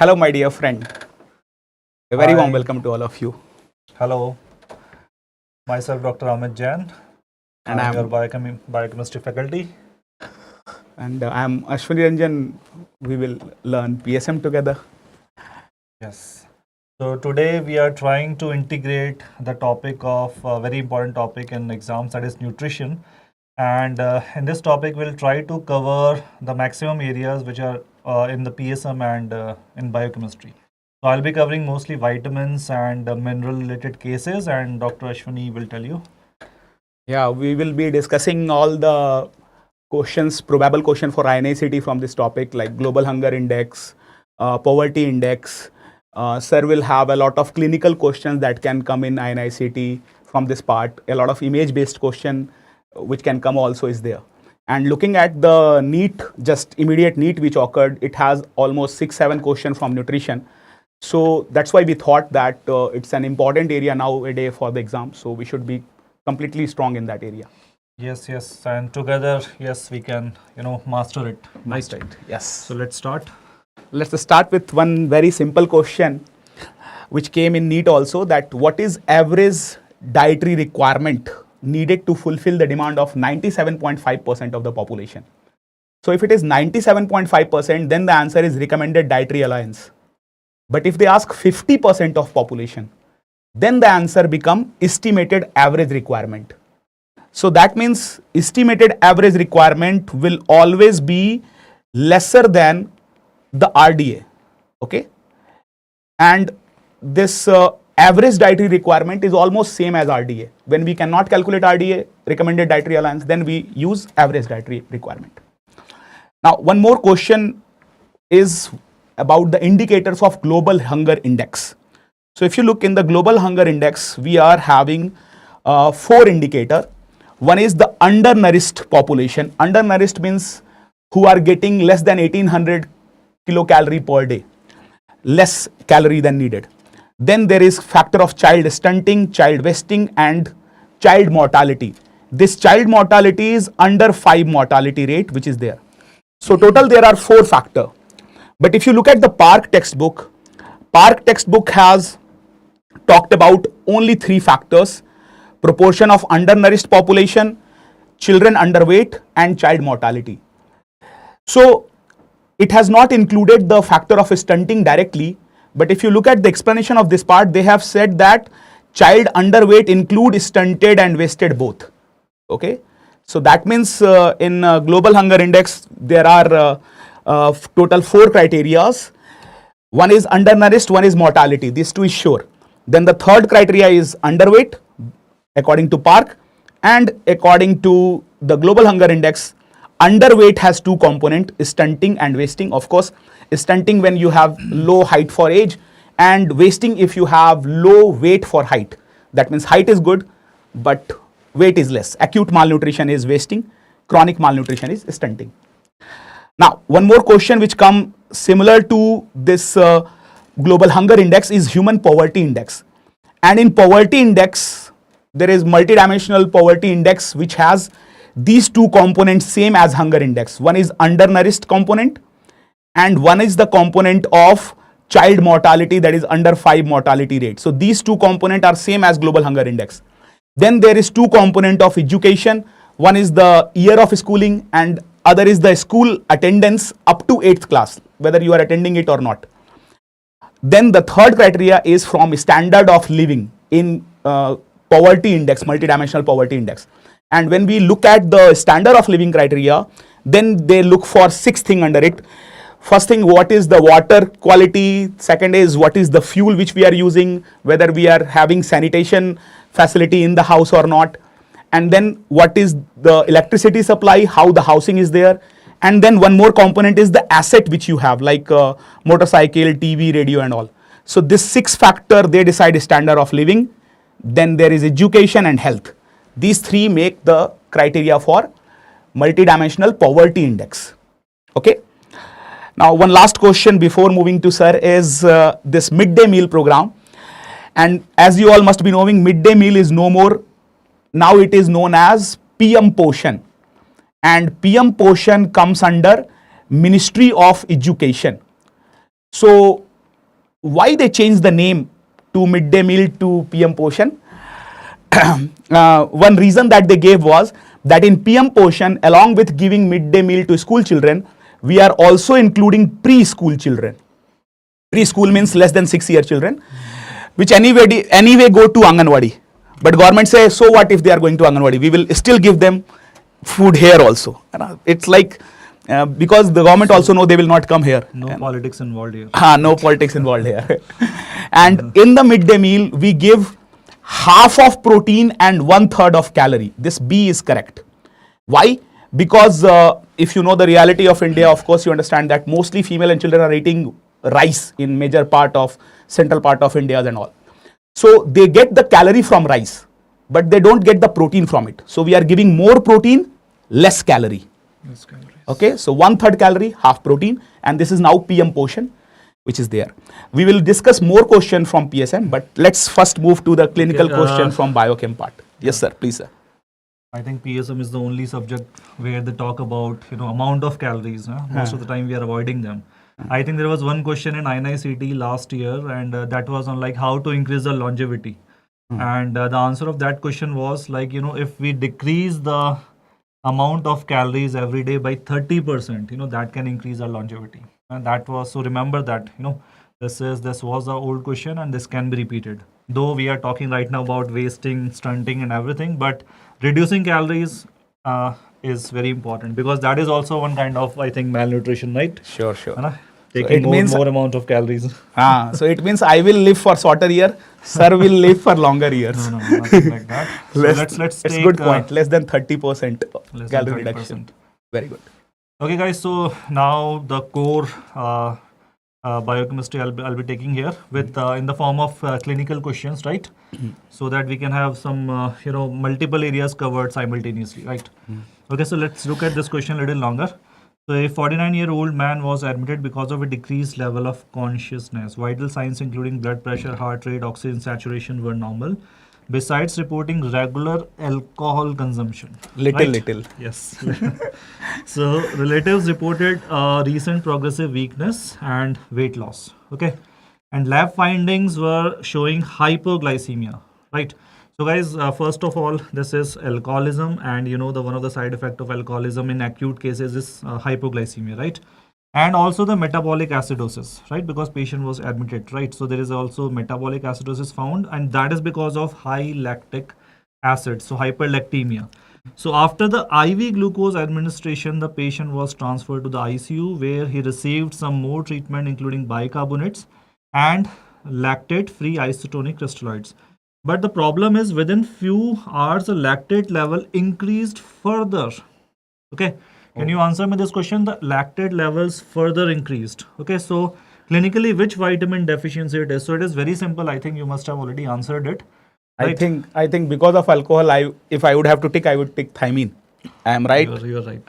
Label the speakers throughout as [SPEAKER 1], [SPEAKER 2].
[SPEAKER 1] Hello, my dear friend. A very
[SPEAKER 2] Hi.
[SPEAKER 1] warm welcome to all of you.
[SPEAKER 2] Hello, myself Dr. Amit Jain,
[SPEAKER 1] And
[SPEAKER 2] I'm your
[SPEAKER 1] I'm
[SPEAKER 2] biochemistry faculty.
[SPEAKER 1] I'm Ashwani Ranjan. We will learn PSM together.
[SPEAKER 2] Yes. So today we are trying to integrate the topic of a very important topic in exams, that is nutrition. And in this topic, we'll try to cover the maximum areas which are in the PSM and in biochemistry. So I'll be covering mostly vitamins and mineral related cases, and Dr. Ashwani will tell you.
[SPEAKER 1] Yeah, we will be discussing all the questions, probable question for INI-CET from this topic, like global hunger index, poverty index. Sir will have a lot of clinical questions that can come in INI-CET from this part. A lot of image-based question which can come also is there. And looking at the NEET, just immediate NEET which occurred, it has almost 6-7 questions from nutrition. So that's why we thought that it's an important area nowadays for the exam. So we should be completely strong in that area.
[SPEAKER 2] Yes, and together, yes, we can, master it.
[SPEAKER 1] Right. Yes.
[SPEAKER 2] So let's start.
[SPEAKER 1] Let's start with one very simple question which came in NEET also, that what is average dietary requirement needed to fulfill the demand of 97.5% of the population? So if it is 97.5%, then the answer is recommended dietary allowance. But if they ask 50% of population, then the answer become estimated average requirement. So that means estimated average requirement will always be lesser than the RDA, okay? And this average dietary requirement is almost same as RDA. When we cannot calculate RDA, recommended dietary allowance, then we use average dietary requirement. Now, one more question is about the indicators of global hunger index. So if you look in the global hunger index, we are having 4 indicators. One is the undernourished population. Undernourished means who are getting less than 1800 kilocalorie per day, less calorie than needed. Then there is factor of child stunting, child wasting, and child mortality. This child mortality is under 5 mortality rate which is there. So total there are 4 factors. But if you look at the Park textbook has talked about only 3 factors: proportion of undernourished population, children underweight, and child mortality. So it has not included the factor of stunting directly, but if you look at the explanation of this part, they have said that child underweight include stunted and wasted both. Okay, so that means in global hunger index there are total 4 criterias. One is undernourished, one is mortality. These 2 is sure. Then the third criteria is underweight according to Park, and according to the global hunger index, underweight has 2 components, stunting and wasting. Of course, stunting when you have low height for age, and wasting if you have low weight for height. That means height is good, but weight is less. Acute malnutrition is wasting, chronic malnutrition is stunting. Now, one more question which come similar to this global hunger index is human poverty index. And in poverty index, there is multidimensional poverty index which has these 2 components same as hunger index. One is undernourished component, and one is the component of child mortality, that is under 5 mortality rate. So these 2 components are same as global hunger index. Then there is 2 component of education. One is the year of schooling, and other is the school attendance up to 8th class, whether you are attending it or not. Then the third criteria is from standard of living in poverty index, multidimensional poverty index. And when we look at the standard of living criteria, then they look for 6 things under it. First thing, what is the water quality? Second is what is the fuel which we are using, whether we are having sanitation facility in the house or not. And then what is the electricity supply, how the housing is there. And then one more component is the asset which you have, like motorcycle, TV, radio and all. So this 6 factor, they decide standard of living. Then there is education and health. These 3 make the criteria for multidimensional poverty index. Okay. Now, one last question before moving to sir is this midday meal program. And as you all must be knowing, midday meal is no more. Now it is known as PM Poshan. And PM Poshan comes under Ministry of Education. So why they changed the name to midday meal to PM portion? One reason that they gave was that in PM portion, along with giving midday meal to school children, we are also including preschool children. Preschool means less than 6-year children, which anyway go to Anganwadi. But government say, so what if they are going to Anganwadi? We will still give them food here also. It's like, because the government also know they will not come here.
[SPEAKER 2] No politics involved here.
[SPEAKER 1] No politics involved here. And in the midday meal, we give half of protein and 1/3 of calorie. This B is correct. Why? Because if you know the reality of India, of course, you understand that mostly female and children are eating rice in major part of central part of India and all. So they get the calorie from rice, but they don't get the protein from it. So we are giving more protein, less calorie. Okay, so 1/3 calorie, half protein, and this is now PM portion, which is there. We will discuss more question from PSM, but let's first move to the clinical question from biochem part. Yes, sir, please, sir.
[SPEAKER 2] I think PSM is the only subject where they talk about, amount of calories. Most of the time we are avoiding them. I think there was one question in INI-CET last year, and that was on like how to increase the longevity. And the answer of that question was like, if we decrease the amount of calories every day by 30%, that can increase our longevity. And that was, so remember that, this was the old question and this can be repeated. Though we are talking right now about wasting, stunting and everything, but reducing calories is very important, because that is also one kind of, I think, malnutrition, right?
[SPEAKER 1] Sure.
[SPEAKER 2] Taking more amount of calories.
[SPEAKER 1] So it means I will live for shorter year, sir will live for longer years.
[SPEAKER 2] No, nothing like that. So let's
[SPEAKER 1] it's
[SPEAKER 2] take
[SPEAKER 1] good point. Less than 30% calorie reduction. Very good.
[SPEAKER 2] Okay, guys. So now the core biochemistry I'll be taking here with in the form of clinical questions, right? So that we can have some multiple areas covered simultaneously, right? Okay, so let's look at this question a little longer. So a 49-year-old man was admitted because of a decreased level of consciousness. Vital signs including blood pressure, heart rate, oxygen saturation were normal, besides reporting regular alcohol consumption.
[SPEAKER 1] Little.
[SPEAKER 2] Yes. So relatives reported recent progressive weakness and weight loss. Okay. And lab findings were showing hypoglycemia, right? So guys, first of all, this is alcoholism, and the one of the side effect of alcoholism in acute cases is hypoglycemia, right? And also the metabolic acidosis, right? Because patient was admitted, right? So there is also metabolic acidosis found, and that is because of high lactic acid, so hyperlactemia. So after the IV glucose administration, the patient was transferred to the ICU, where he received some more treatment, including bicarbonates and lactate-free isotonic crystalloids. But the problem is, within few hours, the lactate level increased further. Okay. Can you answer me this question? The lactate levels further increased. Okay. So clinically, which vitamin deficiency it is? So it is very simple. I think you must have already answered it. Right?
[SPEAKER 1] I think because of alcohol, if I would have to tick, I would tick thiamine. I am right.
[SPEAKER 2] You're right.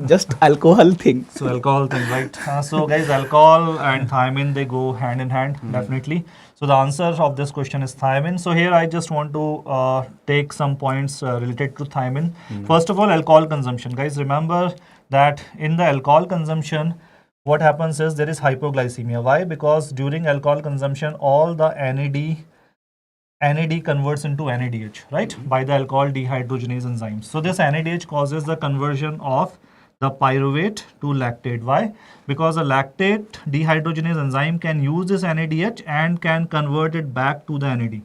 [SPEAKER 1] Just alcohol thing.
[SPEAKER 2] So alcohol thing, right? So guys, alcohol and thiamine, they go hand in hand, definitely. So the answer of this question is thiamine. So here I just want to take some points related to thiamine. First of all, alcohol consumption. Guys, remember that in the alcohol consumption, what happens is there is hypoglycemia. Why? Because during alcohol consumption, all the NAD converts into NADH, right? By the alcohol dehydrogenase enzymes. So this NADH causes the conversion of the pyruvate to lactate. Why? Because a lactate dehydrogenase enzyme can use this NADH and can convert it back to the NAD.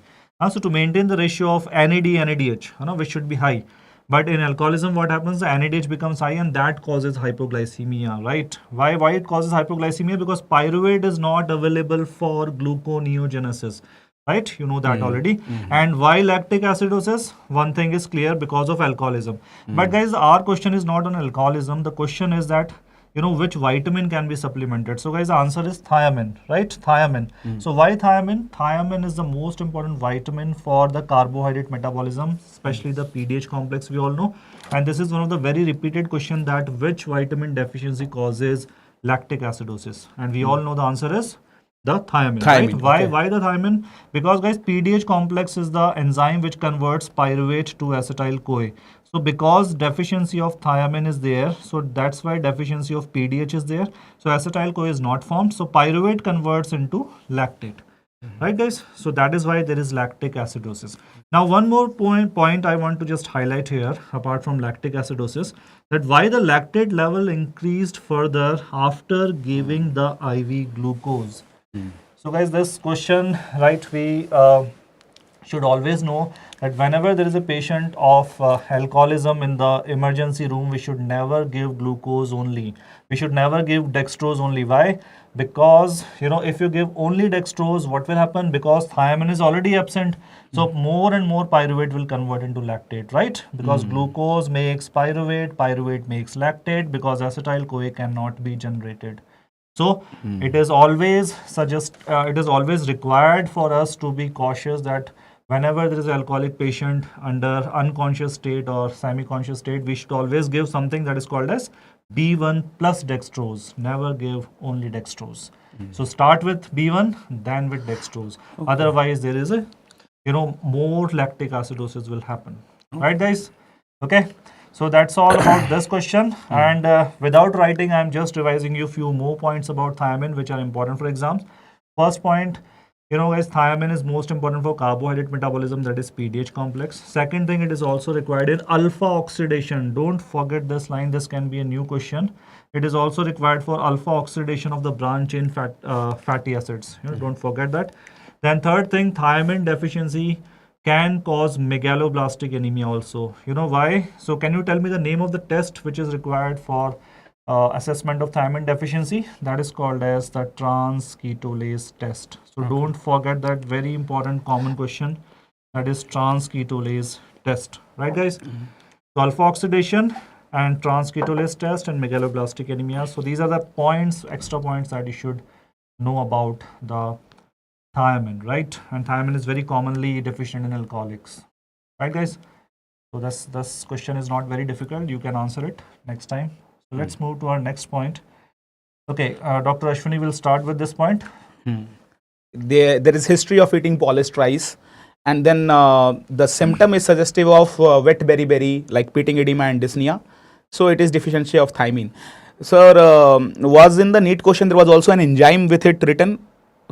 [SPEAKER 2] So to maintain the ratio of NAD-NADH, which should be high. But in alcoholism, what happens? The NADH becomes high, and that causes hypoglycemia, right? Why it causes hypoglycemia? Because pyruvate is not available for gluconeogenesis. Right? You know that already. And why lactic acidosis? One thing is clear, because of alcoholism. But guys, our question is not on alcoholism. The question is that, which vitamin can be supplemented. So guys, the answer is thiamine, right? Thiamine. So why thiamine? Thiamine is the most important vitamin for the carbohydrate metabolism, especially the PDH complex, we all know. And this is one of the very repeated question, that which vitamin deficiency causes lactic acidosis. And we all know the answer is the thiamine,
[SPEAKER 1] Thiamine,
[SPEAKER 2] right?
[SPEAKER 1] okay.
[SPEAKER 2] Why the thiamine? Because guys, PDH complex is the enzyme which converts pyruvate to acetyl-CoA. So because deficiency of thiamine is there, so that's why deficiency of PDH is there. So acetyl-CoA is not formed. So pyruvate converts into lactate. Right, guys? So that is why there is lactic acidosis. Now, one more point I want to just highlight here, apart from lactic acidosis, that why the lactate level increased further after giving the IV glucose. So, guys, this question, right, we should always know that whenever there is a patient of alcoholism in the emergency room, we should never give glucose only. We should never give dextrose only. Why? Because, you know, if you give only dextrose, what will happen? Because thiamine is already absent. So more and more pyruvate will convert into lactate, right? Because glucose makes pyruvate, pyruvate makes lactate, because acetyl-CoA cannot be generated. So it is always it is always required for us to be cautious that whenever there is an alcoholic patient under unconscious state or semi-conscious state, we should always give something that is called as B1 plus dextrose. Never give only dextrose. So start with B1, then with dextrose. Okay. Otherwise, there is a, more lactic acidosis will happen. Okay. Right, guys? Okay. So that's all about this question. And without writing, I'm just revising you few more points about thiamine, which are important for exams. First point, guys, thiamine is most important for carbohydrate metabolism, that is PDH complex. Second thing, it is also required in alpha oxidation. Don't forget this line. This can be a new question. It is also required for alpha oxidation of the branch chain fatty acids. Don't forget that. Then third thing, thiamine deficiency can cause megaloblastic anemia also. You know why? So can you tell me the name of the test which is required for assessment of thiamine deficiency? That is called as the trans-ketolase test. So don't forget that very important common question, that is trans-ketolase test. Right, guys? So alpha oxidation and trans-ketolase test and megaloblastic anemia. So these are the points, extra points that you should know about the thiamine, right? And thiamine is very commonly deficient in alcoholics, right, guys? So this question is not very difficult. You can answer it next time. So let's move to our next point. Okay, Dr. Ashwani will start with this point.
[SPEAKER 1] There is history of eating polished rice, and then the symptom is suggestive of wet beriberi, like pitting edema and dyspnea. So it is deficiency of thiamine. Sir, was in the NEET question there was also an enzyme with it written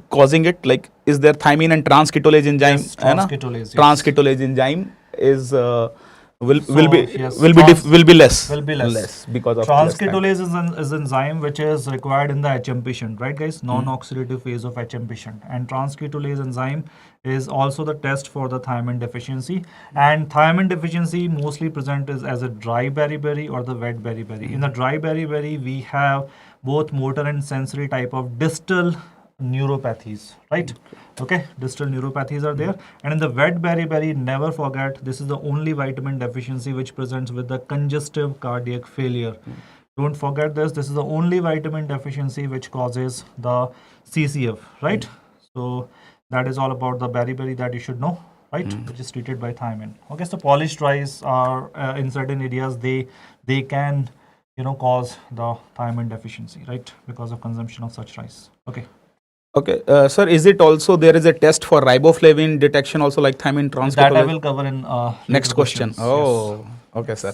[SPEAKER 1] causing it, like is there thiamine and trans-ketolase enzyme?
[SPEAKER 2] Yes, trans-ketolase. Yes.
[SPEAKER 1] Trans-ketolase enzyme is will be less because of
[SPEAKER 2] trans-ketolase is an enzyme which is required in the HM patient, right, guys? Non-oxidative phase of HM patient. And trans-ketolase enzyme is also the test for the thiamine deficiency. And thiamine deficiency mostly present as a dry beriberi or the wet beriberi. In the dry beriberi, we have both motor and sensory type of distal neuropathies, right? Okay, distal neuropathies are there. And in the wet beriberi, never forget, this is the only vitamin deficiency which presents with the congestive cardiac failure. Don't forget this. This is the only vitamin deficiency which causes the CCF, right? So that is all about the beriberi that you should know, right? Which is treated by thiamine. Okay, so polished rice are in certain areas they can cause the thiamine deficiency, right? Because of consumption of such rice. Okay.
[SPEAKER 1] Okay, sir, is it also there is a test for riboflavin detection also like thiamine trans-ketolase?
[SPEAKER 2] That I will cover in
[SPEAKER 1] next question.
[SPEAKER 2] Questions.
[SPEAKER 1] Oh,
[SPEAKER 2] yes.
[SPEAKER 1] Okay, sir.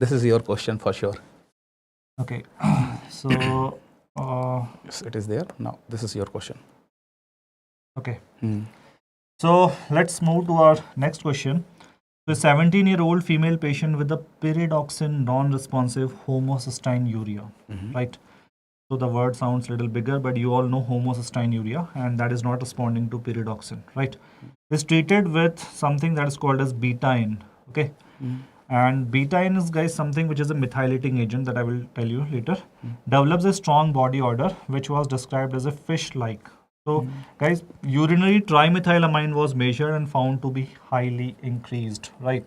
[SPEAKER 1] This is your question for sure.
[SPEAKER 2] Okay, so
[SPEAKER 1] yes, it is there. Now, this is your question.
[SPEAKER 2] Okay. So let's move to our next question. So a 17-year-old female patient with a pyridoxine non-responsive homocystinuria, right? So the word sounds a little bigger, but you all know homocystinuria, and that is not responding to pyridoxine, right? Is treated with something that is called as betaine, okay? And betaine is, guys, something which is a methylating agent that I will tell you later. Develops a strong body odor, which was described as a fish-like. So, guys, urinary trimethylamine was measured and found to be highly increased, right?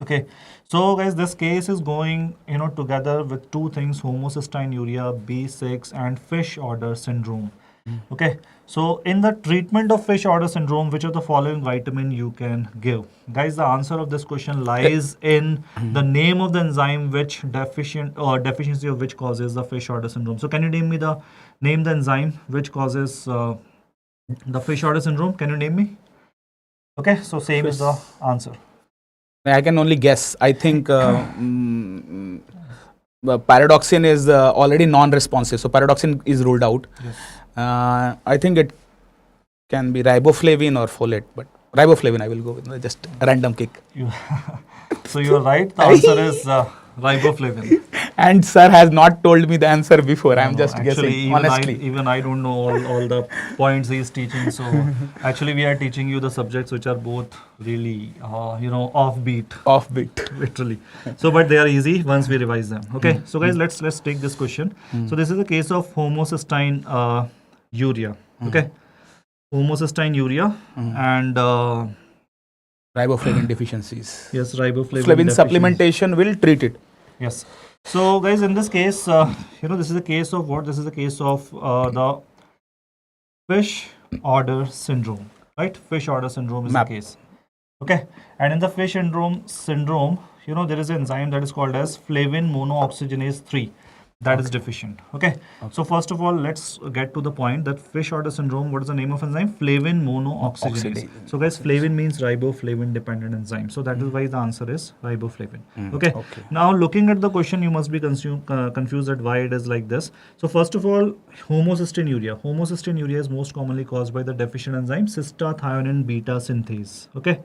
[SPEAKER 2] Okay, so guys, this case is going, together with two things: homocystinuria, B6, and fish odor syndrome. Okay, so in the treatment of fish odor syndrome, which of the following vitamin you can give? Guys, the answer of this question lies in the name of the enzyme which deficiency of which causes the fish odor syndrome. So can you name the enzyme which causes The fish order syndrome, can you name me? Okay, so same is the answer.
[SPEAKER 1] I can only guess. I think paradoxin is already non-responsive, so paradoxin is ruled out.
[SPEAKER 2] Yes.
[SPEAKER 1] I think it can be riboflavin or folate, but riboflavin I will go with, just a random kick.
[SPEAKER 2] So you are right. The answer is riboflavin.
[SPEAKER 1] And sir has not told me the answer before. I'm just
[SPEAKER 2] Actually,
[SPEAKER 1] guessing, honestly.
[SPEAKER 2] even I don't know all the points he is teaching. So actually, we are teaching you the subjects which are both really, offbeat.
[SPEAKER 1] Offbeat.
[SPEAKER 2] Literally. So, but they are easy once we revise them. Okay. So, guys, let's take this question. So, this is a case of homocysteine urea. Okay. Homocysteine urea and
[SPEAKER 1] Riboflavin deficiencies.
[SPEAKER 2] yes, riboflavin
[SPEAKER 1] Flavin
[SPEAKER 2] deficiency.
[SPEAKER 1] supplementation will treat it.
[SPEAKER 2] Yes. So, guys, in this case, this is a case of what? This is a case of the fish order syndrome, right? Fish order syndrome is the case. Okay. And in the fish syndrome, there is an enzyme that is called as flavin monooxygenase 3 that is deficient. Okay. So first of all, let's get to the point that fish order syndrome, what is the name of enzyme? Flavin monooxygenase. So guys, flavin means riboflavin dependent enzyme. So that is why the answer is riboflavin. Okay. Now looking at the question, you must be confused at why it is like this. So first of all, homocysteine urea. Homocysteine urea is most commonly caused by the deficient enzyme cystathionin beta synthase. Okay.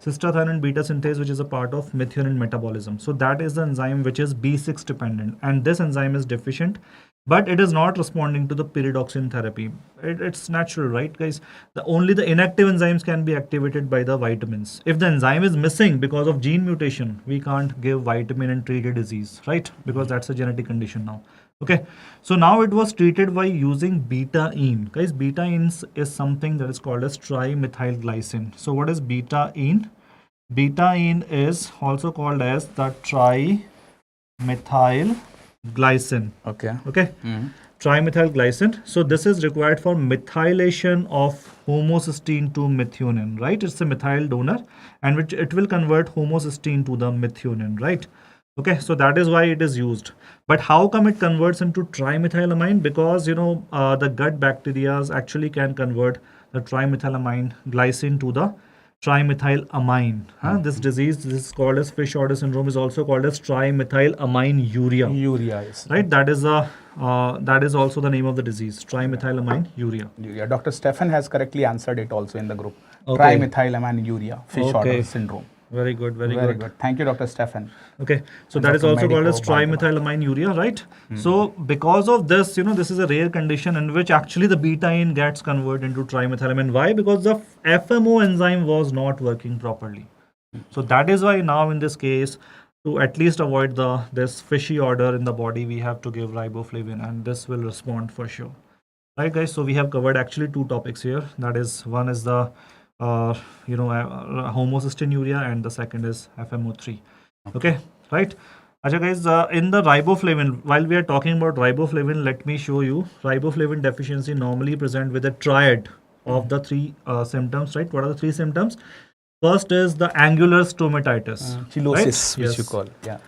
[SPEAKER 2] Cystathionin beta synthase, which is a part of methionine metabolism. So that is the enzyme which is B6 dependent, and this enzyme is deficient, but it is not responding to the pyridoxine therapy. It's natural, right, guys? Only the inactive enzymes can be activated by the vitamins. If the enzyme is missing because of gene mutation, we can't give vitamin and treat a disease, right? Because that's a genetic condition now. Okay, so now it was treated by using beta-ine. Guys, beta-ine is something that is called as trimethylglycine. So what is beta-ine? Beta-ine is also called as the trimethylglycine. Okay. Trimethylglycine. So this is required for methylation of homocysteine to methionine, right? It's a methyl donor, and which it will convert homocysteine to the methionine, right? Okay, so that is why it is used. But how come it converts into trimethylamine? Because the gut bacteria actually can convert the trimethylamine glycine to the trimethylamine. This disease, this is called as fish order syndrome, is also called as trimethylamine urea.
[SPEAKER 1] Urea is
[SPEAKER 2] right. That is also the name of the disease, trimethylamine urea.
[SPEAKER 1] Dr. Stefan has correctly answered it also in the group.
[SPEAKER 2] Okay.
[SPEAKER 1] Trimethylamine urea, fish order syndrome.
[SPEAKER 2] Very good, very good.
[SPEAKER 1] Thank you, Dr. Stefan.
[SPEAKER 2] Okay, so that is also called as trimethylamine urea, right? So because of this, this is a rare condition in which actually the beta-ine gets converted into trimethylamine. Why? Because the FMO enzyme was not working properly. So that is why now in this case, to at least avoid this fishy order in the body, we have to give riboflavin, and this will respond for sure. Right, guys? So we have covered actually two topics here. That is, one is the homocysteine urea, and the second is FMO3. Okay, right? Acha guys, in the riboflavin, while we are talking about riboflavin, let me show you. Riboflavin deficiency normally present with a triad of the three symptoms, right? What are the three symptoms? First is the angular stomatitis.
[SPEAKER 1] Chillosis,
[SPEAKER 2] right?
[SPEAKER 1] which you call. Yeah.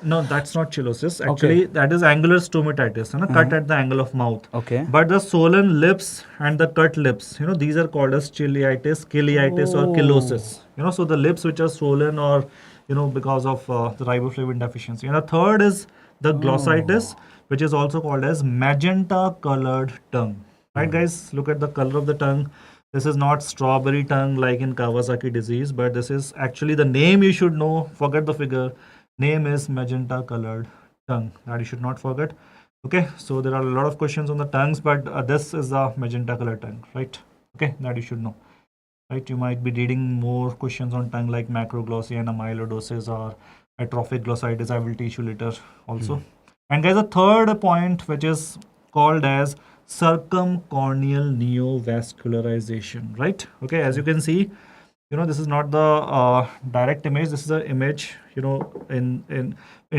[SPEAKER 2] No, that's not chillosis. Actually, that is angular stomatitis, cut at the angle of mouth.
[SPEAKER 1] Okay.
[SPEAKER 2] But the swollen lips and the cut lips, these are called as chiliitis, chiliitis, or chillosis. So the lips which are swollen, or because of the riboflavin deficiency. And the third is the glossitis, which is also called as magenta colored tongue. Right, guys? Look at the color of the tongue. This is not strawberry tongue like in Kawasaki disease, but this is actually the name you should know. Forget the figure. Name is magenta colored tongue. That you should not forget. Okay, so there are a lot of questions on the tongues, but this is the magenta colored tongue, right? Okay, that you should know. Right, you might be reading more questions on tongue like macroglossia and amyloidosis or atrophic glossitis. I will teach you later also. And guys, the third point, which is called as circumcorneal neovascularization, right? Okay, as you can see, this is not the direct image. This is an image, in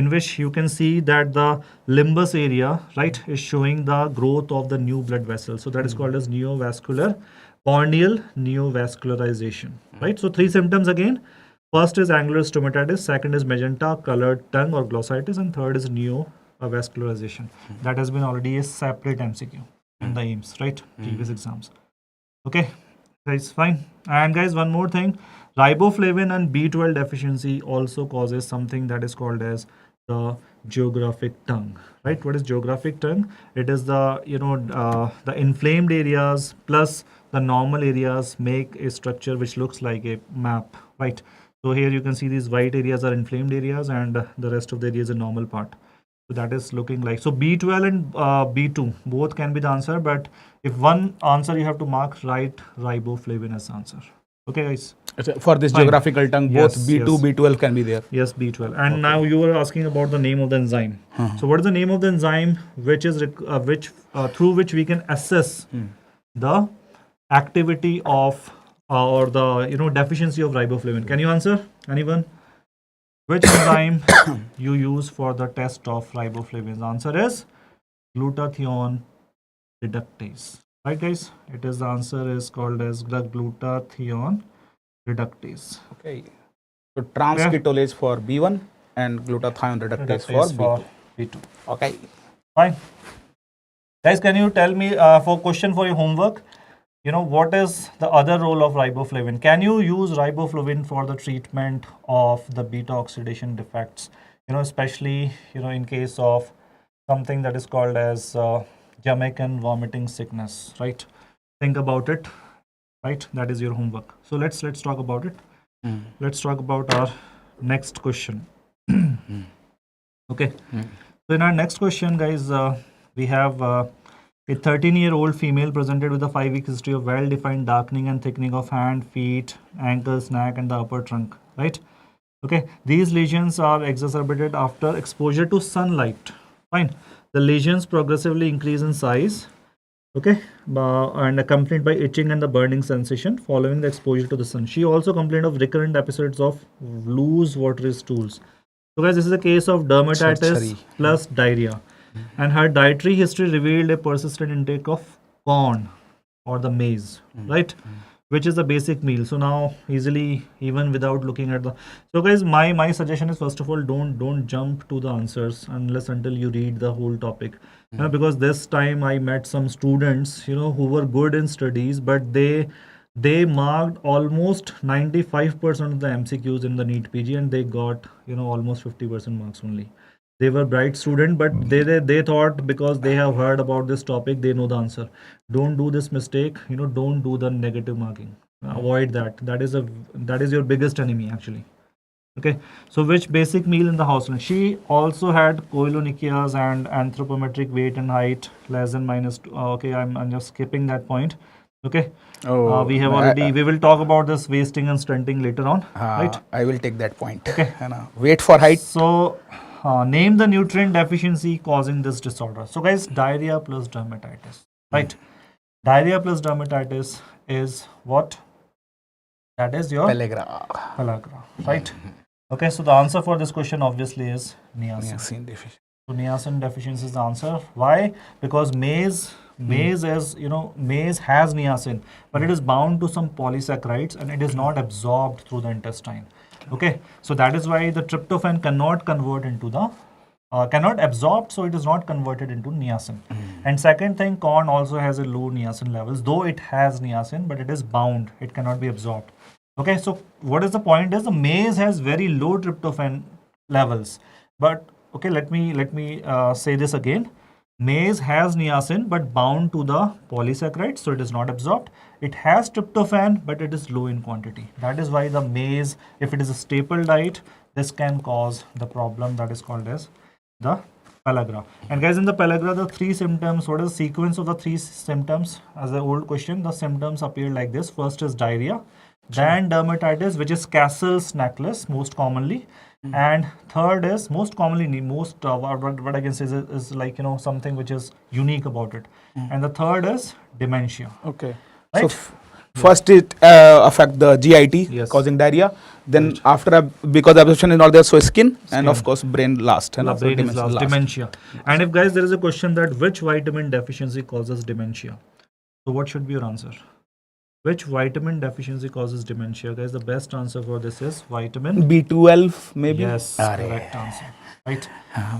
[SPEAKER 2] which you can see that the limbus area, right, is showing the growth of the new blood vessels. So that is called as corneal neovascularization, right? So three symptoms again. First is angular stomatitis, second is magenta colored tongue or glossitis, and third is neovascularization. That has been already a separate MCQ in the AIMS, right? Previous exams. Okay, guys, fine. And guys, one more thing, riboflavin and B12 deficiency also causes something that is called as the geographic tongue, right? What is geographic tongue? It is the, the inflamed areas plus the normal areas make a structure which looks like a map, right? So here you can see these white areas are inflamed areas and the rest of the area is a normal part. So that is looking like, so B12 and B2 both can be the answer, but if one answer you have to mark, write riboflavin as answer. Okay, guys.
[SPEAKER 1] For this
[SPEAKER 2] Fine.
[SPEAKER 1] geographical tongue, both
[SPEAKER 2] Yes,
[SPEAKER 1] B2,
[SPEAKER 2] yes.
[SPEAKER 1] B12 can be there.
[SPEAKER 2] Yes, B12. And now you were asking about the name of the enzyme. So what is the name of the enzyme which is through which we can assess the activity of or the deficiency of riboflavin? Can you answer? Anyone? Which enzyme you use for the test of riboflavin? The answer is glutathione reductase. Right, guys? It is, the answer is called as the glutathione reductase.
[SPEAKER 1] Okay. So transketolase for B1 and glutathione reductase for B2.
[SPEAKER 2] B2.
[SPEAKER 1] Okay.
[SPEAKER 2] Fine. Guys, can you tell me for question for your homework, what is the other role of riboflavin? Can you use riboflavin for the treatment of the beta oxidation defects? Especially, in case of something that is called as Jamaican vomiting sickness, right? Think about it, right? That is your homework. So let's talk about it. Let's talk about our next question. Okay. So in our next question, guys, we have a 13-year-old female presented with a 5-week history of well-defined darkening and thickening of hand, feet, ankles, neck, and the upper trunk, right? Okay, these lesions are exacerbated after exposure to sunlight. Fine. The lesions progressively increase in size, okay, and accompanied by itching and the burning sensation following the exposure to the sun. She also complained of recurrent episodes of loose watery stools. So guys, this is a case of dermatitis plus diarrhea. And her dietary history revealed a persistent intake of corn or the maize, right? Which is the basic meal. So now easily, even without looking at the, so guys, my suggestion is, first of all, don't jump to the answers unless until you read the whole topic. Because this time I met some students, who were good in studies, but they marked almost 95% of the MCQs in the NEET PG and they got, almost 50% marks only. They were bright student, but they thought because they have heard about this topic, they know the answer. Don't do this mistake. Don't do the negative marking. Avoid that. That is your biggest enemy actually. Okay. So which basic meal in the household? She also had koilonychias and anthropometric weight and height less than minus 2. Okay, I'm just skipping that point. Okay. We have already. We will talk about this wasting and stunting later on. Right.
[SPEAKER 1] I will take that point.
[SPEAKER 2] Okay.
[SPEAKER 1] Weight for height.
[SPEAKER 2] So. Name the nutrient deficiency causing this disorder. So guys, diarrhea plus dermatitis, right? Diarrhea plus dermatitis is what? That is your pellagra, right? Okay, so the answer for this question obviously is niacin.
[SPEAKER 1] Deficiency.
[SPEAKER 2] So niacin deficiency is the answer. Why? Because maize has niacin, but it is bound to some polysaccharides and it is not absorbed through the intestine. Okay, so that is why the tryptophan cannot convert into the cannot absorb, so it is not converted into niacin. And second thing, corn also has a low niacin levels, though it has niacin, but it is bound, it cannot be absorbed. Okay, so what is the point is the maize has very low tryptophan levels, but okay, let me say this again. Maize has niacin but bound to the polysaccharides, so it is not absorbed. It has tryptophan, but it is low in quantity. That is why the maize, if it is a staple diet, this can cause the problem that is called as the pellagra. And guys, in the pellagra, the 3 symptoms, what is the sequence of the 3 symptoms? As the old question, the symptoms appear like this. First is diarrhea, then dermatitis, which is Castle's necklace most commonly. And third is most commonly, what I can say is like, something which is unique about it. And the third is dementia.
[SPEAKER 1] Okay.
[SPEAKER 2] Right?
[SPEAKER 1] So first it affect the GIT,
[SPEAKER 2] Yes.
[SPEAKER 1] causing diarrhea. Then after, because absorption is not there, so skin, and of course brain last. And
[SPEAKER 2] brain is last, dementia. And if guys, there is a question that which vitamin deficiency causes dementia. So what should be your answer? Which vitamin deficiency causes dementia? Guys, the best answer for this is vitamin.
[SPEAKER 1] B12 maybe.
[SPEAKER 2] Yes,
[SPEAKER 1] Arey.
[SPEAKER 2] correct answer. Right.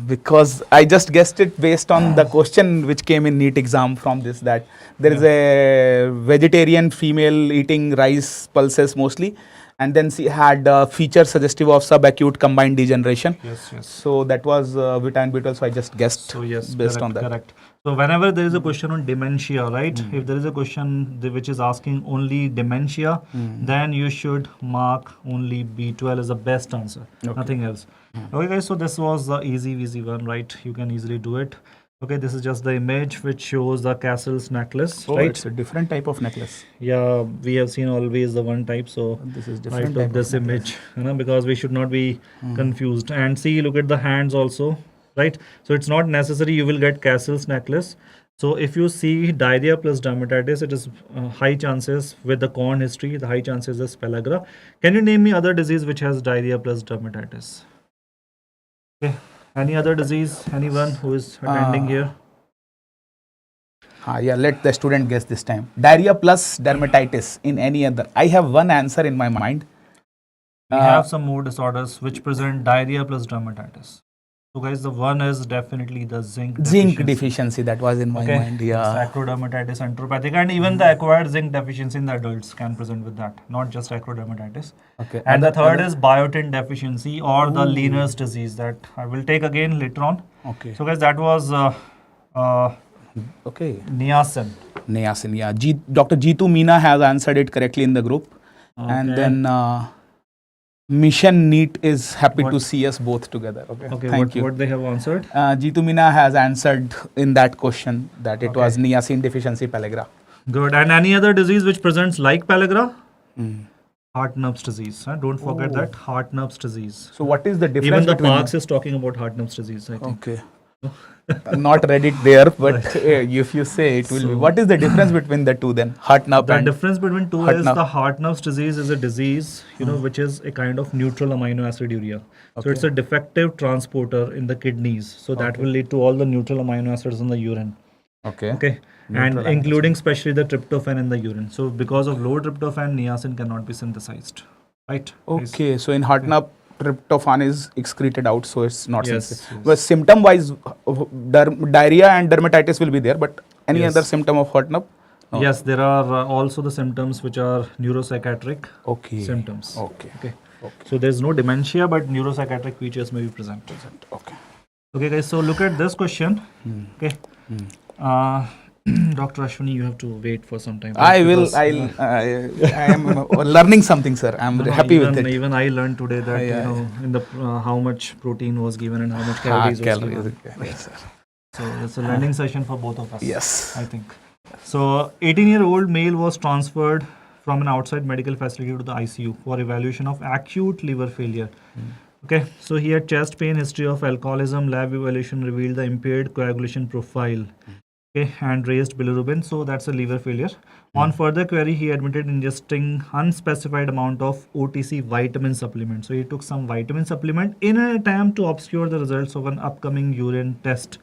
[SPEAKER 1] Because I just guessed it based on the question which came in NEET exam from this, that there is a vegetarian female eating rice pulses mostly, and then she had a feature suggestive of subacute combined degeneration.
[SPEAKER 2] Yes, yes.
[SPEAKER 1] So that was vitamin B12, so I just guessed
[SPEAKER 2] So yes,
[SPEAKER 1] based
[SPEAKER 2] correct,
[SPEAKER 1] on that.
[SPEAKER 2] correct. So whenever there is a question on dementia, right? If there is a question which is asking only dementia, then you should mark only B12 as the best answer, nothing else. Okay, guys. So this was the easy one, right? You can easily do it. Okay, this is just the image which shows the castle's necklace,
[SPEAKER 1] Oh,
[SPEAKER 2] right?
[SPEAKER 1] it's a different type of necklace.
[SPEAKER 2] Yeah, we have seen always the one type, so
[SPEAKER 1] This is
[SPEAKER 2] I
[SPEAKER 1] different
[SPEAKER 2] took
[SPEAKER 1] type
[SPEAKER 2] this
[SPEAKER 1] of necklace.
[SPEAKER 2] image, because we should not be confused. And see, look at the hands also, right? So it's not necessary you will get Castle's necklace. So if you see diarrhea plus dermatitis, it is high chances with the corn history, the high chances is pellagra. Can you name me other disease which has diarrhea plus dermatitis? Okay. Any other disease? Anyone who is attending here?
[SPEAKER 1] Yeah, let the student guess this time. Diarrhea plus dermatitis in any other. I have one answer in my mind.
[SPEAKER 2] We have some more disorders which present diarrhea plus dermatitis. So guys, the one is definitely the zinc
[SPEAKER 1] Deficiency, that was in my mind. Yeah.
[SPEAKER 2] It's acrodermatitis, enteropathic, and even the acquired zinc deficiency in the adults can present with that, not just acrodermatitis.
[SPEAKER 1] Okay.
[SPEAKER 2] And the third is biotin deficiency or the Leaner's disease that I will take again later on.
[SPEAKER 1] Okay.
[SPEAKER 2] So guys, that was
[SPEAKER 1] Okay.
[SPEAKER 2] niacin.
[SPEAKER 1] Niacin, yeah. Dr. Jitu Meena has answered it correctly in the group. And then Mission NEET is happy to see us both together. Okay.
[SPEAKER 2] Okay,
[SPEAKER 1] Thank you.
[SPEAKER 2] what they have answered?
[SPEAKER 1] Jitu Meena has answered in that question that it was niacin deficiency pellagra.
[SPEAKER 2] Good. And any other disease which presents like pellagra? Hartnupp's disease. Don't forget that Hartnupp's disease.
[SPEAKER 1] So what is the difference
[SPEAKER 2] Even the
[SPEAKER 1] between
[SPEAKER 2] Parks is talking about Hartnupp's disease, I think.
[SPEAKER 1] Okay. Not read it there, but if you say it will be. What is the difference between the two then? Hartnup
[SPEAKER 2] The
[SPEAKER 1] and
[SPEAKER 2] difference between two is
[SPEAKER 1] Hartnup.
[SPEAKER 2] the Hartnupp's disease is a disease, which is a kind of neutral amino acid urea. So it's a defective transporter in the kidneys. So that will lead to all the neutral amino acids in the urine.
[SPEAKER 1] Okay.
[SPEAKER 2] Okay. And including especially the tryptophan in the urine. So because of low tryptophan, niacin cannot be synthesized. Right?
[SPEAKER 1] Okay. So in Hartnup, tryptophan is excreted out, so it's not
[SPEAKER 2] Yes,
[SPEAKER 1] sensitive.
[SPEAKER 2] yes.
[SPEAKER 1] But symptom wise, diarrhea and dermatitis will be there, but any other symptom of Hartnup? No.
[SPEAKER 2] Yes, there are also the symptoms which are neuropsychiatric symptoms.
[SPEAKER 1] Okay.
[SPEAKER 2] So there's no dementia, but neuropsychiatric features may be present.
[SPEAKER 1] Okay.
[SPEAKER 2] Okay, guys. So look at this question. Okay. Dr. Ashwani, you have to wait for some time.
[SPEAKER 1] I will.
[SPEAKER 2] because,
[SPEAKER 1] I am learning something, sir. I'm happy with it.
[SPEAKER 2] Even I learned today that in the how much protein was given and how much calories was given.
[SPEAKER 1] Yes, sir.
[SPEAKER 2] So it's a learning session for both of us.
[SPEAKER 1] Yes.
[SPEAKER 2] I think. So 18-year-old male was transferred from an outside medical facility to the ICU for evaluation of acute liver failure. Okay, so he had chest pain, history of alcoholism, lab evaluation revealed the impaired coagulation profile. Okay, and raised bilirubin, so that's a liver failure. On further query, he admitted ingesting unspecified amount of OTC vitamin supplement. So he took some vitamin supplement in an attempt to obscure the results of an upcoming urine test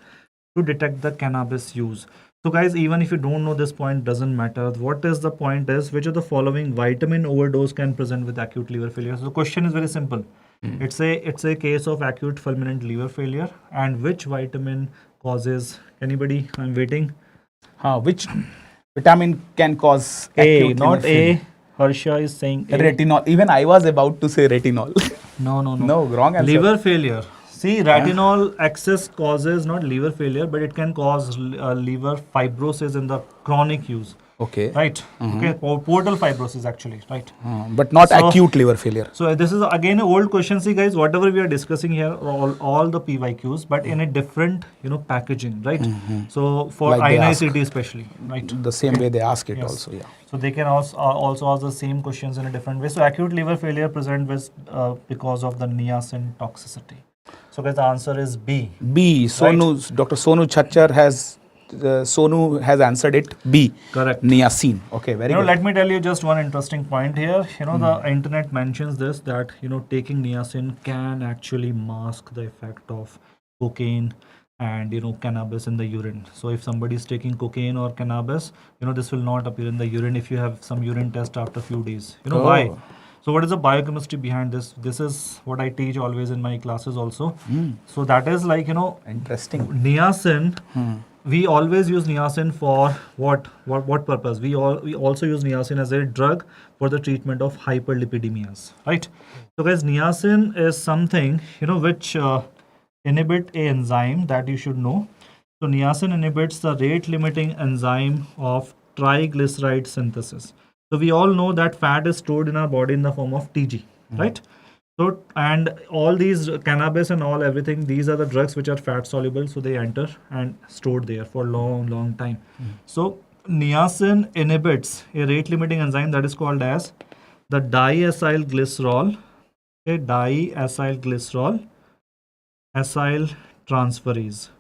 [SPEAKER 2] to detect the cannabis use. So guys, even if you don't know this point, doesn't matter. What is the point is, which of the following vitamin overdose can present with acute liver failure? So the question is very simple. It's a case of acute fulminant liver failure, and which vitamin causes? Anybody? I'm waiting.
[SPEAKER 1] Which vitamin can cause
[SPEAKER 2] A,
[SPEAKER 1] acute
[SPEAKER 2] not
[SPEAKER 1] liver failure?
[SPEAKER 2] A. Harsha is saying A.
[SPEAKER 1] Retinol. Even I was about to say retinol.
[SPEAKER 2] No.
[SPEAKER 1] No, wrong answer.
[SPEAKER 2] Liver failure. See, retinol excess causes not liver failure, but it can cause liver fibrosis in the chronic use.
[SPEAKER 1] Okay.
[SPEAKER 2] Right. Okay. Portal fibrosis actually. Right.
[SPEAKER 1] But not acute liver failure.
[SPEAKER 2] So this is again an old question. See, guys, whatever we are discussing here, all the PYQs, but in a different packaging, right? So for
[SPEAKER 1] Like
[SPEAKER 2] INI-CET especially, right?
[SPEAKER 1] The same way they ask it also, yeah.
[SPEAKER 2] So they can also ask the same questions in a different way. So acute liver failure present with because of the niacin toxicity. So guys, the answer is B.
[SPEAKER 1] B. Sonu, Dr. Sonu Chachar has answered it. B.
[SPEAKER 2] Correct.
[SPEAKER 1] Niacin. Okay, very good.
[SPEAKER 2] Let me tell you just one interesting point here. The internet mentions this that taking niacin can actually mask the effect of cocaine and cannabis in the urine. So if somebody is taking cocaine or cannabis, this will not appear in the urine if you have some urine test after a few days. Why?
[SPEAKER 1] Oh.
[SPEAKER 2] So what is the biochemistry behind this? This is what I teach always in my classes also. So that is like,
[SPEAKER 1] Interesting.
[SPEAKER 2] niacin. We always use niacin for what purpose? We also use niacin as a drug for the treatment of hyperlipidemias, right? So guys, niacin is something which inhibit a enzyme that you should know. So niacin inhibits the rate limiting enzyme of triglyceride synthesis. So we all know that fat is stored in our body in the form of TG, right? So, and all these cannabis and all everything, these are the drugs which are fat soluble, so they enter and stored there for long time. So niacin inhibits a rate limiting enzyme that is called as the diacylglycerol, okay, diacylglycerol acyl transferase.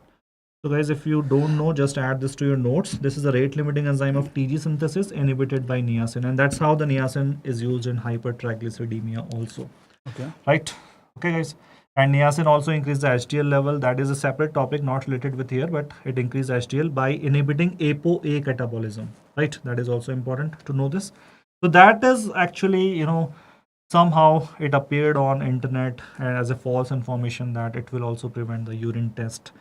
[SPEAKER 2] So guys, if you don't know, just add this to your notes. This is a rate limiting enzyme of TG synthesis inhibited by niacin, and that's how the niacin is used in hypertriglyceridemia also.
[SPEAKER 1] Okay.
[SPEAKER 2] Right? Okay, guys. And niacin also increases the HDL level. That is a separate topic, not related with here, but it increases HDL by inhibiting ApoA catabolism. Right? That is also important to know this. So that is actually, somehow it appeared on internet as a false information that it will also prevent the urine test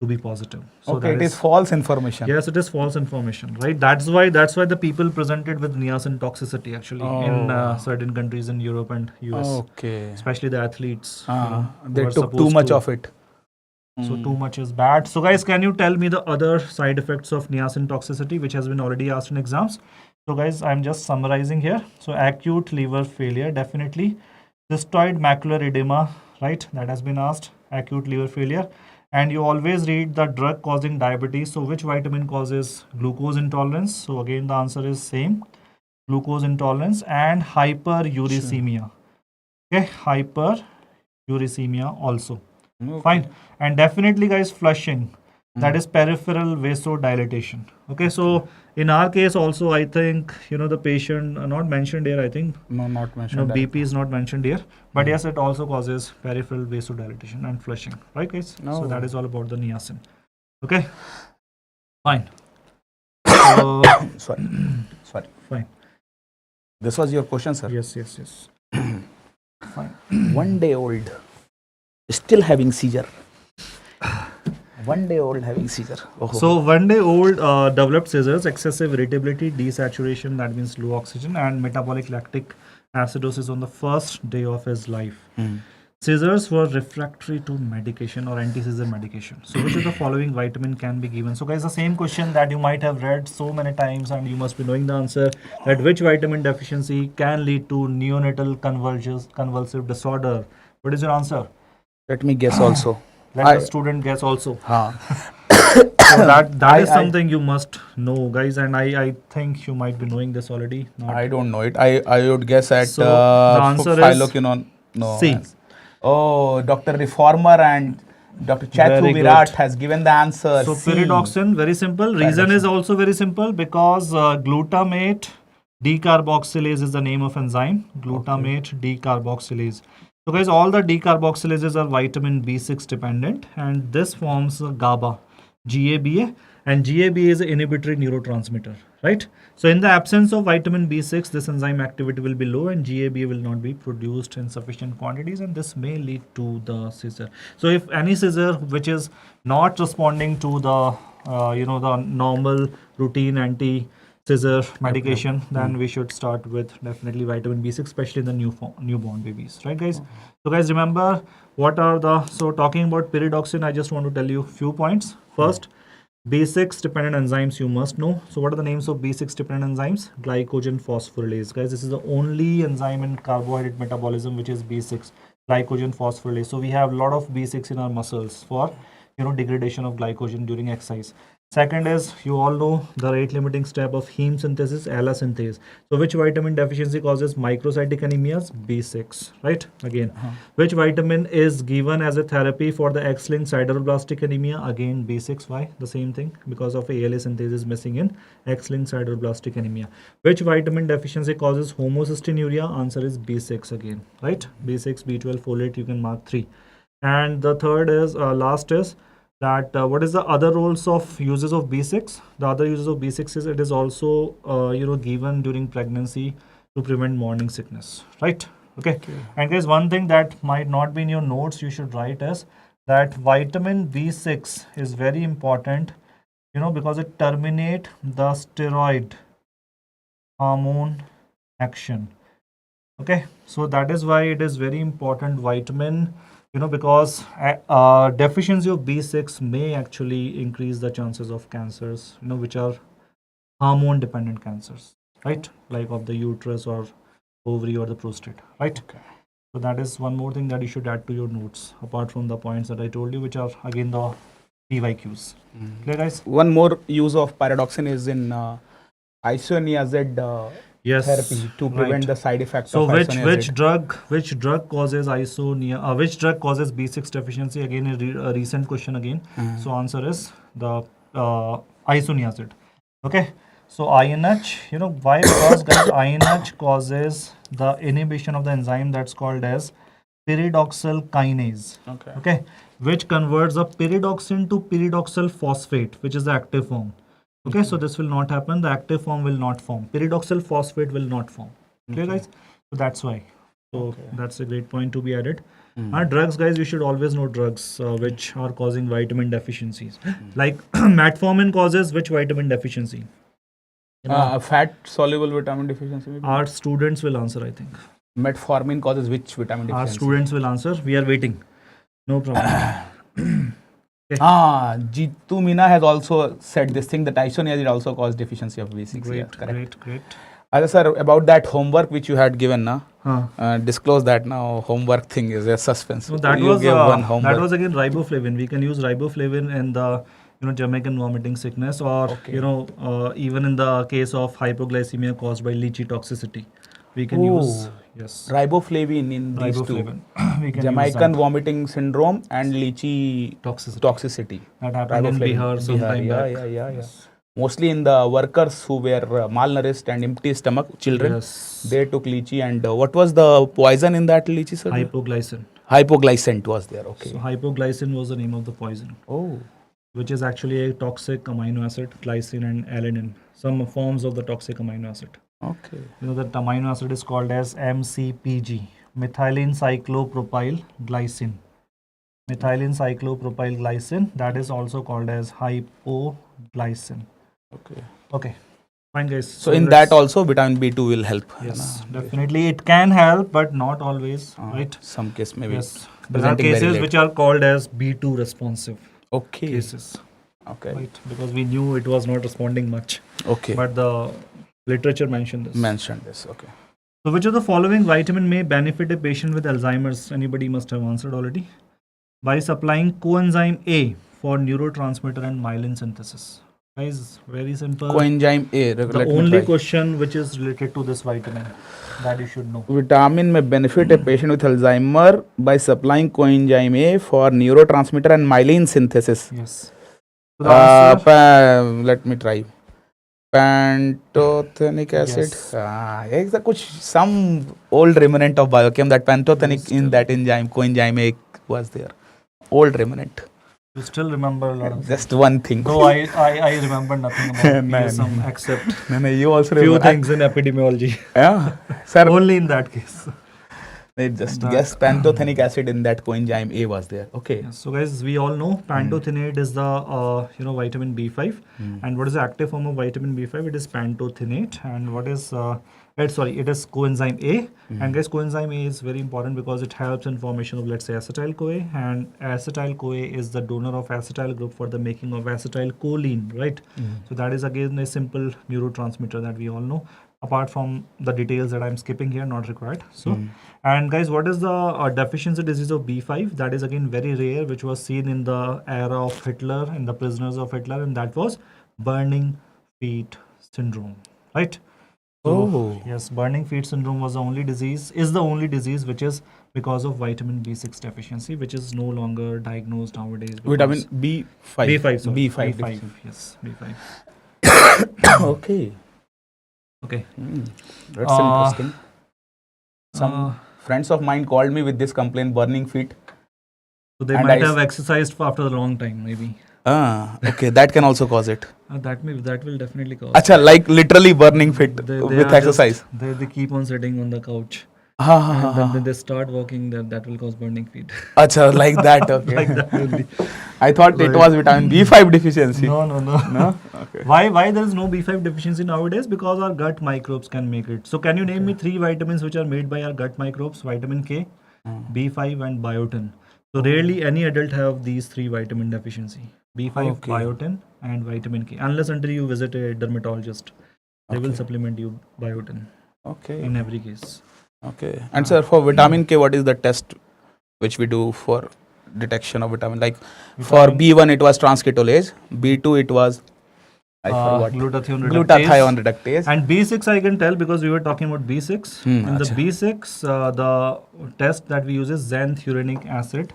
[SPEAKER 2] to be positive. So
[SPEAKER 1] okay, it is false information.
[SPEAKER 2] Yes, it is false information, right? That's why the people presented with niacin toxicity actually in certain countries in Europe and US.
[SPEAKER 1] Okay.
[SPEAKER 2] Especially the athletes.
[SPEAKER 1] They took too much of it.
[SPEAKER 2] So too much is bad. So guys, can you tell me the other side effects of niacin toxicity, which has been already asked in exams? So guys, I'm just summarizing here. So acute liver failure, definitely. Cystoid macular edema, right? That has been asked. Acute liver failure. And you always read the drug causing diabetes. So which vitamin causes glucose intolerance? So again, the answer is same. Glucose intolerance and hyperuricemia. Okay, hyperuricemia also. Okay. Fine. And definitely guys, flushing. That is peripheral vasodilatation. Okay, so in our case also, I think, the patient, not mentioned here, I think.
[SPEAKER 1] No, not mentioned.
[SPEAKER 2] BP is not mentioned here. But yes, it also causes peripheral vasodilatation and flushing. Right, guys? So that is all about the niacin. Okay? Fine. So,
[SPEAKER 1] Sorry.
[SPEAKER 2] Fine.
[SPEAKER 1] This was your question, sir?
[SPEAKER 2] Yes. Fine.
[SPEAKER 1] 1 day old, still having seizure. 1 day old having seizure.
[SPEAKER 2] So 1 day old developed seizures, excessive irritability, desaturation, that means low oxygen, and metabolic lactic acidosis on the first day of his life. Seizures were refractory to medication or anti-seizure medication. So which of the following vitamin can be given? So guys, the same question that you might have read so many times and you must be knowing the answer, that which vitamin deficiency can lead to neonatal convulsive disorder. What is your answer?
[SPEAKER 1] Let me guess also.
[SPEAKER 2] Let the student guess also.
[SPEAKER 1] So
[SPEAKER 2] that is something you must know, guys, and I think you might be knowing this already.
[SPEAKER 1] I don't know it. I would guess at
[SPEAKER 2] So the answer
[SPEAKER 1] phylloquinone. No.
[SPEAKER 2] C.
[SPEAKER 1] Oh, Dr. Reformer and Dr. Chatru Virat has given the answer.
[SPEAKER 2] So
[SPEAKER 1] C.
[SPEAKER 2] pyridoxine, very simple. Reason is also very simple, because glutamate decarboxylase is the name of enzyme. Glutamate decarboxylase. So guys, all the decarboxylases are vitamin B6 dependent, and this forms GABA, GABA, and GABA is an inhibitory neurotransmitter, right? So in the absence of vitamin B6, this enzyme activity will be low and GABA will not be produced in sufficient quantities, and this may lead to the seizure. So if any seizure which is not responding to the the normal routine anti-seizure medication, then we should start with definitely vitamin B6, especially in the newborn babies, right, guys? So guys, remember what are so talking about pyridoxine, I just want to tell you few points. First, B6 dependent enzymes you must know. So what are the names of B6 dependent enzymes? Glycogen phosphorylase. Guys, this is the only enzyme in carbohydrate metabolism which is B6, glycogen phosphorylase. So we have a lot of B6 in our muscles for degradation of glycogen during exercise. Second is, you all know the rate limiting step of heme synthesis, ALA synthase. So which vitamin deficiency causes microcytic anemias? B6, right? Again, which vitamin is given as a therapy for the X-linked sideroblastic anemia? Again, B6. Why? The same thing, because of ALA synthase is missing in X-linked sideroblastic anemia. Which vitamin deficiency causes homocystinuria? Answer is B6 again, right? B6, B12, folate, you can mark 3. And the third is, last is, that what is the other roles of uses of B6? The other uses of B6 is it is also given during pregnancy to prevent morning sickness, right? Okay. And guys, one thing that might not be in your notes, you should write is that vitamin B6 is very important, because it terminate the steroid hormone action. Okay, so that is why it is very important vitamin, because deficiency of B6 may actually increase the chances of cancers, which are hormone dependent cancers, right? Like of the uterus or ovary or the prostate, right?
[SPEAKER 1] Okay.
[SPEAKER 2] So that is one more thing that you should add to your notes, apart from the points that I told you, which are again the PYQs. Clear, guys?
[SPEAKER 1] One more use of pyridoxine is in isoniazid
[SPEAKER 2] Yes,
[SPEAKER 1] therapy to prevent
[SPEAKER 2] right.
[SPEAKER 1] the side effect
[SPEAKER 2] So
[SPEAKER 1] of isoniazid.
[SPEAKER 2] which drug causes which drug causes B6 deficiency? Again, a recent question again. So answer is the isoniazid. Okay. So INH, why? Because guys, INH causes the inhibition of the enzyme that's called as pyridoxal kinase.
[SPEAKER 1] Okay.
[SPEAKER 2] Okay, which converts a pyridoxine to pyridoxal phosphate, which is the active form. Okay, so this will not happen. The active form will not form. Pyridoxal phosphate will not form. Clear, guys? So that's why. So that's a great point to be added. Drugs, guys, you should always know drugs which are causing vitamin deficiencies. Like metformin causes which vitamin deficiency?
[SPEAKER 1] Fat soluble vitamin deficiency. Maybe?
[SPEAKER 2] Our students will answer, I think.
[SPEAKER 1] Metformin causes which vitamin deficiency?
[SPEAKER 2] Our students will answer. We are waiting. No problem.
[SPEAKER 1] Jitu Meena has also said this thing that isoniazid also cause deficiency of B6.
[SPEAKER 2] Great,
[SPEAKER 1] Yes, correct.
[SPEAKER 2] great.
[SPEAKER 1] Sir, about that homework which you had given, disclose that now. Homework thing is a suspense.
[SPEAKER 2] So that
[SPEAKER 1] You
[SPEAKER 2] was
[SPEAKER 1] gave one homework.
[SPEAKER 2] that was again riboflavin. We can use riboflavin in the Jamaican vomiting sickness, or even in the case of hypoglycemia caused by lychee toxicity. We can use
[SPEAKER 1] riboflavin in these two.
[SPEAKER 2] We can
[SPEAKER 1] Jamaican
[SPEAKER 2] use
[SPEAKER 1] vomiting syndrome and lychee toxicity.
[SPEAKER 2] that happened in Bihar sometime back.
[SPEAKER 1] Yeah. Mostly in the workers who were malnourished and empty stomach, children, they took lychee. And what was the poison in that lychee, sir?
[SPEAKER 2] Hypoglycin.
[SPEAKER 1] Hypoglycent was there, okay.
[SPEAKER 2] So hypoglycin was the name of the poison.
[SPEAKER 1] Oh.
[SPEAKER 2] Which is actually a toxic amino acid, glycine and alanine, some forms of the toxic amino acid.
[SPEAKER 1] Okay.
[SPEAKER 2] That amino acid is called as MCPG, methylene cyclopropyl glycine. Methylene cyclopropyl glycine, that is also called as hypoglycin. Okay. Fine, guys.
[SPEAKER 1] So in that also vitamin B2 will help.
[SPEAKER 2] Yes, definitely it can help, but not always, right?
[SPEAKER 1] Some case maybe.
[SPEAKER 2] Yes. There are cases which are called as B2 responsive cases.
[SPEAKER 1] Okay.
[SPEAKER 2] Right, because we knew it was not responding much.
[SPEAKER 1] Okay.
[SPEAKER 2] But the literature mentioned this.
[SPEAKER 1] Okay.
[SPEAKER 2] So which of the following vitamin may benefit a patient with Alzheimer's? Anybody must have answered already. By supplying coenzyme A for neurotransmitter and myelin synthesis. Guys, very simple.
[SPEAKER 1] Coenzyme A.
[SPEAKER 2] The only question which is related to this vitamin that you should know.
[SPEAKER 1] Vitamin may benefit a patient with Alzheimer by supplying coenzyme A for neurotransmitter and myelin synthesis.
[SPEAKER 2] Yes. So the answer,
[SPEAKER 1] let me try. Pantothenic acid. Some old remnant of biochem that pantothenic in that enzyme, coenzyme A was there. Old remnant.
[SPEAKER 2] You still remember a lot of
[SPEAKER 1] just one thing.
[SPEAKER 2] No, I remember nothing about PSM except
[SPEAKER 1] you also
[SPEAKER 2] few things in epidemiology.
[SPEAKER 1] Yeah, sir.
[SPEAKER 2] Only in that case.
[SPEAKER 1] They just guess pantothenic acid in that coenzyme A was there. Okay.
[SPEAKER 2] Yeah, so guys, we all know pantothenate is the vitamin B5, and what is the active form of vitamin B5? It is pantothenate, and what is it is coenzyme A. And guys, coenzyme A is very important because it helps in formation of, let's say, acetyl-CoA, and acetyl-CoA is the donor of acetyl group for the making of acetylcholine, right? So that is again a simple neurotransmitter that we all know. Apart from the details that I'm skipping here, not required. So, and guys, what is the deficiency disease of B5? That is again very rare, which was seen in the era of Hitler, in the prisoners of Hitler, and that was burning feet syndrome, right? So, yes, burning feet syndrome was the only disease, which is because of vitamin B6 deficiency, which is no longer diagnosed nowadays.
[SPEAKER 1] Vitamin B5.
[SPEAKER 2] B5, sorry.
[SPEAKER 1] B5.
[SPEAKER 2] Yes, B5.
[SPEAKER 1] Okay.
[SPEAKER 2] Okay.
[SPEAKER 1] That's interesting. Some friends of mine called me with this complaint, burning feet.
[SPEAKER 2] So they
[SPEAKER 1] And
[SPEAKER 2] might
[SPEAKER 1] I
[SPEAKER 2] have exercised for after a long time, maybe.
[SPEAKER 1] Okay, that can also cause it.
[SPEAKER 2] That will definitely cause.
[SPEAKER 1] Acha, like literally burning fit
[SPEAKER 2] They
[SPEAKER 1] with
[SPEAKER 2] are
[SPEAKER 1] exercise.
[SPEAKER 2] just they keep on sitting on the couch,
[SPEAKER 1] Ha ha ha
[SPEAKER 2] and then
[SPEAKER 1] ha.
[SPEAKER 2] when they start walking, that will cause burning feet.
[SPEAKER 1] Acha, like that. Okay.
[SPEAKER 2] Like that only.
[SPEAKER 1] I thought it
[SPEAKER 2] Right.
[SPEAKER 1] was vitamin B5 deficiency.
[SPEAKER 2] No, no, no.
[SPEAKER 1] No? Okay.
[SPEAKER 2] Why there is no B5 deficiency nowadays? Because our gut microbes can make it. So can you name me 3 vitamins which are made by our gut microbes? Vitamin K, B5 and biotin. So rarely any adult have these 3 vitamin deficiency. B5,
[SPEAKER 1] Okay.
[SPEAKER 2] biotin and vitamin K. Unless until you visit a dermatologist. They will supplement you biotin
[SPEAKER 1] Okay.
[SPEAKER 2] in every case.
[SPEAKER 1] Okay. And sir, for vitamin K, what is the test which we do for detection of vitamin? Like for B1 it was transcriptolase, B2 it was I forgot.
[SPEAKER 2] Glutathione
[SPEAKER 1] reductase.
[SPEAKER 2] And B6 I can tell because we were talking about B6. In the
[SPEAKER 1] acha.
[SPEAKER 2] B6, the test that we use is xanthurenic acid.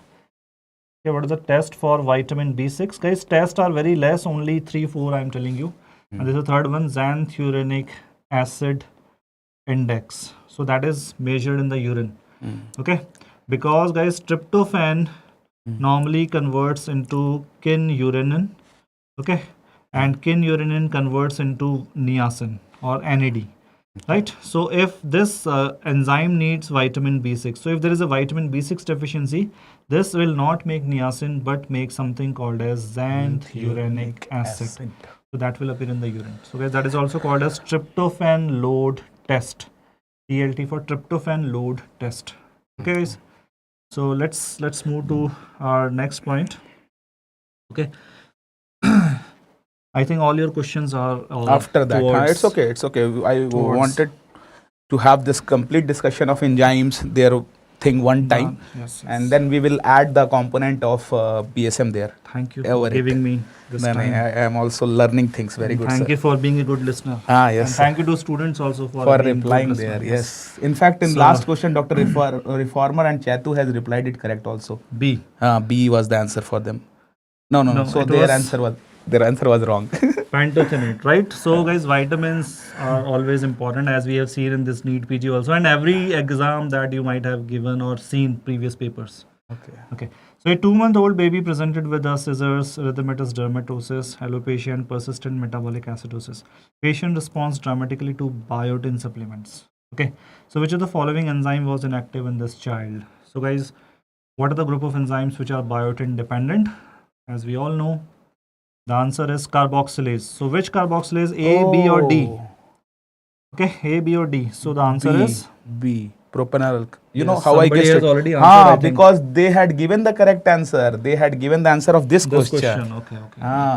[SPEAKER 2] Okay, what is the test for vitamin B6? Guys, tests are very less, only 3-4 I am telling you. And this is the third one, xanthurenic acid index. So that is measured in the urine. Okay, because guys, tryptophan normally converts into kynurenine. Okay, and kynurenine converts into niacin or NAD. Right. So if this enzyme needs vitamin B6, so if there is a vitamin B6 deficiency, this will not make niacin but make something called as xanthurenic acid. So that will appear in the urine. So guys, that is also called as tryptophan load test. TLT for tryptophan load test. Okay, guys. So let's move to our next point. Okay. I think all your questions are
[SPEAKER 1] After that. It's okay. It's okay. I wanted to have this complete discussion of enzymes, their thing one time.
[SPEAKER 2] Yes.
[SPEAKER 1] And then we will add the component of PSM there.
[SPEAKER 2] Thank you for giving me this time.
[SPEAKER 1] I am also learning things very good.
[SPEAKER 2] Thank you for being a good listener.
[SPEAKER 1] Yes.
[SPEAKER 2] And thank you to students also for being
[SPEAKER 1] replying
[SPEAKER 2] good
[SPEAKER 1] there.
[SPEAKER 2] listener.
[SPEAKER 1] Yes. In fact, in last question, Dr. Reformer and Chatu has replied it correct also.
[SPEAKER 2] B.
[SPEAKER 1] B was the answer for them. No. So their answer was wrong.
[SPEAKER 2] Pantothenate, right? So guys, vitamins are always important, as we have seen in this NEET PG also, and every exam that you might have given or seen previous papers. Okay. So a 2-month-old baby presented with a scissors, erythematous dermatosis, alopecia, and persistent metabolic acidosis. Patient responds dramatically to biotin supplements. Okay. So which of the following enzyme was inactive in this child? So guys, what are the group of enzymes which are biotin dependent? As we all know, the answer is carboxylase. So which carboxylase, A, B or D? Okay, A, B or D. So the answer is
[SPEAKER 1] B. Propanol. You
[SPEAKER 2] Yes,
[SPEAKER 1] know how I guessed
[SPEAKER 2] has
[SPEAKER 1] it?
[SPEAKER 2] already answered, I think.
[SPEAKER 1] Because they had given the correct answer. They had given the answer of this
[SPEAKER 2] this
[SPEAKER 1] question.
[SPEAKER 2] Okay.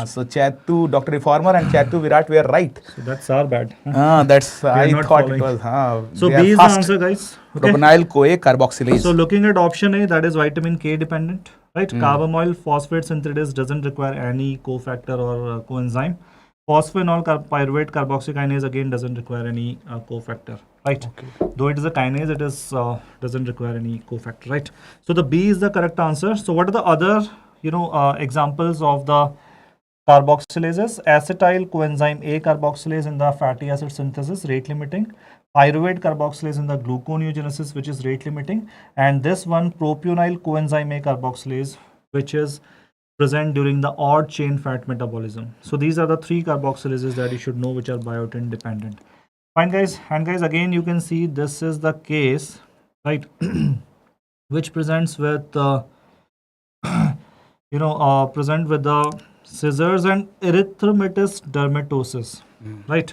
[SPEAKER 1] So Chatu, Dr. Reformer and Chatu Virat were right.
[SPEAKER 2] So that's our bad.
[SPEAKER 1] That's I
[SPEAKER 2] not
[SPEAKER 1] thought
[SPEAKER 2] following.
[SPEAKER 1] it was.
[SPEAKER 2] So
[SPEAKER 1] they
[SPEAKER 2] B
[SPEAKER 1] are
[SPEAKER 2] is
[SPEAKER 1] fast.
[SPEAKER 2] the answer, guys. Okay.
[SPEAKER 1] Propanol CoA carboxylase.
[SPEAKER 2] So looking at option A, that is vitamin K dependent, right? Carbamoyl phosphate synthetases doesn't require any cofactor or coenzyme. Phosphoenol pyruvate carboxykinase again doesn't require any cofactor, right? Though it is a kinase, it is doesn't require any cofactor, right? So the B is the correct answer. So what are the other examples of the carboxylases? Acetyl coenzyme A carboxylase in the fatty acid synthesis, rate limiting. Pyruvate carboxylase in the gluconeogenesis, which is rate limiting, and this one propionyl coenzyme A carboxylase, which is present during the odd chain fat metabolism. So these are the 3 carboxylases that you should know which are biotin dependent. Fine, guys. And guys, again you can see this is the case, right, which presents with present with the scissors and erythematous dermatosis, right?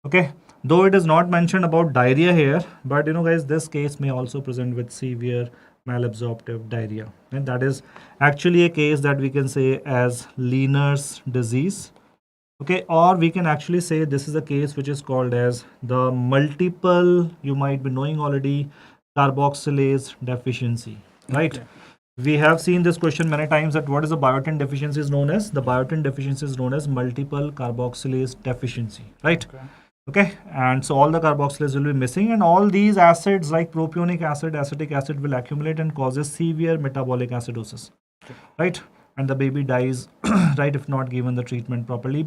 [SPEAKER 2] Okay. Though it is not mentioned about diarrhea here, but guys, this case may also present with severe malabsorptive diarrhea, and that is actually a case that we can say as Leaner's disease. Okay, or we can actually say this is a case which is called as the multiple, you might be knowing already, carboxylase deficiency, right? We have seen this question many times, that what is the biotin deficiency is known as? The biotin deficiency is known as multiple carboxylase deficiency, right? Okay, and so all the carboxylases will be missing, and all these acids like propionic acid, acetic acid will accumulate and causes severe metabolic acidosis, right? And the baby dies, right, if not given the treatment properly.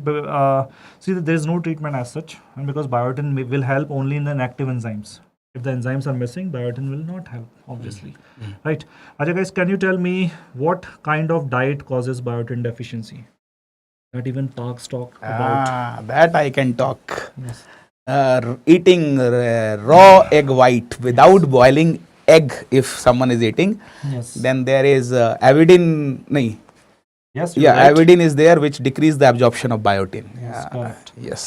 [SPEAKER 2] See, there is no treatment as such, and because biotin will help only in the inactive enzymes, If the enzymes are missing, biotin will not help, obviously. Right. Ajay guys, can you tell me what kind of diet causes biotin deficiency? That even Parks talk about.
[SPEAKER 1] That I can talk.
[SPEAKER 2] Yes.
[SPEAKER 1] Eating raw egg white without boiling egg, if someone is eating,
[SPEAKER 2] Yes.
[SPEAKER 1] then there is avidin. Nahi.
[SPEAKER 2] Yes.
[SPEAKER 1] Yeah,
[SPEAKER 2] Right.
[SPEAKER 1] avidin is there, which decrease the absorption of biotin.
[SPEAKER 2] Yes, correct.
[SPEAKER 1] Yes.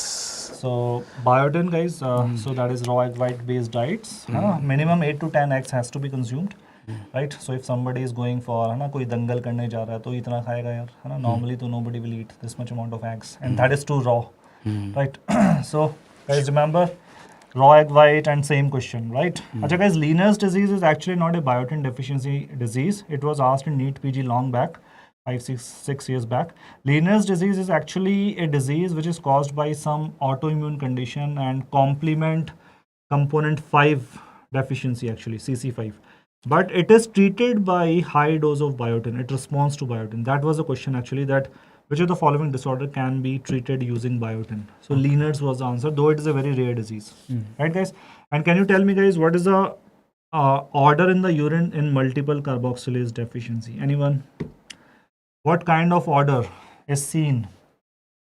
[SPEAKER 2] So biotin, guys. So that is raw egg white based diets. Minimum 8 to 10 eggs has to be consumed. Right. So if somebody is going for है ना कोई दंगल करने जा रहा है तो इतना खाएगा यार है ना. Normally तो nobody will eat this much amount of eggs, and that is too raw. Right. So guys, remember raw egg white and same question, right? Acha guys, Leaner's disease is actually not a biotin deficiency disease. It was asked in NEET PG long back, 6 years back. Leaner's disease is actually a disease which is caused by some autoimmune condition and complement component 5 deficiency, actually CC5. But it is treated by high dose of biotin. It responds to biotin. That was the question actually, that which of the following disorder can be treated using biotin? So Leaner's was the answer, though it is a very rare disease. Right, guys? And can you tell me, guys, what is the order in the urine in multiple carboxylase deficiency? Anyone? What kind of order is seen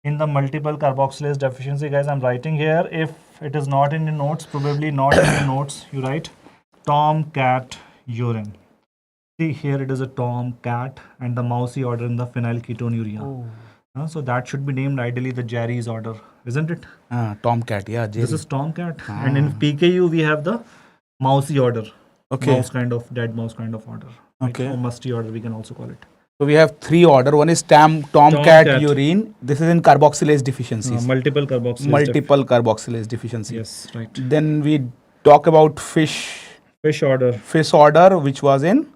[SPEAKER 2] in the multiple carboxylase deficiency? Guys, I'm writing here. If it is not in your notes, probably not in your notes, you write Tom, cat, urine. See, here it is a Tom, cat, and the mousy order in the phenylketonuria. So that should be named ideally the Jerry's order, isn't it?
[SPEAKER 1] Tomcat, yeah.
[SPEAKER 2] This is Tomcat. And in PKU, we have the mousy order.
[SPEAKER 1] Okay.
[SPEAKER 2] Mouse kind of, dead mouse kind of order. Right?
[SPEAKER 1] Okay.
[SPEAKER 2] Or musty order, we can also call it.
[SPEAKER 1] So we have 3 order. One is Tomcat urine. This is in carboxylase deficiencies.
[SPEAKER 2] Multiple
[SPEAKER 1] carboxylase deficiency.
[SPEAKER 2] Yes, right.
[SPEAKER 1] Then we talk about fish
[SPEAKER 2] order,
[SPEAKER 1] which was in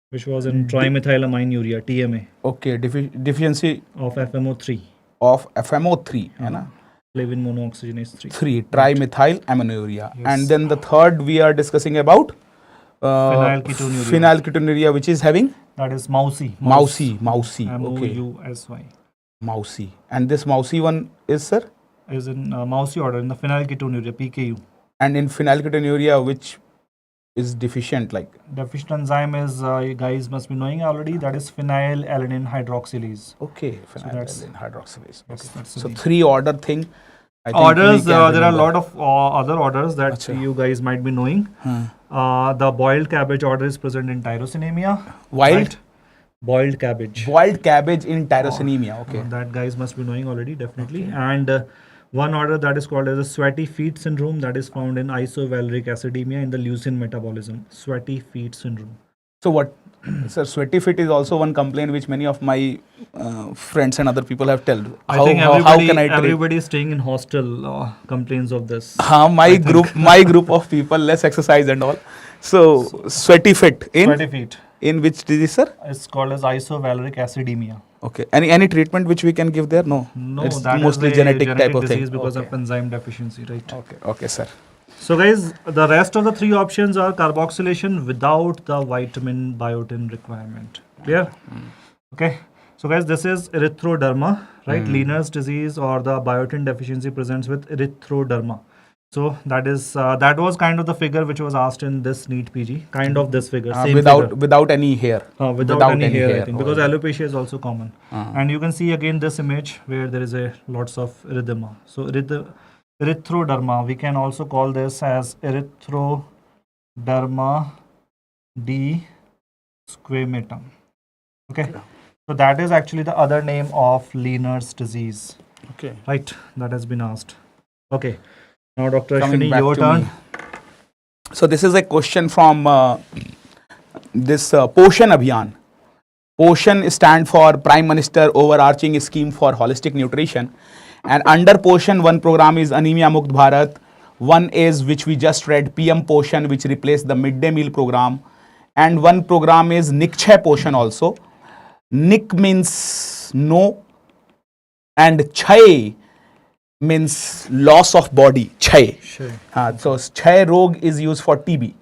[SPEAKER 2] trimethylamine TMA.
[SPEAKER 1] Okay, deficiency
[SPEAKER 2] of FMO3.
[SPEAKER 1] है ना?
[SPEAKER 2] Flavin monooxygenase
[SPEAKER 1] 3 trimethyl aminuria. And then the third we are discussing about phenylketonuria, which is having,
[SPEAKER 2] that is mousy.
[SPEAKER 1] Okay.
[SPEAKER 2] MOUSY.
[SPEAKER 1] Mousy. And this mousy one is, sir?
[SPEAKER 2] Is in mousy order in the phenylketonuria, PKU.
[SPEAKER 1] And in phenylketonuria, which is deficient, like?
[SPEAKER 2] Deficient enzyme is, you guys must be knowing already, that is phenylalanine hydroxylase.
[SPEAKER 1] Okay, phenylalanine hydroxylase.
[SPEAKER 2] Yes,
[SPEAKER 1] Okay. So 3 order thing.
[SPEAKER 2] Orders, there are a lot of other orders that you guys might be knowing. The boiled cabbage order is present in tyrosinemia. Boiled cabbage.
[SPEAKER 1] Boiled cabbage in tyrosinemia. Okay.
[SPEAKER 2] That guys must be knowing already, definitely. Okay. And one order that is called as a sweaty feet syndrome, that is found in isovaleric acidemia in the leucine metabolism. Sweaty feet syndrome.
[SPEAKER 1] So what, sir, sweaty feet is also one complaint which many of my friends and other people have told.
[SPEAKER 2] I think everybody staying in hostel complains of this.
[SPEAKER 1] My group of people, less exercise and all. So sweaty feet in which disease, sir?
[SPEAKER 2] It's called as isovaleric acidemia.
[SPEAKER 1] Okay. Any treatment which we can give there? No.
[SPEAKER 2] It's
[SPEAKER 1] that mostly genetic type of thing.
[SPEAKER 2] Because of enzyme deficiency, right?
[SPEAKER 1] Okay, sir.
[SPEAKER 2] So guys, the rest of the 3 options are carboxylation without the vitamin biotin requirement. Clear? Okay. So guys, this is erythroderma, right? Leaner's disease or the biotin deficiency presents with erythroderma. So that was kind of the figure which was asked in this NEET PG. Kind of this figure.
[SPEAKER 1] Without any hair.
[SPEAKER 2] Without any hair, I think, because alopecia is also common. And you can see again this image where there is lots of erythema. So erythroderma, we can also call this as erythroderma d squamatum. Okay. So that is actually the other name of Leaner's disease.
[SPEAKER 1] Okay.
[SPEAKER 2] Right. That has been asked. Okay. Now, Dr. Ashwani, your turn.
[SPEAKER 1] So this is a question from this Poshan Abhiyan. Poshan stand for Prime Minister Overarching Scheme for Holistic Nutrition. And under Poshan, one program is Anemia Mukt Bharat. One is, which we just read, PM Poshan, which replaced the midday meal program. And one program is Nikchhay Poshan also. Nik means no, and Chhay means loss of body. Chhay. So Chhay Rog is used for TB.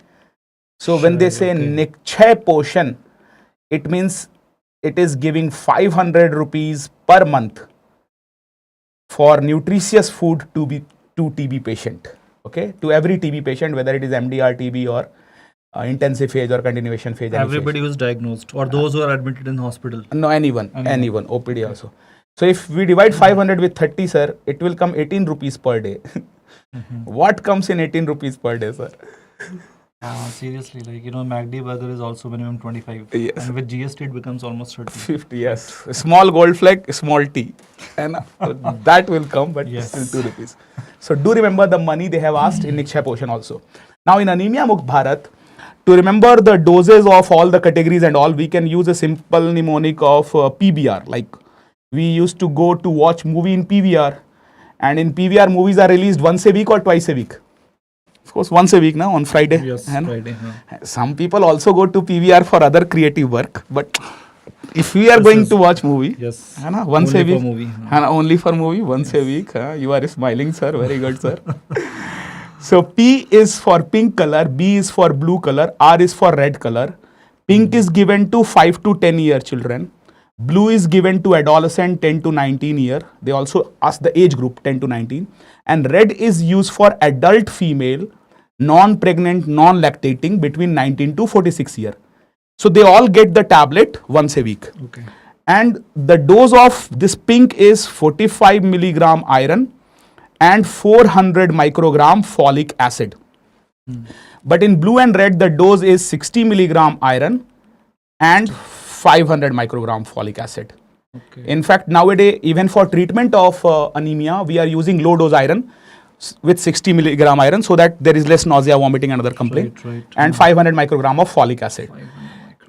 [SPEAKER 1] So when they say Nikchhay Poshan, it means it is giving 500 rupees per month for nutritious food to TB patient. okay, to every TB patient, whether it is MDR TB or intensive phase or continuation phase.
[SPEAKER 2] Everybody who's diagnosed or those who are admitted in hospital.
[SPEAKER 1] No, anyone, OPD also. So if we divide 500 with 30, sir, it will come 18 rupees per day. What comes in 18 rupees per day, sir?
[SPEAKER 2] Seriously, like, MACD burger is also minimum 25.
[SPEAKER 1] Yes.
[SPEAKER 2] And with GST, it becomes almost 30.
[SPEAKER 1] 50, yes. Small gold flag, small tea. And that will come, but still 2 rupees. So do remember the money they have asked in Nikshay portion also. Now in Anemia Mukt Bharat, to remember the doses of all the categories and all, we can use a simple mnemonic of PBR. Like we used to go to watch movie in PVR, and in PVR movies are released once a week or twice a week. Of course, once a week now on Friday.
[SPEAKER 2] Yes, Friday.
[SPEAKER 1] Some people also go to PVR for other creative work, but if we are going to watch movie,
[SPEAKER 2] yes,
[SPEAKER 1] once
[SPEAKER 2] only
[SPEAKER 1] a week,
[SPEAKER 2] for movie,
[SPEAKER 1] only for movie, once a week. You are smiling, sir. Very good, sir. So P is for pink color, B is for blue color, R is for red color. Pink is given to 5 to 10 year children. Blue is given to adolescent 10 to 19 year. They also ask the age group 10 to 19. And red is used for adult female, non-pregnant, non-lactating between 19 to 46 year. So they all get the tablet once a week.
[SPEAKER 2] Okay.
[SPEAKER 1] And the dose of this pink is 45 milligram iron and 400 microgram folic acid. But in blue and red, the dose is 60 milligram iron and 500 microgram folic acid.
[SPEAKER 2] Okay.
[SPEAKER 1] In fact, nowadays, even for treatment of anemia, we are using low dose iron with 60 milligram iron so that there is less nausea, vomiting and other complaint.
[SPEAKER 2] Right.
[SPEAKER 1] And 500 microgram of folic acid.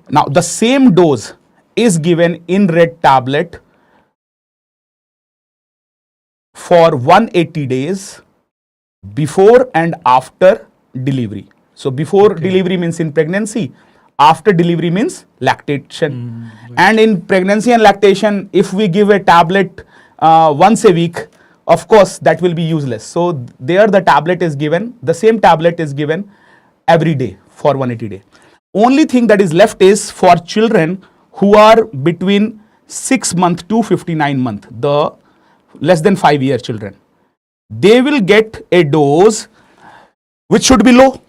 [SPEAKER 1] Now, the same dose is given in red tablet for 180 days before and after delivery. So before delivery means in pregnancy, after delivery means lactation. And in pregnancy and lactation, if we give a tablet once a week, of course that will be useless. So there the tablet is given, the same tablet is given every day for 180 days. Only thing that is left is for children who are between 6 month to 59 month, the less than 5 year children. They will get a dose which should be low.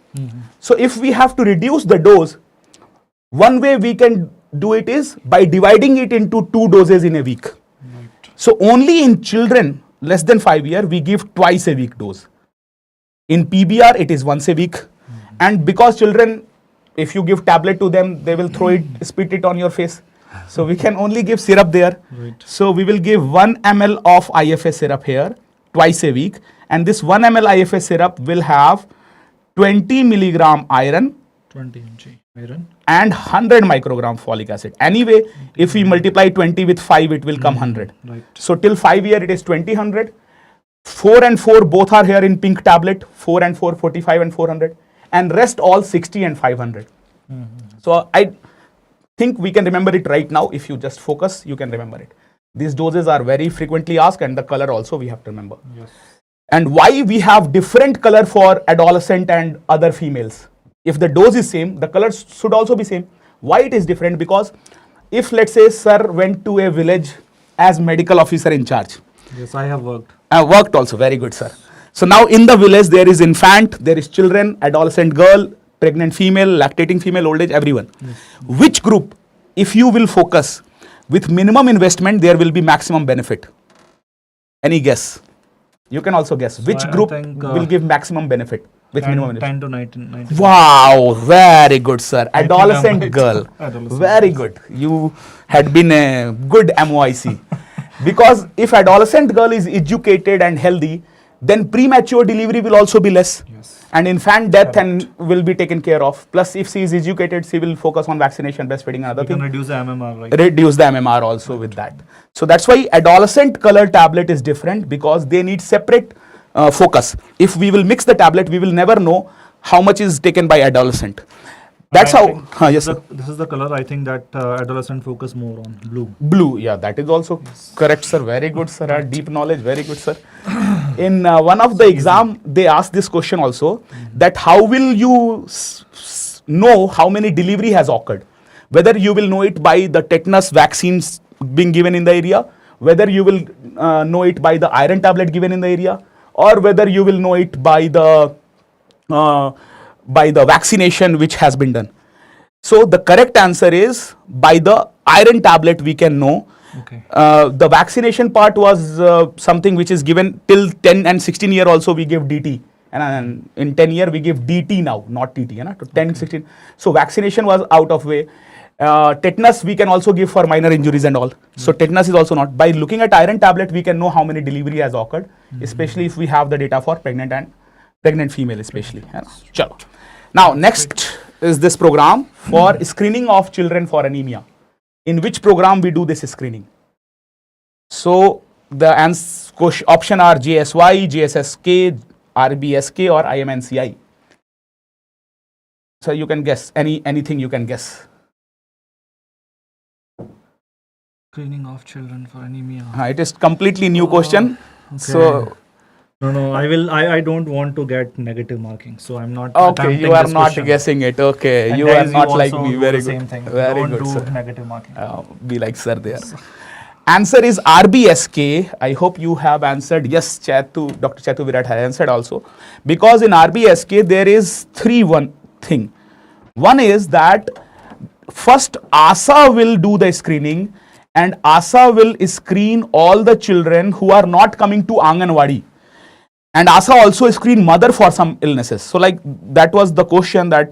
[SPEAKER 1] So if we have to reduce the dose, one way we can do it is by dividing it into 2 doses in a week. So only in children less than 5 year we give twice a week dose. In PBR it is once a week. And because children, if you give tablet to them, they will throw it, spit it on your face. So we can only give syrup there. So we will give 1 ml of IFS syrup here twice a week. And this 1 ml IFS syrup will have 20 milligram iron,
[SPEAKER 2] 20 mg iron,
[SPEAKER 1] and 100 microgram folic acid. Anyway, if we multiply 20 with 5, it will come 100. So till 5 year, it is 20, 100. 4 and 4 both are here in pink tablet. 4 and 4, 45 and 400. And rest all 60 and 500. So I think we can remember it right now. If you just focus, you can remember it. These doses are very frequently asked, and the color also we have to remember. And why we have different color for adolescent and other females. If the dose is same, the color should also be same. Why it is different? Because if, let's say, sir went to a village as medical officer in charge.
[SPEAKER 2] Yes, I have worked.
[SPEAKER 1] I worked also. Very good, sir. So now in the village, there is infant, there is children, adolescent girl, pregnant female, lactating female, old age, everyone. Which group, if you will focus with minimum investment, there will be maximum benefit? Any guess? You can also guess. Which group will give maximum benefit with
[SPEAKER 2] 10,
[SPEAKER 1] minimum investment?
[SPEAKER 2] 10 to 19.
[SPEAKER 1] Wow, very good, sir. Adolescent girl. Very good. You had been a good MOIC. Because if adolescent girl is educated and healthy, then premature delivery will also be less. And infant death will be taken care of. Plus, if she is educated, she will focus on vaccination, breastfeeding and other things.
[SPEAKER 2] You can reduce the MMR, right?
[SPEAKER 1] Reduce the MMR also with that. So that's why adolescent color tablet is different, because they need separate focus. If we will mix the tablet, we will never know how much is taken by adolescent. That's how. Yes, sir.
[SPEAKER 2] This is the color I think that adolescent focus more on, blue.
[SPEAKER 1] Blue, yeah, that is also correct, sir. Very good, sir. Deep knowledge, very good, sir. In one of the exam, they asked this question also, that how will you know how many delivery has occurred? Whether you will know it by the tetanus vaccines being given in the area, whether you will know it by the iron tablet given in the area, or whether you will know it uh, by the vaccination which has been done. So the correct answer is by the iron tablet we can know.
[SPEAKER 2] Okay.
[SPEAKER 1] The vaccination part was something which is given till 10 and 16 year also we give DT. And in 10 year we give DT now, not TT. To 10, 16. So vaccination was out of way. Tetanus we can also give for minor injuries and all. So tetanus is also not. By looking at iron tablet we can know how many delivery has occurred, especially if we have the data for pregnant female especially. Chalo. Now next is this program for screening of children for anemia. In which program we do this screening? So the option are JSY, JSSK, RBSK or IMNCI. So you can guess anything you can guess.
[SPEAKER 2] Screening of children for anemia.
[SPEAKER 1] It is completely new question.
[SPEAKER 2] Okay.
[SPEAKER 1] So
[SPEAKER 2] no, I don't want to get negative marking, so I'm not.
[SPEAKER 1] Okay, you are not guessing it. Okay,
[SPEAKER 2] and
[SPEAKER 1] you
[SPEAKER 2] guys,
[SPEAKER 1] are not like
[SPEAKER 2] also
[SPEAKER 1] me.
[SPEAKER 2] do
[SPEAKER 1] Very
[SPEAKER 2] the
[SPEAKER 1] good.
[SPEAKER 2] Same thing.
[SPEAKER 1] Very
[SPEAKER 2] don't
[SPEAKER 1] good,
[SPEAKER 2] do
[SPEAKER 1] sir.
[SPEAKER 2] negative marking.
[SPEAKER 1] Be like sir there. Answer is RBSK. I hope you have answered. Yes, Dr. Chatu Virat has answered also. Because in RBSK there is one thing. One is that first ASA will do the screening, and ASA will screen all the children who are not coming to Anganwadi. And ASA also screen mother for some illnesses. So like that was the question, that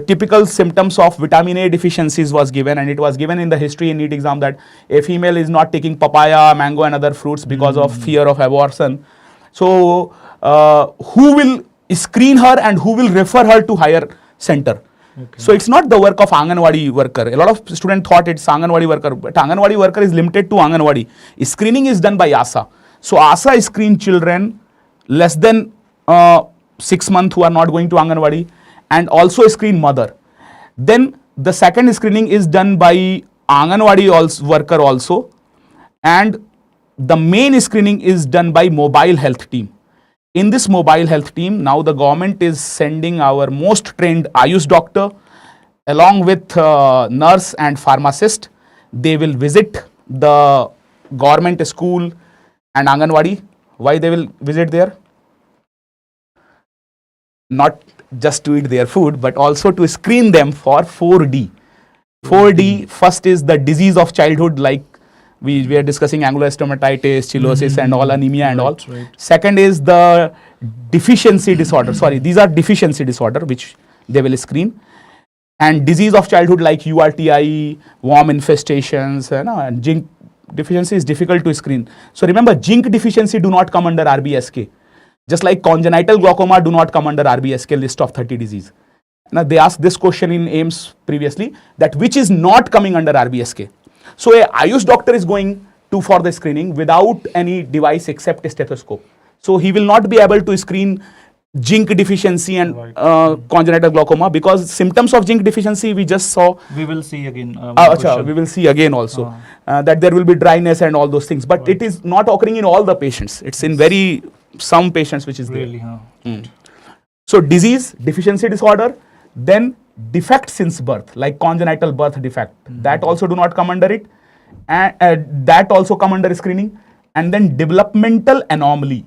[SPEAKER 1] typical symptoms of vitamin A deficiencies was given, and it was given in the history in NEET exam that a female is not taking papaya, mango and other fruits because of fear of abortion. So who will screen her and who will refer her to higher center? Okay. So it's not the work of Anganwadi worker. A lot of students thought it's Anganwadi worker, but Anganwadi worker is limited to Anganwadi. Screening is done by ASA. So ASA screen children less than 6 months who are not going to Anganwadi, and also screen mother. Then the second screening is done by Anganwadi worker also, and the main screening is done by mobile health team. In this mobile health team, now the government is sending our most trained Ayush doctor along with nurse and pharmacist. They will visit the government school and Anganwadi. Why they will visit there? Not just to eat their food, but also to screen them for 4D. 4D, first is the disease of childhood, like we are discussing angular-stomatitis, chillosis and all, anemia and all.
[SPEAKER 2] Right.
[SPEAKER 1] Second is the deficiency disorder. Sorry, these are deficiency disorder which they will screen. And disease of childhood like URTI, worm infestations, and zinc deficiency is difficult to screen. So remember, zinc deficiency do not come under RBSK. Just like congenital glaucoma do not come under RBSK list of 30 disease. Now they asked this question in AIMS previously, that which is not coming under RBSK. So a Ayush doctor is going to for the screening without any device except a stethoscope. So he will not be able to screen zinc deficiency and congenital glaucoma, because symptoms of zinc deficiency we just saw.
[SPEAKER 2] We will see again.
[SPEAKER 1] We will see again also that there will be dryness and all those things. But it is not occurring in all the patients. It's in some patients which is
[SPEAKER 2] really,
[SPEAKER 1] there. So disease, deficiency disorder, then defect since birth, like congenital birth defect, that also do not come under it, and that also come under screening. And then developmental anomaly,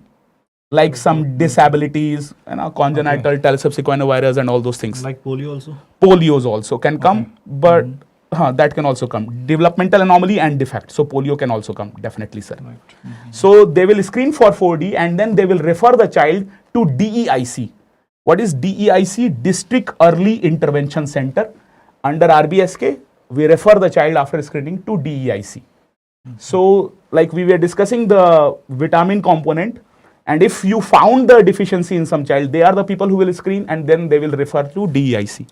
[SPEAKER 1] like some disabilities, congenital thalassemia virus and all those things.
[SPEAKER 2] Like polio also?
[SPEAKER 1] Polios also can come, but that can also come. Developmental anomaly and defect. So polio can also come, definitely, sir.
[SPEAKER 2] Right.
[SPEAKER 1] So they will screen for 4D, and then they will refer the child to DEIC. What is DEIC? District Early Intervention Center. Under RBSK, we refer the child after screening to DEIC. So like we were discussing the vitamin component, and if you found the deficiency in some child, they are the people who will screen, and then they will refer to DEIC.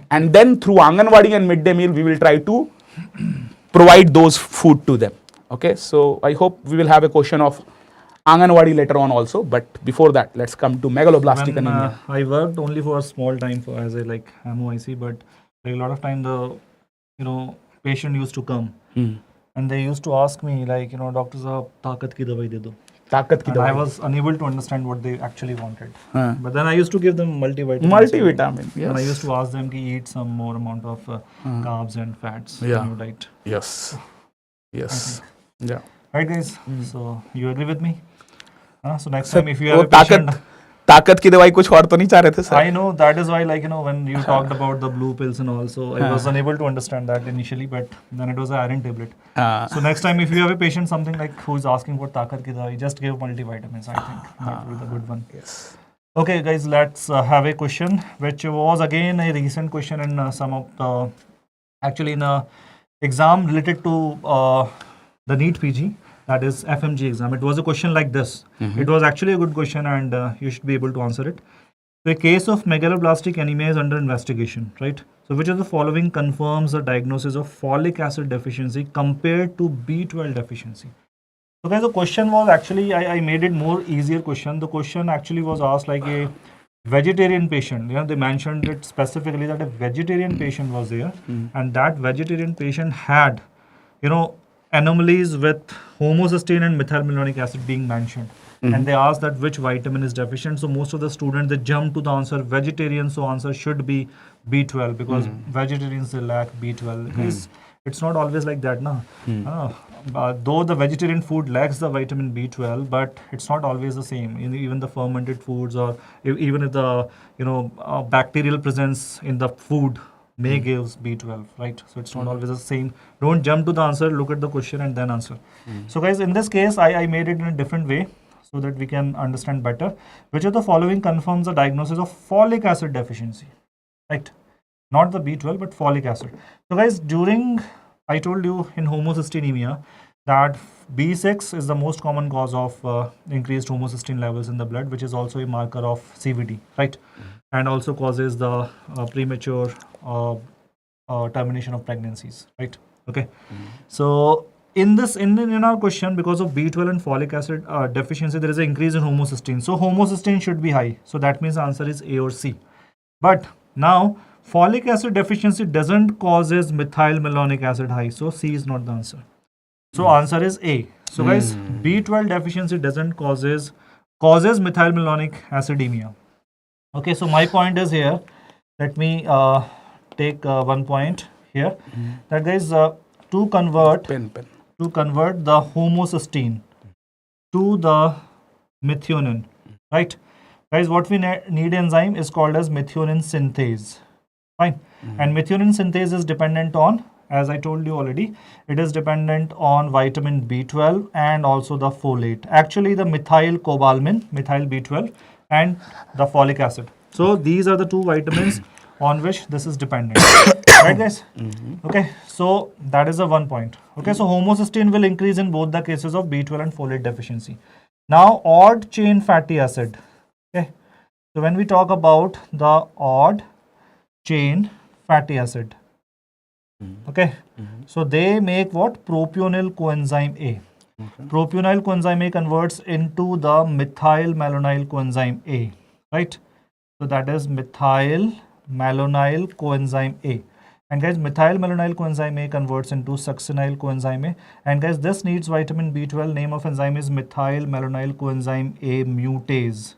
[SPEAKER 1] And then through Anganwadi and midday meal, we will try to provide those food to them. Okay, so I hope we will have a question of Anganwadi later on also, but before that, let's come to megaloblastic anemia.
[SPEAKER 2] I worked only for a small time as a MOIC, but a lot of time the patient used to come and they used to ask me doctor sahab, taakat ki dawai de do. And I was unable to understand what they actually wanted. But then I used to give them multivitamin.
[SPEAKER 1] Yes.
[SPEAKER 2] And I used to ask them to eat some more amount of carbs and fats in your diet.
[SPEAKER 1] Yes. Yeah.
[SPEAKER 2] Right, guys. So you agree with me? So next time if you
[SPEAKER 1] वो
[SPEAKER 2] have a patient,
[SPEAKER 1] ताकत की दवाई कुछ और तो नहीं चाह रहे थे sir?
[SPEAKER 2] I know that is why, like, you know, when you talked about the blue pills and all, so I was unable to understand that initially, but then it was an iron tablet. So next time if you have a patient something like who is asking for takat ki dawai, just give multivitamins. I think that will be the good one.
[SPEAKER 1] Yes.
[SPEAKER 2] Okay, guys, let's have a question which was again a recent question in some of the actually in a exam related to the NEET PG, that is FMG exam. It was a question like this. It was actually a good question and you should be able to answer it. The case of megaloblastic anemia is under investigation, right? So which of the following confirms the diagnosis of folic acid deficiency compared to B12 deficiency? So guys, the question was actually, I made it more easier question. The question actually was asked like a vegetarian patient. You know, they mentioned it specifically that a vegetarian patient was there and that vegetarian patient had, you know, anomalies with homocysteine and methylmalonic acid being mentioned. And they asked that which vitamin is deficient. So most of the students, they jump to the answer vegetarian. So answer should be B12 because vegetarians, they lack B12. It's not always like that, na? Though the vegetarian food lacks the vitamin B12, but it's not always the same. Even the fermented foods, or even if the bacterial presence in the food may gives B12, right? So it's not always the same. Don't jump to the answer. Look at the question and then answer. So guys, in this case, I made it in a different way so that we can understand better. Which of the following confirms the diagnosis of folic acid deficiency, right? Not the B12 but folic acid. So guys, during, I told you in homocysteinemia that B6 is the most common cause of increased homocysteine levels in the blood, which is also a marker of CVD, right? And also causes the premature termination of pregnancies, right? Okay. So in our question, because of B12 and folic acid deficiency, there is an increase in homocysteine. So homocysteine should be high. So that means the answer is A or C. But now folic acid deficiency doesn't causes methylmalonic acid high. So C is not the answer. So answer is A. So guys, B12 deficiency doesn't causes methylmalonic acidemia. Okay, so my point is here. Let me take 1 point here. That guys, to convert the homocysteine to the methionine, right? Guys, what we need enzyme is called as methionine synthase. Fine. And methionine synthase is dependent on, as I told you already, it is dependent on vitamin B12 and also the folate. Actually, the methylcobalamin, methyl B12, and the folic acid. So these are the two vitamins on which this is dependent. Right, guys? Okay, so that is the 1 point. Okay, so homocysteine will increase in both the cases of B12 and folate deficiency. Now, odd chain fatty acid. Okay, so when we talk about the odd chain fatty acid, okay, so they make what? Propionyl coenzyme A. Propionyl coenzyme A converts into the methylmalonyl coenzyme A, right? So that is methylmalonyl coenzyme A. And guys, methylmalonyl coenzyme A converts into succinyl coenzyme A. And guys, this needs vitamin B12. Name of enzyme is methylmalonyl coenzyme A mutase.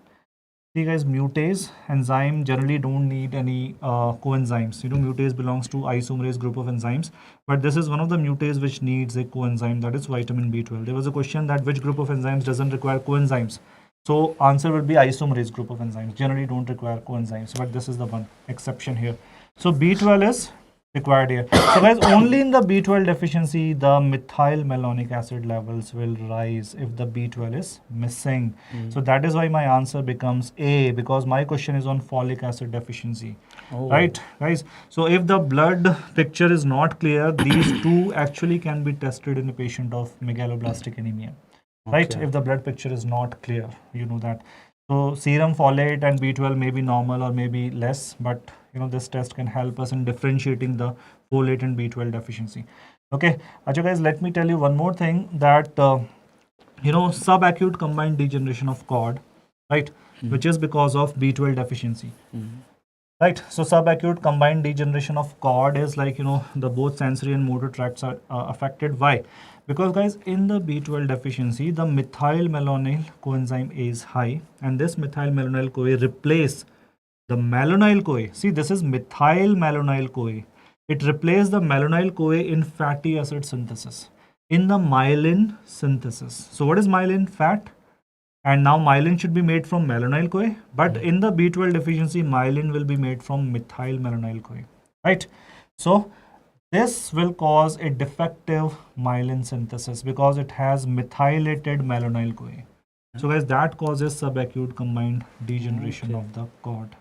[SPEAKER 2] See guys, mutase enzyme generally don't need any coenzymes. You know, mutase belongs to isomerase group of enzymes, but this is one of the mutase which needs a coenzyme, that is vitamin B12. There was a question that which group of enzymes doesn't require coenzymes. So answer will be isomerase group of enzymes. Generally don't require coenzymes, but this is the one exception here. So B12 is required here. So guys, only in the B12 deficiency, the methylmalonic acid levels will rise if the B12 is missing. So that is why my answer becomes A, because my question is on folic acid deficiency. Right, guys? So if the blood picture is not clear, these two actually can be tested in a patient of megaloblastic anemia. Right? If the blood picture is not clear, you know that. So serum folate and B12 may be normal or maybe less, but you know this test can help us in differentiating the folate and B12 deficiency. Okay, Acha guys, let me tell you one more thing that you know, subacute combined degeneration of cord, right, which is because of B12 deficiency. Right, so subacute combined degeneration of cord is like, you know, the both sensory and motor tracts are affected. Why? Because guys, in the B12 deficiency, the methylmalonyl coenzyme A is high, and this methylmalonyl CoA replace the malonyl CoA. See, this is methylmalonyl CoA. It replaces the malonyl CoA in fatty acid synthesis, in the myelin synthesis. So what is myelin? Fat. and now myelin should be made from malonyl CoA, but in the B12 deficiency, myelin will be made from methyl malonyl CoA, right? So this will cause a defective myelin synthesis because it has methylated malonyl CoA. So guys, that causes subacute combined degeneration of the cord,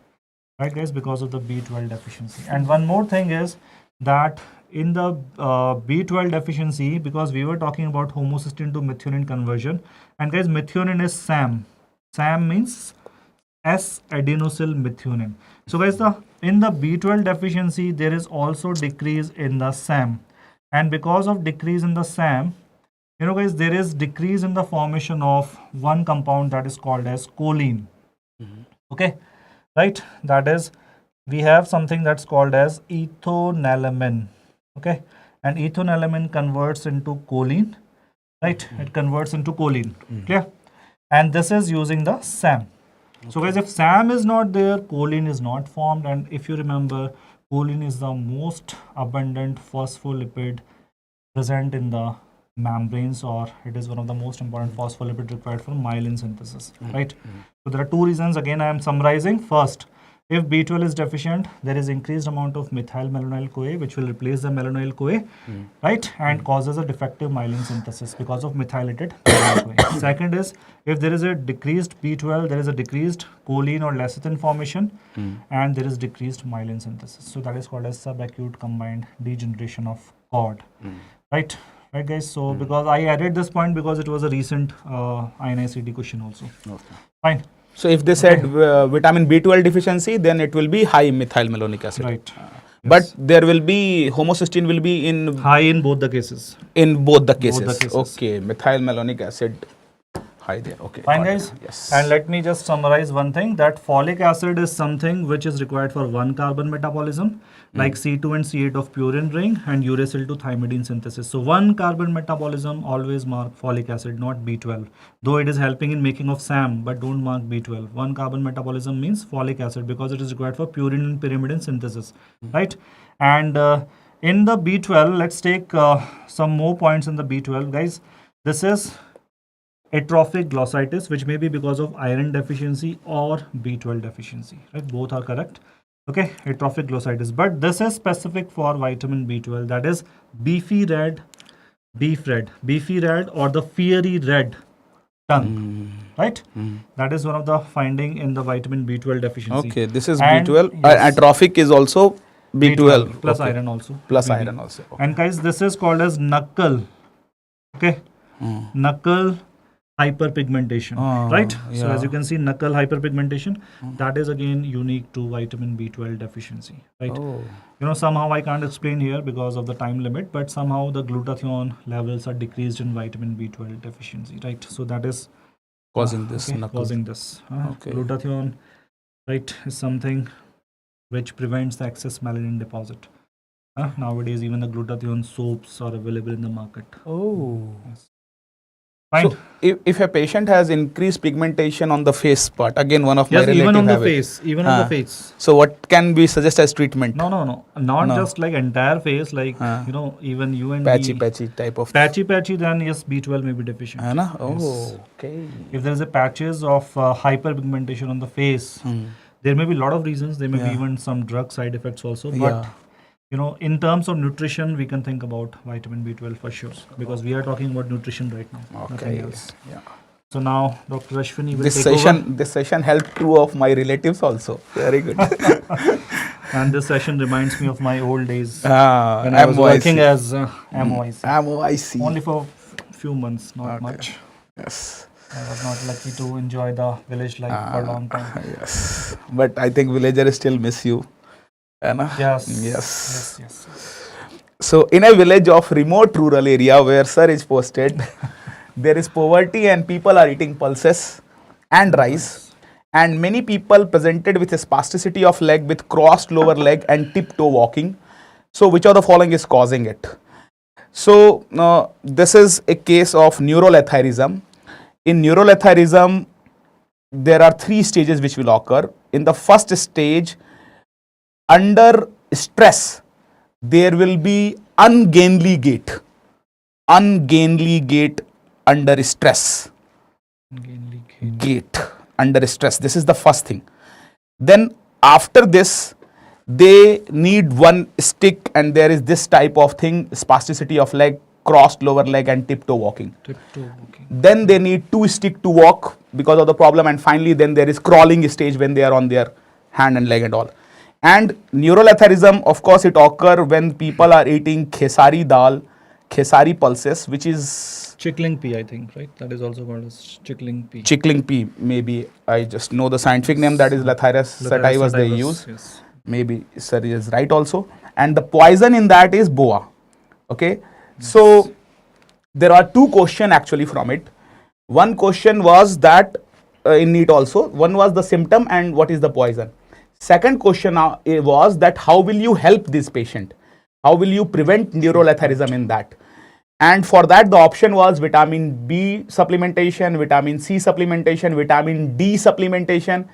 [SPEAKER 2] right guys, because of the B12 deficiency. And one more thing is that in the B12 deficiency, because we were talking about homocysteine to methionine conversion, and guys, methionine is SAM. SAM means S-adenosyl methionine. So guys, in the B12 deficiency, there is also decrease in the SAM. And because of decrease in the SAM, you know guys, there is decrease in the formation of one compound that is called as choline. Okay, right? That is, we have something that's called as ethonalamin. Okay, and ethonalamin converts into choline, right? It converts into choline. Clear? And this is using the SAM. So guys, if SAM is not there, choline is not formed. And if you remember, choline is the most abundant phospholipid present in the membranes, or it is one of the most important phospholipid required for myelin synthesis, right? So there are two reasons. Again, I am summarizing. First, if B12 is deficient, there is increased amount of methyl malonyl CoA, which will replace the malonyl CoA, right? And causes a defective myelin synthesis because of methylated malonyl CoA. Second is, if there is a decreased B12, there is a decreased choline or lecithin formation, and there is decreased myelin synthesis. So that is called as subacute combined degeneration of cord, right? Right guys, so because I added this point because it was a recent INI-CET question also.
[SPEAKER 1] Okay.
[SPEAKER 2] Fine.
[SPEAKER 1] So if they said vitamin B12 deficiency, then it will be high methyl malonic acid.
[SPEAKER 2] Right.
[SPEAKER 1] But there will be homocysteine will be in
[SPEAKER 2] High in both the cases.
[SPEAKER 1] in both the cases.
[SPEAKER 2] Both the cases.
[SPEAKER 1] Okay, methyl malonic acid high there. Okay.
[SPEAKER 2] Fine
[SPEAKER 1] got it.
[SPEAKER 2] guys.
[SPEAKER 1] Yes.
[SPEAKER 2] And let me just summarize one thing, that folic acid is something which is required for one carbon metabolism, like C2 and C8 of purine ring and uracil to thymidine synthesis. So one carbon metabolism, always mark folic acid, not B12. Though it is helping in making of SAM, but don't mark B12. One carbon metabolism means folic acid because it is required for purine and pyrimidine synthesis, right? And in the B12, let's take some more points in the B12 guys. This is atrophic glossitis, which may be because of iron deficiency or B12 deficiency, right? Both are correct. Okay, atrophic glossitis, but this is specific for vitamin B12, that is beefy red, or the fiery red tongue, right? That is one of the finding in the vitamin B12 deficiency.
[SPEAKER 1] Okay, this is
[SPEAKER 2] And
[SPEAKER 1] B12.
[SPEAKER 2] yes,
[SPEAKER 1] Atrophic is also B12
[SPEAKER 2] plus
[SPEAKER 1] okay.
[SPEAKER 2] iron also.
[SPEAKER 1] Plus
[SPEAKER 2] BB.
[SPEAKER 1] iron also. Okay.
[SPEAKER 2] And guys, this is called as knuckle. Okay, knuckle hyperpigmentation, right? So as you can see, knuckle hyperpigmentation, that is again unique to vitamin B12 deficiency, right?
[SPEAKER 1] Oh.
[SPEAKER 2] You know, somehow I can't explain here because of the time limit, but somehow the glutathione levels are decreased in vitamin B12 deficiency, right? So that is
[SPEAKER 1] Causing this
[SPEAKER 2] okay,
[SPEAKER 1] knuckle.
[SPEAKER 2] causing this.
[SPEAKER 1] Okay.
[SPEAKER 2] Glutathione, right, is something which prevents the excess melanin deposit. Nowadays, even the glutathione soaps are available in the market.
[SPEAKER 1] Oh.
[SPEAKER 2] Yes. Fine.
[SPEAKER 1] So if a patient has increased pigmentation on the face part, again one of my
[SPEAKER 2] Yes,
[SPEAKER 1] relative
[SPEAKER 2] even on the
[SPEAKER 1] have it.
[SPEAKER 2] face, even on the face.
[SPEAKER 1] So what can we suggest as treatment?
[SPEAKER 2] No, not just like entire face, like you know, even you and me.
[SPEAKER 1] Patchy type of.
[SPEAKER 2] Patchy, then yes, B12 may be deficient.
[SPEAKER 1] Oh,
[SPEAKER 2] Yes.
[SPEAKER 1] okay.
[SPEAKER 2] If there is a patches of hyperpigmentation on the face, there may be a lot of reasons. There may be even some drug side effects also. But you know, in terms of nutrition, we can think about vitamin B12 for sure, because we are talking about nutrition right now.
[SPEAKER 1] Okay.
[SPEAKER 2] Nothing else.
[SPEAKER 1] Yeah.
[SPEAKER 2] So now Dr. Ashwani will
[SPEAKER 1] This
[SPEAKER 2] take
[SPEAKER 1] session,
[SPEAKER 2] over.
[SPEAKER 1] this session helped two of my relatives also. Very good.
[SPEAKER 2] And this session reminds me of my old days when
[SPEAKER 1] when
[SPEAKER 2] I was working as MOIC.
[SPEAKER 1] MOIC.
[SPEAKER 2] Only for few months, not much.
[SPEAKER 1] Yes.
[SPEAKER 2] I was not lucky to enjoy the village life for a long time.
[SPEAKER 1] Yes. But I think villagers still miss you.
[SPEAKER 2] Yes.
[SPEAKER 1] So in a village of remote rural area where sir is posted, there is poverty and people are eating pulses and rice, and many people presented with a spasticity of leg with crossed lower leg and tiptoe walking. So which of the following is causing it? So this is a case of neuroletharism. In neuroletharism, there are three stages which will occur. In the first stage, under stress, there will be ungainly gait under stress.
[SPEAKER 2] Ungainly gait.
[SPEAKER 1] gait under stress. This is the first thing. Then after this, they need one stick, and there is this type of thing, spasticity of leg, crossed lower leg, and tiptoe walking. Then they need 2 sticks to walk because of the problem, and finally then there is crawling stage when they are on their hand and leg and all. And neuroletharism, of course, it occur when people are eating khesari dal, khesari pulses, which is
[SPEAKER 2] Chickling pea, I think, right? That is also called as chickling pea.
[SPEAKER 1] chickling pea. Maybe I just know the scientific name, that is Lathyrus sativus they use.
[SPEAKER 2] Yes.
[SPEAKER 1] Maybe sir is right also. And the poison in that is boa. Okay. So there are 2 questions actually from it. One question was that in NEET also. One was the symptom and what is the poison. Second question was that how will you help this patient? How will you prevent neuroletharism in that? And for that the option was vitamin B supplementation, vitamin C supplementation, vitamin D supplementation,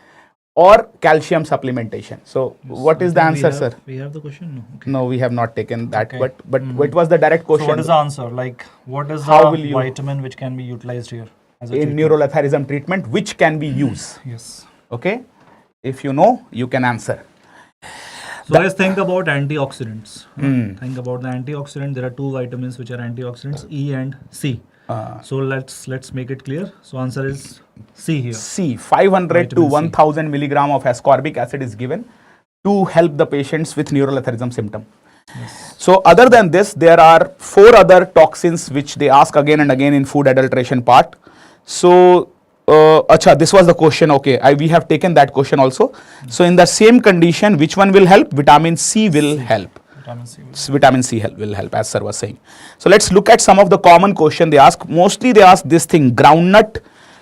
[SPEAKER 1] or calcium supplementation. So
[SPEAKER 2] Yes,
[SPEAKER 1] what is the answer, sir?
[SPEAKER 2] We have the question? No. Okay.
[SPEAKER 1] No, we have not taken that.
[SPEAKER 2] Okay.
[SPEAKER 1] But what was the direct question?
[SPEAKER 2] So what is the answer? Like, what is
[SPEAKER 1] How
[SPEAKER 2] the
[SPEAKER 1] will you-
[SPEAKER 2] vitamin which can be utilized here as a
[SPEAKER 1] in
[SPEAKER 2] treatment?
[SPEAKER 1] neuroletharism treatment, which can be used?
[SPEAKER 2] Yes.
[SPEAKER 1] Okay. If you know, you can answer.
[SPEAKER 2] So let's think about antioxidants. Think about the antioxidant. There are 2 vitamins which are antioxidants, E and C. So let's make it clear. So answer is C here.
[SPEAKER 1] C, 500 to
[SPEAKER 2] Vitamin C.
[SPEAKER 1] 1000 milligram of ascorbic acid is given to help the patients with neuroletharism symptom.
[SPEAKER 2] Yes.
[SPEAKER 1] So other than this, there are 4 other toxins which they ask again and again in food adulteration part. So this was the question. Okay, we have taken that question also. So in the same condition, which one will help? Vitamin C will help.
[SPEAKER 2] Vitamin C.
[SPEAKER 1] Vitamin C will help, as sir was saying. So let's look at some of the common question they ask. Mostly they ask this thing: groundnut,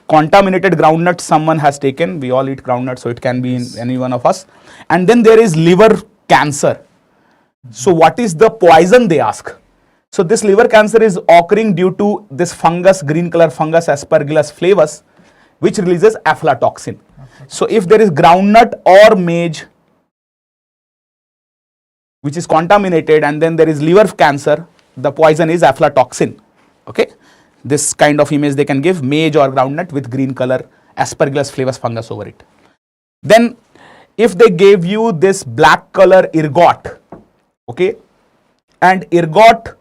[SPEAKER 1] contaminated groundnut someone has taken. We all eat groundnut, so it can be in any one of us. And then there is liver cancer. So what is the poison they ask? So this liver cancer is occurring due to this fungus, green color fungus, Aspergillus flavus, which releases aflatoxin. So if there is groundnut or maize which is contaminated, and then there is liver cancer, the poison is aflatoxin. Okay, this kind of image they can give: maize or groundnut with green color Aspergillus flavus fungus over it. Then if they gave you this black color ergot, okay, and ergot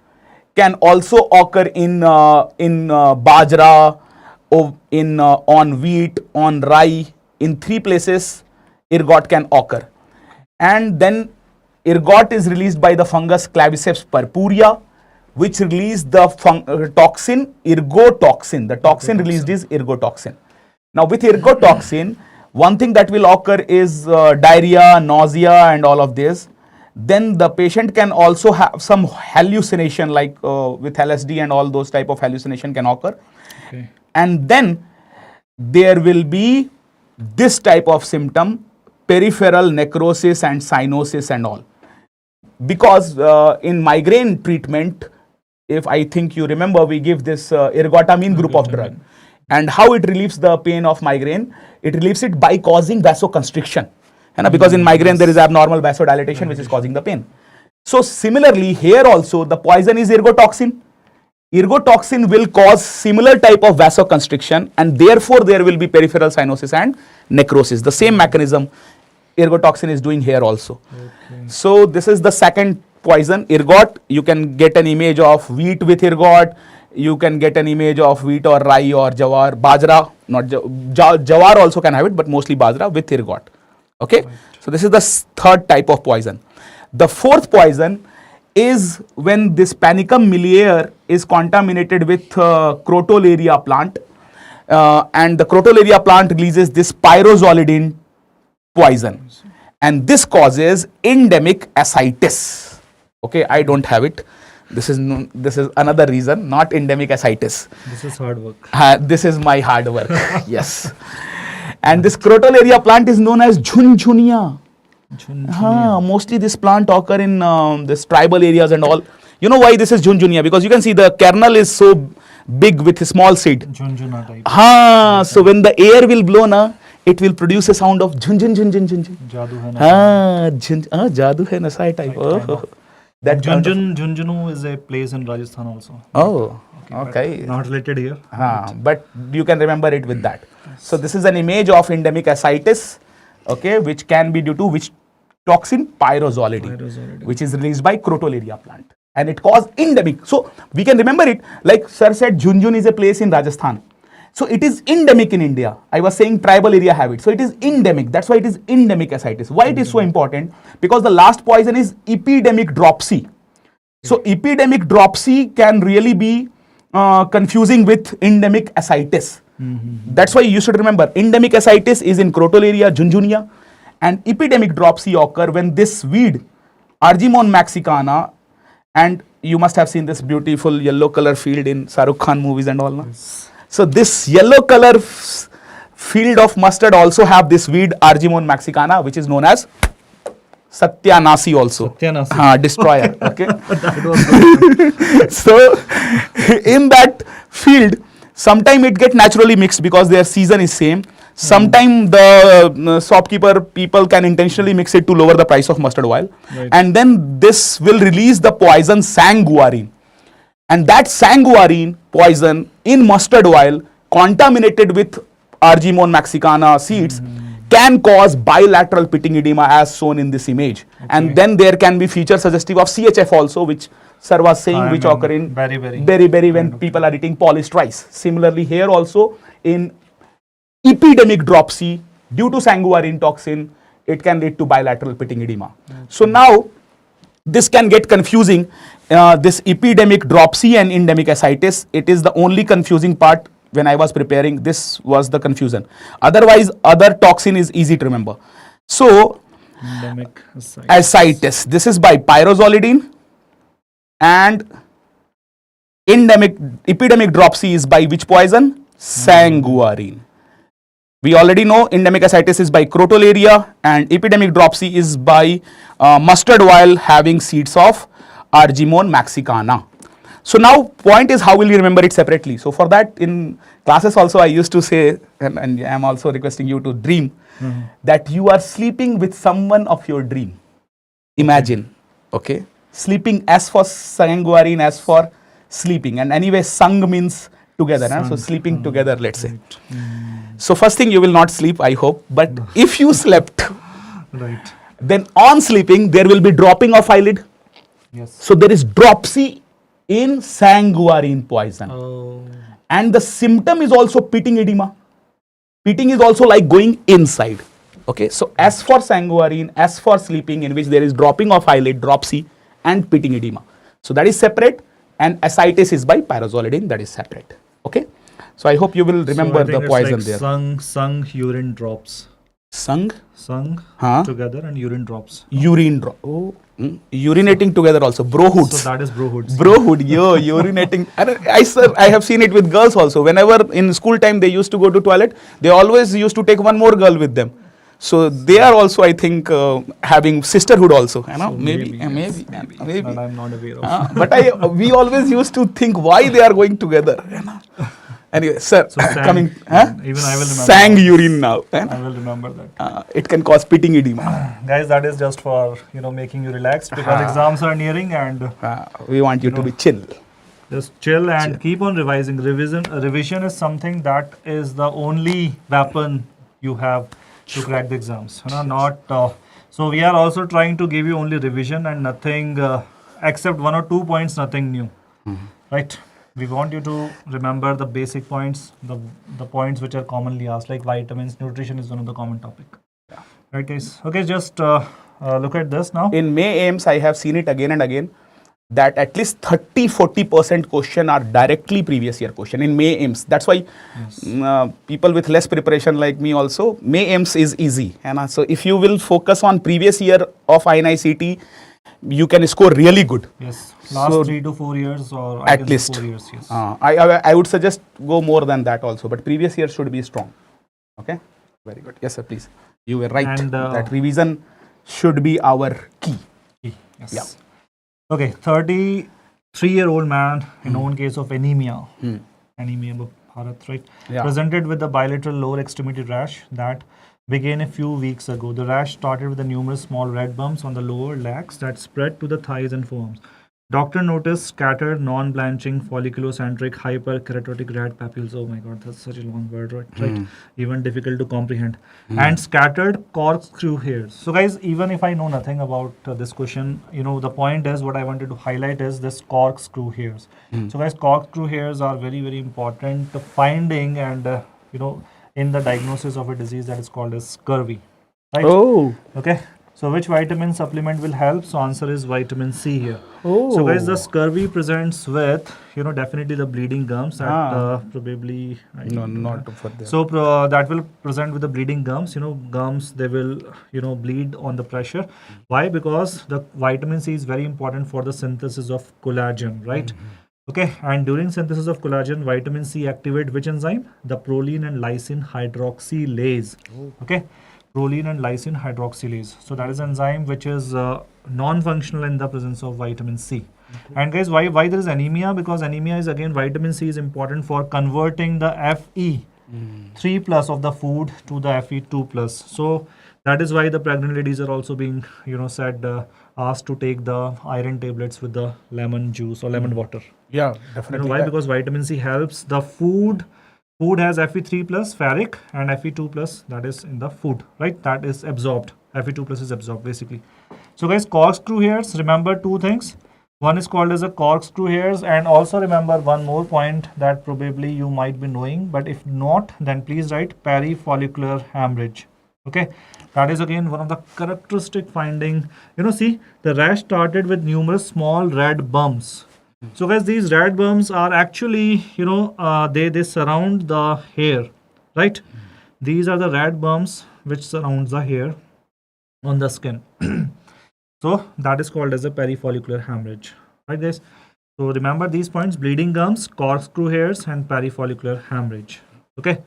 [SPEAKER 1] can also occur in bajra, on wheat, on rye. In 3 places ergot can occur. And then ergot is released by the fungus Claviceps purpurea, which release the toxin ergotoxin. The toxin released is ergotoxin. Now with ergotoxin, one thing that will occur is diarrhea, nausea, and all of this. Then the patient can also have some hallucination, like with LSD and all those type of hallucination can occur.
[SPEAKER 2] Okay.
[SPEAKER 1] And then there will be this type of symptom: peripheral necrosis and cyanosis and all. Because in migraine treatment, if I think you remember, we give this ergotamine group of drug. And how it relieves the pain of migraine? It relieves it by causing vasoconstriction. Because in migraine there is abnormal vasodilatation which is causing the pain. So similarly here also the poison is ergotoxin. Ergotoxin will cause similar type of vasoconstriction, and therefore there will be peripheral cyanosis and necrosis. The same mechanism ergotoxin is doing here also. Okay. So this is the second poison, ergot. You can get an image of wheat with ergot. You can get an image of wheat or rye or jawar, bajra, not jawar also can have it, but mostly bajra with ergot. Okay, right. So this is the third type of poison. The fourth poison is when this Panicum miliare is contaminated with crotolaria plant, and the crotolaria plant releases this pyrrozolidine poison, and this causes endemic ascites. Okay, I don't have it. This is another reason, not endemic ascites.
[SPEAKER 2] This is hard work.
[SPEAKER 1] This is my hard work. Yes. And this crotolaria plant is known as Junjunia. Mostly this plant occur in this tribal areas and all. You know why this is Junjunia? Because you can see the kernel is so big with a small seed.
[SPEAKER 2] Junjuna type.
[SPEAKER 1] So when the air will blow, it will produce a sound of Junjun Junjun Junjun.
[SPEAKER 2] Jadoo hai na.
[SPEAKER 1] Jadoo hai na sai type. That kind of-
[SPEAKER 2] Jhunjhunu is a place in Rajasthan also.
[SPEAKER 1] Oh,
[SPEAKER 2] but
[SPEAKER 1] okay.
[SPEAKER 2] Not related here.
[SPEAKER 1] But you can remember it with that. So this is an image of endemic ascites, okay, which can be due to which toxin? Pyrozolidine, which is released by Crotolaria plant. And it caused endemic. So we can remember it, like sir said, Jhunjhun is a place in Rajasthan. So it is endemic in India. I was saying tribal area have it. So it is endemic. That's why it is endemic ascites. Why it is so important? Because the last poison is epidemic dropsy. So epidemic dropsy can really be confusing with endemic ascites. That's why you should remember endemic ascites is in Crotolaria, Junjunia, and epidemic dropsy occur when this weed, Argemone mexicana, and you must have seen this beautiful yellow color field in Shahrukh Khan movies and all. No? So this yellow color field of mustard also have this weed Argemone mexicana, which is known as Satyanasi also.
[SPEAKER 2] Satyanasi.
[SPEAKER 1] Destroyer. Okay.
[SPEAKER 2] That was good.
[SPEAKER 1] So in that field, sometime it get naturally mixed because their season is same. Sometime the shopkeeper people can intentionally mix it to lower the price of mustard oil.
[SPEAKER 2] Right.
[SPEAKER 1] And then this will release the poison sanguarine. And that sanguarine poison in mustard oil contaminated with Argemone mexicana seeds can cause bilateral pitting edema as shown in this image. And then there can be feature suggestive of CHF also, which sir was saying, which occur in berry when people are eating polished rice. Similarly here also in epidemic dropsy due to sanguarine toxin, it can lead to bilateral pitting edema. So now this can get confusing. This epidemic dropsy and endemic ascites, it is the only confusing part. When I was preparing, this was the confusion. Otherwise, other toxin is easy to remember. So,
[SPEAKER 2] Endemic
[SPEAKER 1] ascites, this is by pyrozolidine, and epidemic dropsy is by which poison? Sanguarine. We already know endemic ascites is by Crotolaria and epidemic dropsy is by mustard oil having seeds of Argemone mexicana. So now point is how will you remember it separately? So for that in classes also I used to say, and I am also requesting you to dream that you are sleeping with someone of your dream. Imagine, okay? Sleeping, as for sanguarine, as for sleeping, and anyway sang means together, so sleeping together, let's say. So first thing, you will not sleep, I hope, but if you slept,
[SPEAKER 2] Right.
[SPEAKER 1] then on sleeping there will be dropping of eyelid.
[SPEAKER 2] Yes.
[SPEAKER 1] So there is dropsy in sanguarine poison.
[SPEAKER 2] Oh.
[SPEAKER 1] And the symptom is also pitting edema. Pitting is also like going inside. Okay, so as for sanguarine, as for sleeping, in which there is dropping of eyelid, dropsy, and pitting edema. So that is separate, and ascites is by pyrozolidine, that is separate. Okay, so I hope you will remember the poison there.
[SPEAKER 2] Sung urine drops.
[SPEAKER 1] Sung
[SPEAKER 2] Together and urine drops.
[SPEAKER 1] urine drop. Oh, urinating together also. Brohoods.
[SPEAKER 2] So that is brohoods.
[SPEAKER 1] Brohood, urinating. And I have seen it with girls also. Whenever in school time they used to go to toilet, they always used to take one more girl with them. So they are also, I think, having sisterhood also. You know,
[SPEAKER 2] So
[SPEAKER 1] maybe.
[SPEAKER 2] That I'm not aware of.
[SPEAKER 1] But we always used to think why they are going together. You know? Anyway, sir,
[SPEAKER 2] So sang,
[SPEAKER 1] coming.
[SPEAKER 2] even I will remember.
[SPEAKER 1] Sang urine now.
[SPEAKER 2] I will remember that.
[SPEAKER 1] It can cause pitting edema.
[SPEAKER 2] Guys, that is just for making you relaxed because exams are nearing and
[SPEAKER 1] We want you to be chill.
[SPEAKER 2] just chill and keep on revising. Revision is something that is the only weapon you have to crack the exams. So we are also trying to give you only revision and nothing except 1 or 2 points, nothing new. Right? We want you to remember the basic points, the points which are commonly asked, like vitamins, nutrition is one of the common topic.
[SPEAKER 1] Yeah.
[SPEAKER 2] Right, guys? Okay, just look at this now.
[SPEAKER 1] In May aims, I have seen it again and again that at least 30-40% question are directly previous year question in May aims. That's why people with less preparation like me also, May aims is easy. And so if you will focus on previous year of INI-CET, you can score really good.
[SPEAKER 2] Yes, last 3 to 4 years or
[SPEAKER 1] at least
[SPEAKER 2] 4 years. Yes.
[SPEAKER 1] I would suggest go more than that also, but previous year should be strong. Okay, very good. Yes, sir, please. You were right.
[SPEAKER 2] And,
[SPEAKER 1] that revision should be our key.
[SPEAKER 2] Yes.
[SPEAKER 1] Yeah.
[SPEAKER 2] Okay, 33-year-old man in known case of anemia. Anemia, Bharat, right?
[SPEAKER 1] Yeah.
[SPEAKER 2] Presented with a bilateral lower extremity rash that began a few weeks ago. The rash started with the numerous small red bumps on the lower legs that spread to the thighs and forearms. Doctor noticed scattered, non-blanching, folliculocentric, hyperkeratotic red papules. Oh my God, that's such a long word, right? Even difficult to comprehend. And scattered corkscrew hairs. So, guys, even if I know nothing about this question, the point is what I wanted to highlight is this corkscrew hairs. So, guys, corkscrew hairs are very, very important finding and in the diagnosis of a disease that is called as scurvy, right?
[SPEAKER 1] Oh.
[SPEAKER 2] Okay. So which vitamin supplement will help? So answer is vitamin C here.
[SPEAKER 1] Oh.
[SPEAKER 2] So guys, the scurvy presents with, definitely the bleeding gums that probably...
[SPEAKER 1] No, not for that.
[SPEAKER 2] So that will present with the bleeding gums. Gums, they will, bleed on the pressure. Why? Because the vitamin C is very important for the synthesis of collagen, right? Okay, and during synthesis of collagen, vitamin C activate which enzyme? The proline and lysine hydroxylase. Okay, proline and lysine hydroxylase. So that is enzyme which is non-functional in the presence of vitamin C. And guys, why there is anemia? Because anemia is again vitamin C is important for converting the Fe 3 plus of the food to the Fe 2 plus. So that is why the pregnant ladies are also being said asked to take the iron tablets with the lemon juice or lemon water.
[SPEAKER 1] Yeah, definitely.
[SPEAKER 2] Why? Because vitamin C helps the food. Food has Fe3 plus ferric and Fe2 plus, that is in the food, right? That is absorbed. Fe2 plus is absorbed basically. So guys, corkscrew hairs, remember two things. One is called as a corkscrew hairs, and also remember one more point that probably you might be knowing, but if not, then please write perifollicular hemorrhage. Okay, that is again one of the characteristic finding. See, the rash started with numerous small red bumps. So guys, these red bumps are actually, they surround the hair, right? These are the red bumps which surrounds the hair on the skin. So that is called as a perifollicular hemorrhage, right guys? So remember these points: bleeding gums, corkscrew hairs, and perifollicular hemorrhage. Okay,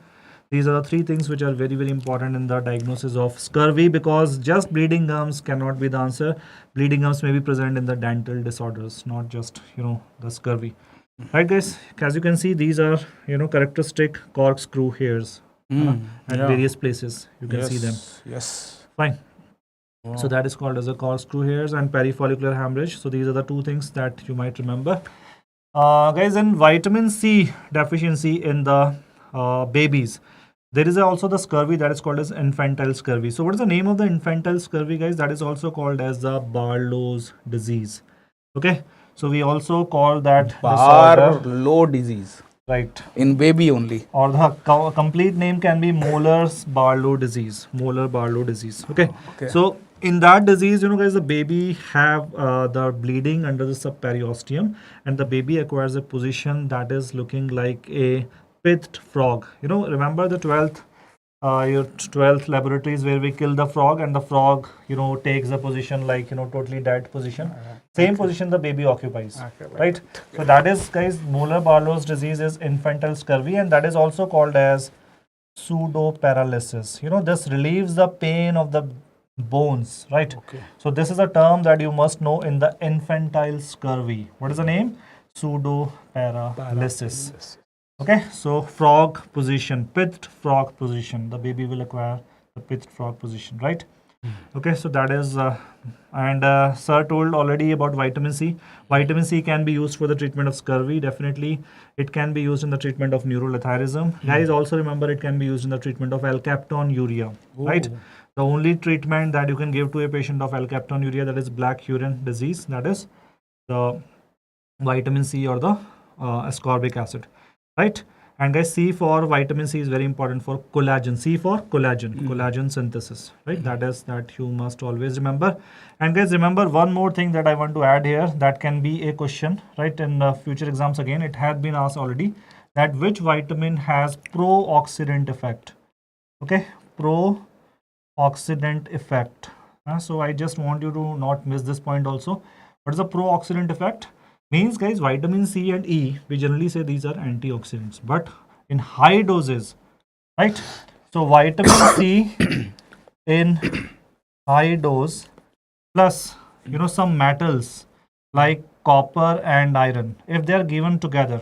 [SPEAKER 2] these are the three things which are very, very important in the diagnosis of scurvy, because just bleeding gums cannot be the answer. Bleeding gums may be present in the dental disorders, not just the scurvy, right guys? As you can see, these are characteristic corkscrew hairs at various places. You can see them.
[SPEAKER 1] Yes.
[SPEAKER 2] Fine. So that is called as a corkscrew hairs and perifollicular hemorrhage. So these are the two things that you might remember. Guys, in vitamin C deficiency in the babies, there is also the scurvy that is called as infantile scurvy. So what is the name of the infantile scurvy, guys? That is also called as the Barlow's disease. Okay, so we also call that
[SPEAKER 1] Barlow disease.
[SPEAKER 2] Right.
[SPEAKER 1] In baby only.
[SPEAKER 2] Or the complete name can be Molar's Barlow disease. Molar Barlow disease. Okay. So in that disease, guys, the baby have the bleeding under the subperiosteum, and the baby acquires a position that is looking like a pithed frog. Remember the 12th your 12th laboratories where we kill the frog, and the frog takes the position like totally dead position. Same position the baby occupies, right? So that is, guys, Molar Barlow's disease is infantile scurvy, and that is also called as pseudoparalysis. This relieves the pain of the bones, right? So this is a term that you must know in the infantile scurvy. What is the name? Pseudoparalysis. Okay, so frog position, pithed frog position. The baby will acquire the pithed frog position, right? Okay, so that is, sir told already about vitamin C. Vitamin C can be used for the treatment of scurvy. Definitely, it can be used in the treatment of neuroletharism. Guys, also remember it can be used in the treatment of alkaptonuria, right? The only treatment that you can give to a patient of alkaptonuria, that is black urine disease, that is the vitamin C or the ascorbic acid, right? And guys, C for vitamin C is very important for collagen. C for collagen, collagen synthesis, right? That you must always remember. And guys, remember one more thing that I want to add here that can be a question, right? In future exams again, it had been asked already, that which vitamin has pro-oxidant effect? Okay, pro-oxidant effect. So I just want you to not miss this point also. What is the pro-oxidant effect? Means, guys, vitamin C and E, we generally say these are antioxidants, but in high doses, right? So vitamin C in high dose plus some metals like copper and iron, if they are given together,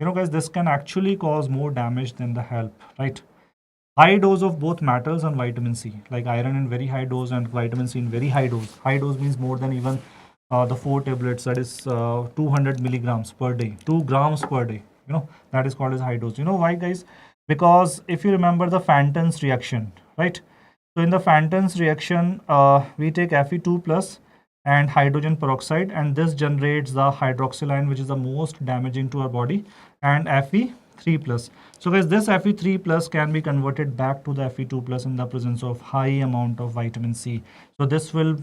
[SPEAKER 2] guys, this can actually cause more damage than the help, right? high dose of both metals and vitamin C, like iron in very high dose and vitamin C in very high dose. High dose means more than even the 4 tablets, that is 200 milligrams per day, 2 grams per day. You know, that is called as high dose. You know why, guys? Because if you remember the Fenton's reaction, right? So in the Fenton's reaction, we take Fe2 plus and hydrogen peroxide, and this generates the hydroxyl ion, which is the most damaging to our body, and Fe3 plus. So guys, this Fe3 plus can be converted back to the Fe2 plus in the presence of high amount of vitamin C. So this will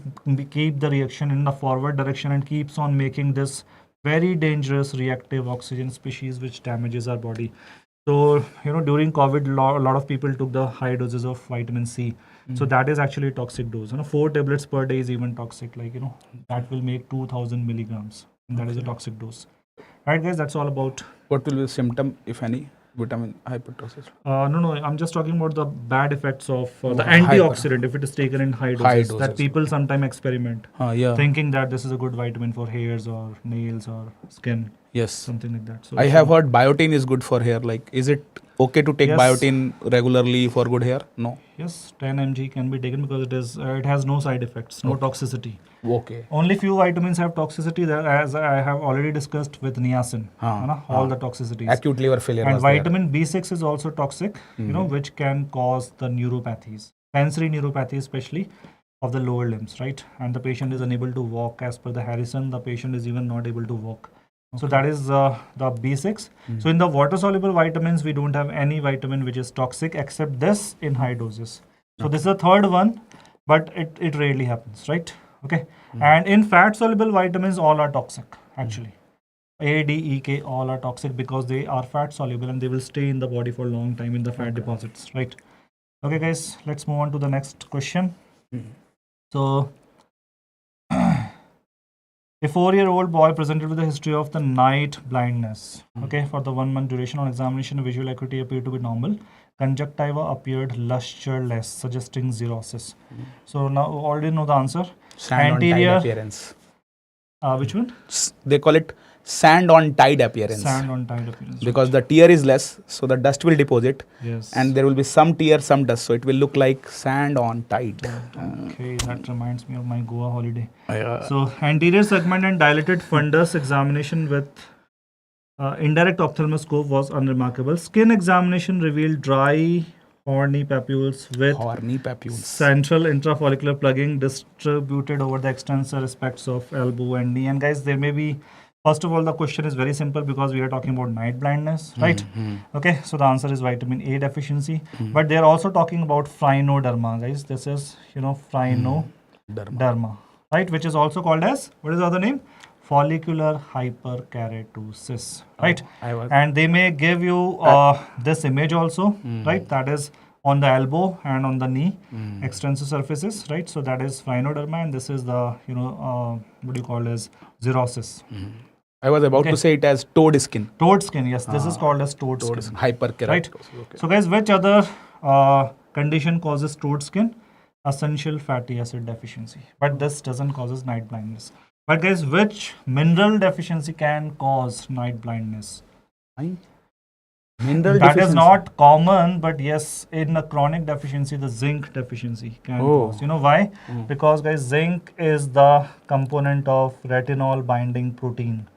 [SPEAKER 2] keep the reaction in the forward direction and keeps on making this very dangerous reactive oxygen species which damages our body. So, you know, during COVID, a lot of people took the high doses of vitamin C. So that is actually a toxic dose. You know, 4 tablets per day is even toxic. Like, you know, that will make 2000 milligrams. And that is a toxic dose. Right, guys, that's all about.
[SPEAKER 1] What will be the symptom, if any, vitamin hypertoxicity?
[SPEAKER 2] No, I'm just talking about the bad effects of the antioxidant if it is taken in high doses. That people sometimes experiment, thinking that this is a good vitamin for hairs or nails or skin.
[SPEAKER 1] Yes.
[SPEAKER 2] Something like that. So
[SPEAKER 1] I have heard biotin is good for hair. Like, is it okay to take biotin regularly for good hair? No.
[SPEAKER 2] Yes, 10 mg can be taken because it has no side effects, no toxicity.
[SPEAKER 1] Okay.
[SPEAKER 2] Only few vitamins have toxicity, there, as I have already discussed with niacin. All the toxicities.
[SPEAKER 1] Acute liver failure.
[SPEAKER 2] And vitamin B6 is also toxic, you know, which can cause the neuropathies, sensory neuropathy especially of the lower limbs, right? And the patient is unable to walk. As per the Harrison, the patient is even not able to walk. So that is the B6. So in the water-soluble vitamins, we don't have any vitamin which is toxic except this in high doses. So this is the third one, but it rarely happens, right? Okay. And in fat-soluble vitamins, all are toxic, actually. A, D, E, K, all are toxic because they are fat-soluble and they will stay in the body for a long time in the fat deposits, right? Okay, guys, let's move on to the next question. So, a 4-year-old boy presented with a history of the night blindness. Okay, for the 1 month duration on examination, visual acuity appeared to be normal. Conjunctiva appeared lusterless, suggesting cirrhosis. So now already know the answer.
[SPEAKER 1] Sand
[SPEAKER 2] Anterior,
[SPEAKER 1] on tide appearance.
[SPEAKER 2] Which one?
[SPEAKER 1] They call it sand on tide appearance.
[SPEAKER 2] Sand on tide appearance.
[SPEAKER 1] Because the tear is less, so the dust will deposit.
[SPEAKER 2] Yes.
[SPEAKER 1] And there will be some tear, some dust. So it will look like sand on tide.
[SPEAKER 2] Okay, that reminds me of my Goa holiday. So anterior segment and dilated fundus examination with indirect ophthalmoscope was unremarkable. Skin examination revealed dry, horny papules with central intrafollicular plugging distributed over the extensor aspects of elbow and knee. And guys, there may be, first of all, the question is very simple because we are talking about night blindness, right? Okay, so the answer is vitamin A deficiency. But they are also talking about phrinoderma, guys. This is, you know, phrinoderma, right? Which is also called as, what is the other name? Follicular hyperkeratosis, right? And they may give you this image also, right? That is on the elbow and on the knee extensor surfaces, right? So that is phrinoderma, and this is the, you know, what do you call as cirrhosis.
[SPEAKER 1] I was about to say it as toad skin.
[SPEAKER 2] Toad skin, yes. This is called as toad skin.
[SPEAKER 1] Hyperkeratosis.
[SPEAKER 2] Right. So guys, which other condition causes toad skin? Essential fatty acid deficiency. But this doesn't cause night blindness. But guys, which mineral deficiency can cause night blindness?
[SPEAKER 1] Mineral
[SPEAKER 2] that is not common, but yes, in a chronic deficiency, the zinc deficiency can cause. You know why? Because guys, zinc is the component of retinol binding protein.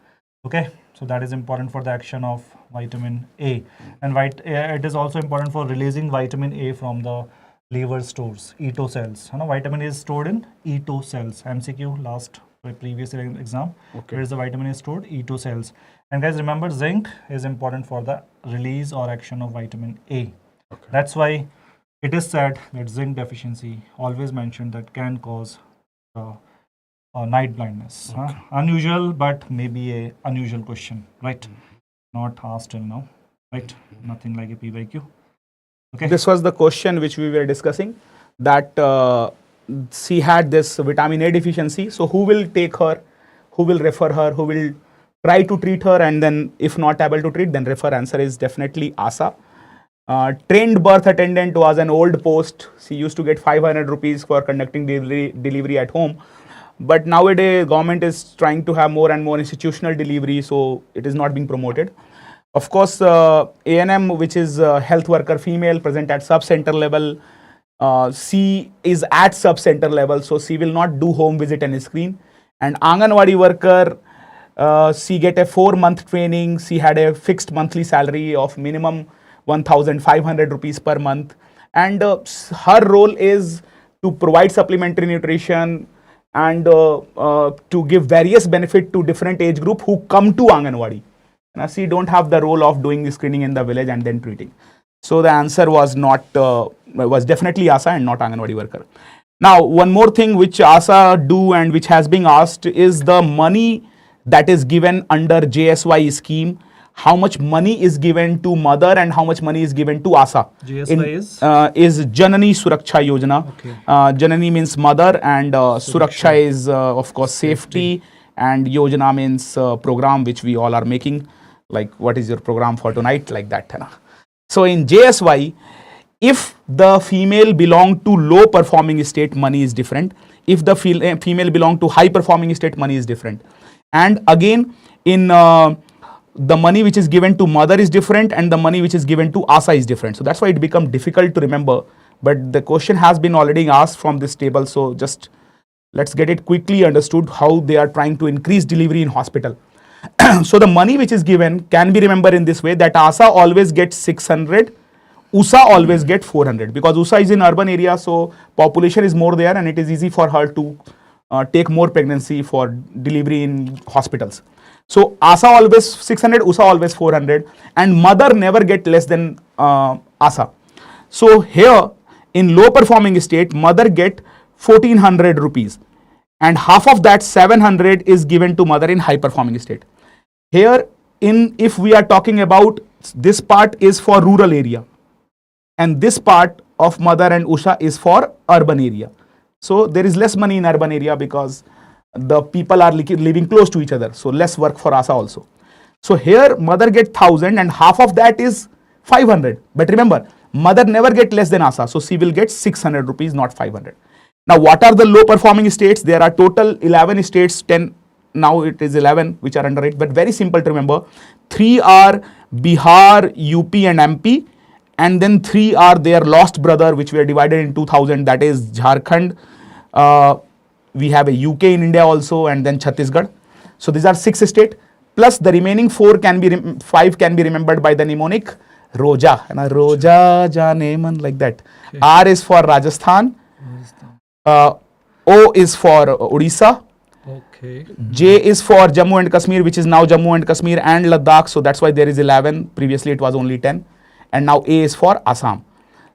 [SPEAKER 2] Okay, so that is important for the action of vitamin A. And it is also important for releasing vitamin A from the liver stores, ETO cells. You know, vitamin A is stored in ETO cells. MCQ last previous exam. Where is the vitamin A stored? ETO cells. And guys, remember, zinc is important for the release or action of vitamin A. That's why it is said that zinc deficiency, always mentioned, that can cause night blindness. Unusual, but maybe a unusual question, right? Not asked till now, right? Nothing like a PYQ. Okay.
[SPEAKER 1] This was the question which we were discussing, that she had this vitamin A deficiency. So who will take her? Who will refer her? Who will try to treat her? And then if not able to treat, then refer. Answer is definitely ASA. Trained birth attendant was an old post. She used to get 500 rupees for conducting delivery at home. But nowadays, government is trying to have more and more institutional delivery, so it is not being promoted. Of course, ANM, which is health worker female, present at sub-center level. C is at sub-center level, so C will not do home visit and screen. And Anganwadi worker, she get a 4-month training. She had a fixed monthly salary of minimum 1,500 rupees per month. And her role is to provide supplementary nutrition and to give various benefit to different age group who come to Anganwadi. Now, she don't have the role of doing the screening in the village and then treating. So the answer was not, was definitely ASA and not Anganwadi worker. Now, one more thing which ASA do and which has been asked is the money that is given under JSY scheme. How much money is given to mother and how much money is given to ASA?
[SPEAKER 2] JSY
[SPEAKER 1] is Janani Suraksha Yojana.
[SPEAKER 2] Okay.
[SPEAKER 1] Janani means mother and Suraksha is of course safety, and Yojana means program which we all are making. Like, what is your program for tonight, like that. Hai na? So in JSY, if the female belong to low performing state, money is different. If the female belong to high performing state, money is different. And again, in the money which is given to mother is different and the money which is given to ASA is different. So that's why it becomes difficult to remember. But the question has been already asked from this table. So just let's get it quickly understood how they are trying to increase delivery in hospital. So the money which is given can be remembered in this way, that ASA always gets 600, USA always get 400, because USA is in urban area, so population is more there and it is easy for her to take more pregnancy for delivery in hospitals. So ASA always 600, USA always 400, and mother never get less than ASA. So here in low performing state, mother get 1400 rupees, and half of that 700 is given to mother in high performing state. Here if we are talking about, this part is for rural area and this part of mother and Usha is for urban area. So there is less money in urban area because the people are living close to each other. So less work for ASA also. So here mother get 1000 and half of that is 500. But remember, mother never get less than ASA. So she will get 600 rupees, not 500. Now, what are the low performing states? There are total 11 states, 10, now it is 11 which are under it, but very simple to remember. 3 are Bihar, UP and MP, and then 3 are their lost brother which were divided in 2000, that is Jharkhand. We have a UK in India also, and then Chhattisgarh. So these are 6 states, plus the remaining 5 can be remembered by the mnemonic Roja, and Roja Jane Man, like that. Okay. R is for Rajasthan. O is for Odisha.
[SPEAKER 2] Okay.
[SPEAKER 1] J is for Jammu and Kashmir, which is now Jammu and Kashmir and Ladakh. So that's why there is 11. Previously it was only 10. And now A is for Assam.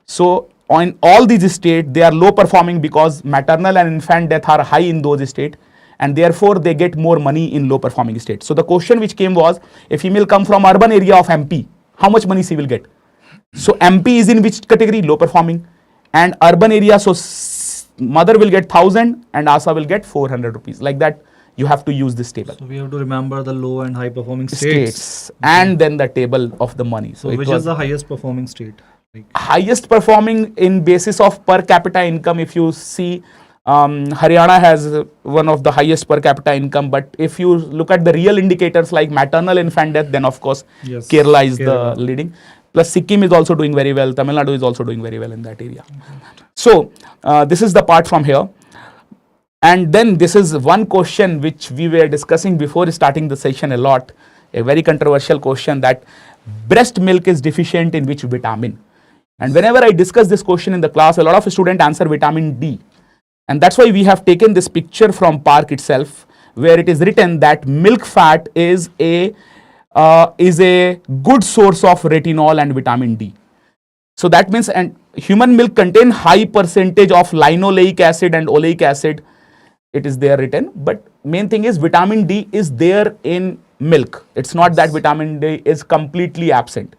[SPEAKER 1] So on all these states, they are low performing because maternal and infant death are high in those states, and therefore they get more money in low performing states. So the question which came was, a female come from urban area of MP, how much money she will get? So MP is in which category? Low performing. And urban area, so mother will get 1000 and ASA will get 400 rupees. Like that, you have to use this table.
[SPEAKER 2] So we have to remember the low and high performing states.
[SPEAKER 1] And then the table of the money.
[SPEAKER 2] So which is the highest performing state?
[SPEAKER 1] Highest performing in basis of per capita income. If you see, Haryana has one of the highest per capita income, but if you look at the real indicators like maternal infant death, then of course yes, Kerala is the leading. Plus Sikkim is also doing very well. Tamil Nadu is also doing very well in that area. So this is the part from here. And then this is one question which we were discussing before starting the session a lot. A very controversial question, that breast milk is deficient in which vitamin? And whenever I discuss this question in the class, a lot of students answer vitamin D. And that's why we have taken this picture from Park itself, where it is written that milk fat is a good source of retinol and vitamin D. So that means, and human milk contain high percentage of linoleic acid and oleic acid. It is there written, but main thing is vitamin D is there in milk. It's not that vitamin D is completely absent.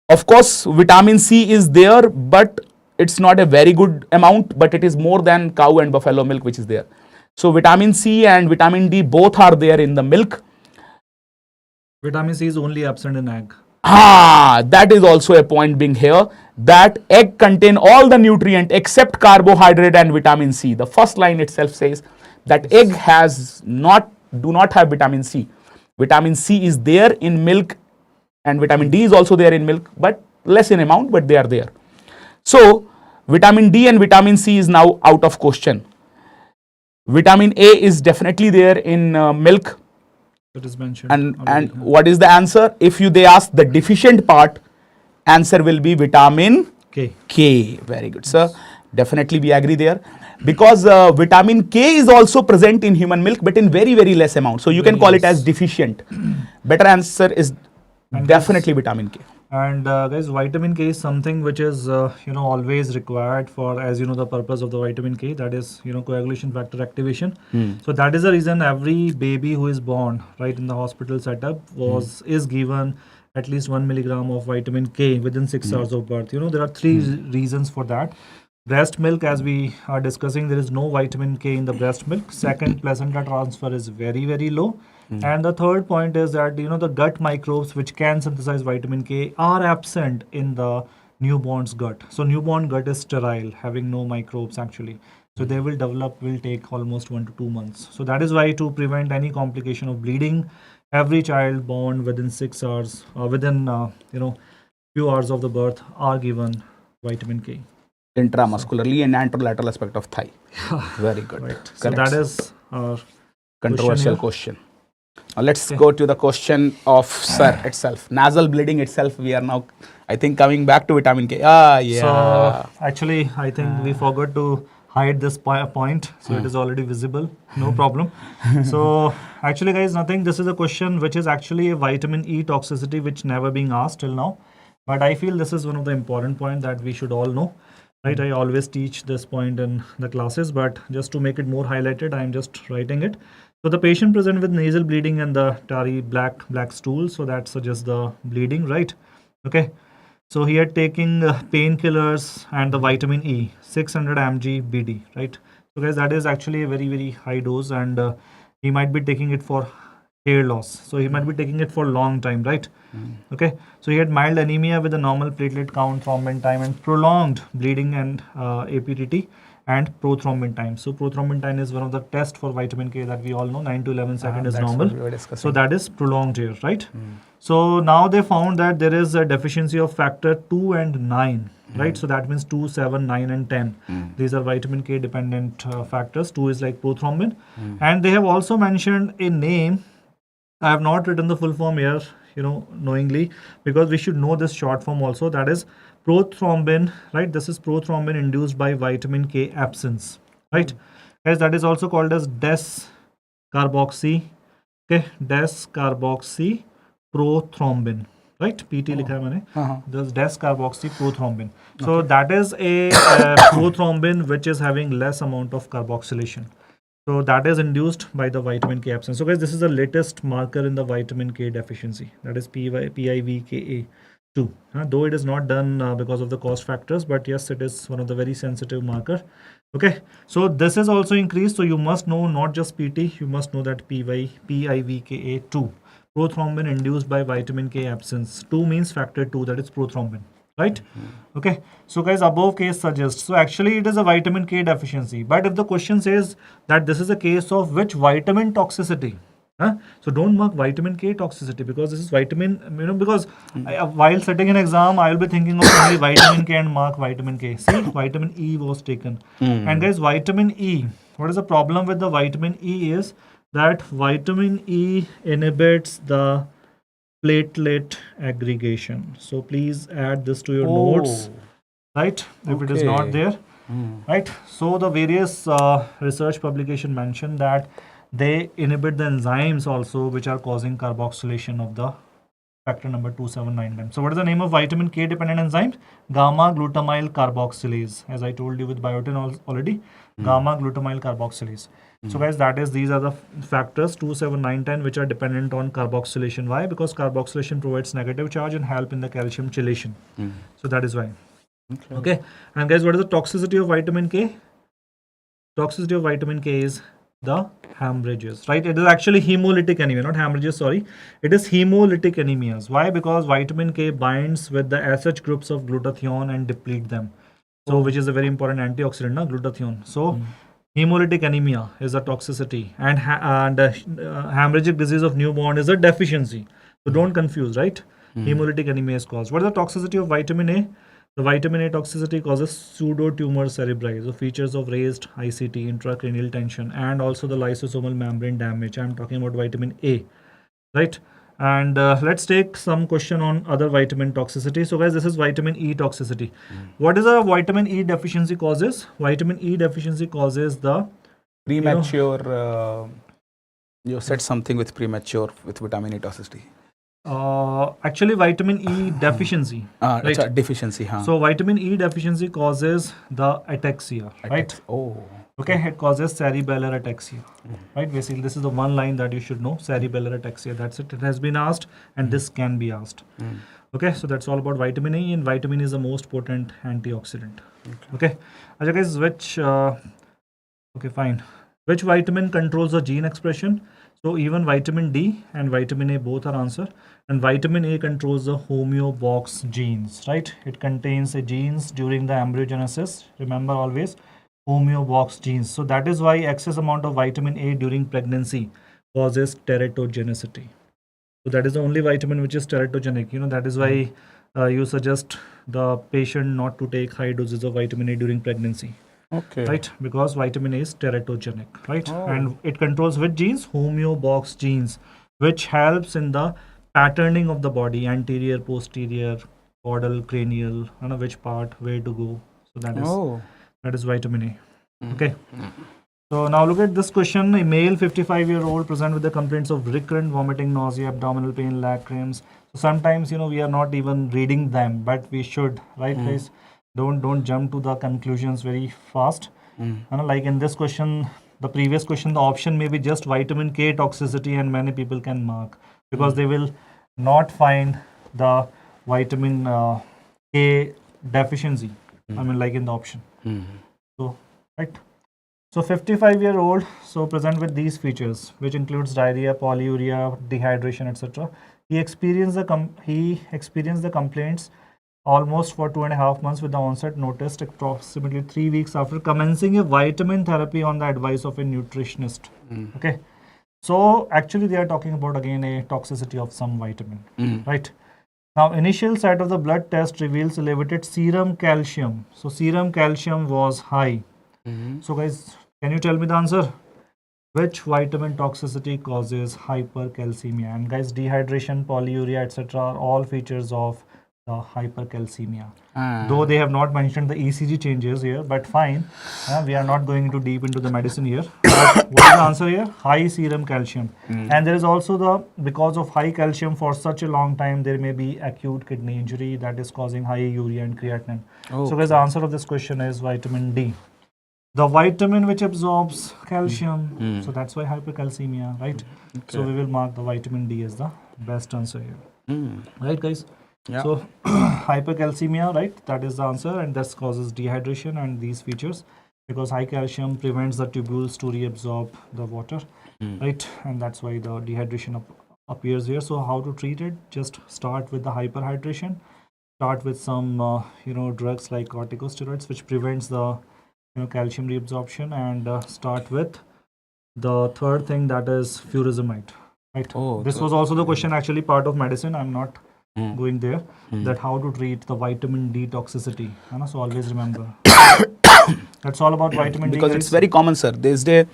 [SPEAKER 1] Of course, vitamin C is there, but it's not a very good amount, but it is more than cow and buffalo milk which is there. So vitamin C and vitamin D both are there in the milk.
[SPEAKER 2] Vitamin C is only absent in egg.
[SPEAKER 1] That is also a point being here, that egg contain all the nutrient except carbohydrate and vitamin C. The first line itself says that egg do not have vitamin C. Vitamin C is there in milk and vitamin D is also there in milk, but less in amount, but they are there. So vitamin D and vitamin C is now out of question. Vitamin A is definitely there in milk.
[SPEAKER 2] It is mentioned.
[SPEAKER 1] And what is the answer? If they ask the deficient part, answer will be vitamin K. Very good, sir. Definitely we agree there. Because vitamin K is also present in human milk, but in very, very less amount. So you can call it as deficient. Better answer is definitely vitamin K.
[SPEAKER 2] And guys, vitamin K is something which is always required for, as you know, the purpose of the vitamin K, that is coagulation factor activation. So that is the reason every baby who is born right in the hospital setup is given at least 1 milligram of vitamin K within 6 hours of birth. There are three reasons for that. Breast milk, as we are discussing, there is no vitamin K in the breast milk. Second, placenta transfer is very, very low. And the third point is that the gut microbes which can synthesize vitamin K are absent in the newborn's gut. So newborn gut is sterile, having no microbes actually. So they will take almost 1 to 2 months. So that is why, to prevent any complication of bleeding, every child born within 6 hours or within few hours of the birth are given vitamin K.
[SPEAKER 1] Intramuscularly and anterolateral aspect of thigh. Very good.
[SPEAKER 2] Right. So that is our
[SPEAKER 1] controversial question. Now let's go to the question of sir itself. Nasal bleeding itself, we are now, I think, coming back to vitamin K.
[SPEAKER 2] So actually, I think we forgot to hide this point. So it is already visible. No problem. So actually, guys, nothing. This is a question which is actually a vitamin E toxicity which never being asked till now. But I feel this is one of the important points that we should all know. Right, I always teach this point in the classes, but just to make it more highlighted, I am just writing it. So the patient present with nasal bleeding and the tarry black stool, so that suggests the bleeding, right? Okay, so he had taking painkillers and the vitamin E, 600 mg BD, right? So guys, that is actually a very, very high dose, and he might be taking it for hair loss. So he might be taking it for a long time, right? Okay, so he had mild anemia with a normal platelet count, thrombin time, and prolonged bleeding and APTT and prothrombin time. So prothrombin time is one of the tests for vitamin K that we all know. 9 to 11 seconds is normal. So that is prolonged here, right? So now they found that there is a deficiency of factor 2 and 9, right? So that means 2, 7, 9 and 10. These are vitamin K dependent factors. 2 is like prothrombin. And they have also mentioned a name. I have not written the full form here, knowingly, because we should know this short form also. That is prothrombin, right? This is prothrombin induced by vitamin K absence, right? Guys, that is also called as des-carboxy, okay, des-carboxy prothrombin, right? PT likha hai maine. This des-carboxy prothrombin. So that is a prothrombin which is having less amount of carboxylation. So that is induced by the vitamin K absence. So guys, this is the latest marker in the vitamin K deficiency. That is PIVKA2. Though it is not done because of the cost factors, but yes, it is one of the very sensitive marker. Okay, so this is also increased. So you must know not just PT, you must know that PIVKA2. Prothrombin induced by vitamin K absence. 2 means factor 2, that is prothrombin. Right? Okay. So guys, above case suggests. So actually it is a vitamin K deficiency. But if the question says that this is a case of which vitamin toxicity, so don't mark vitamin K toxicity, because this is vitamin, because while setting an exam, I will be thinking of only vitamin K and mark vitamin K. See, vitamin E was taken. And guys, vitamin E, what is the problem with the vitamin E is that vitamin E inhibits the platelet aggregation. So please add this to your notes, right? If it is not there, right? So the various research publication mentioned that they inhibit the enzymes also which are causing carboxylation of the factor number 2799. So what is the name of vitamin K dependent enzyme? Gamma glutamyl carboxylase. As I told you with biotin already, gamma glutamyl carboxylase. So guys, these are the factors 2, 7, 9, 10 which are dependent on carboxylation. Why? Because carboxylation provides negative charge and help in the calcium chelation. So that is why. Okay. And guys, what is the toxicity of vitamin K? Toxicity of vitamin K is the hemorrhages, right? It is actually hemolytic anemia, not hemorrhages, sorry. It is hemolytic anemias. Why? Because vitamin K binds with the SH groups of glutathione and deplete them. So which is a very important antioxidant, glutathione. So hemolytic anemia is a toxicity, and hemorrhagic disease of newborn is a deficiency. So don't confuse, right? Hemolytic anemia is caused. What is the toxicity of vitamin A? The vitamin A toxicity causes pseudotumor cerebri, so features of raised ICT, intracranial tension, and also the lysosomal membrane damage. I'm talking about vitamin A, right? And let's take some question on other vitamin toxicity. So guys, this is vitamin E toxicity. What is a vitamin E deficiency causes? Vitamin E deficiency causes the
[SPEAKER 1] premature. You said something with premature with vitamin E toxicity.
[SPEAKER 2] Actually vitamin E deficiency.
[SPEAKER 1] Right? It's a deficiency. Huh?
[SPEAKER 2] So vitamin E deficiency causes the ataxia, right?
[SPEAKER 1] Oh.
[SPEAKER 2] Okay, it causes cerebellar ataxia, right? Basically, this is the one line that you should know, cerebellar ataxia. That's it. It has been asked, and this can be asked. Okay, so that's all about vitamin E, and vitamin is the most potent antioxidant. Okay, okay guys, which okay, fine. Which vitamin controls the gene expression? So even vitamin D and vitamin A both are answer, and vitamin A controls the homeobox genes, right? It contains the genes during the embryogenesis. Remember always. Homeobox genes. So that is why excess amount of vitamin A during pregnancy causes teratogenicity. So that is the only vitamin which is teratogenic. You know, that is why you suggest the patient not to take high doses of vitamin A during pregnancy.
[SPEAKER 1] Okay.
[SPEAKER 2] Right? Because vitamin A is teratogenic, right?
[SPEAKER 1] Oh.
[SPEAKER 2] And it controls which genes? Homeobox genes, which helps in the patterning of the body, anterior, posterior, caudal, cranial, you know, which part, where to go. So that is that is vitamin A. Okay. So now look at this question. A male 55-year-old present with the complaints of recurrent vomiting, nausea, abdominal pain, leg cramps. So sometimes, you know, we are not even reading them, but we should, right guys? Don't jump to the conclusions very fast. You know, like in this question, the previous question, the option may be just vitamin K toxicity, and many people can mark because they will not find the vitamin K deficiency. I mean, like in the option. So, right. So 55-year-old, so present with these features, which includes diarrhea, polyuria, dehydration, etc. He experienced the complaints almost for 2.5 months, with the onset noticed approximately 3 weeks after commencing a vitamin therapy on the advice of a nutritionist. Okay. So actually they are talking about again a toxicity of some vitamin, right? Now, initial site of the blood test reveals elevated serum calcium. So, serum calcium was high. So, guys, can you tell me the answer? Which vitamin toxicity causes hypercalcemia? And guys, dehydration, polyuria, etc. are all features of the hypercalcemia. Though they have not mentioned the ECG changes here, but fine. We are not going too deep into the medicine here. But what is the answer here? High serum calcium. And there is also because of high calcium for such a long time, there may be acute kidney injury that is causing high urea and creatinine. So guys, the answer of this question is vitamin D. The vitamin which absorbs calcium. So that's why hypercalcemia, right? So we will mark the vitamin D as the best answer here. Right, guys? Yeah. So hypercalcemia, right? That is the answer, and that causes dehydration and these features, because high calcium prevents the tubules to reabsorb the water, right? And that's why the dehydration appears here. So how to treat it? Just start with the hyperhydration. Start with some drugs like corticosteroids, which prevents the calcium reabsorption, and start with the third thing, that is furosemide, right? This was also the question, actually part of medicine. I'm not going there, that how to treat the vitamin D toxicity. So always remember. That's all about vitamin D.
[SPEAKER 1] Because it's very common, sir. This day,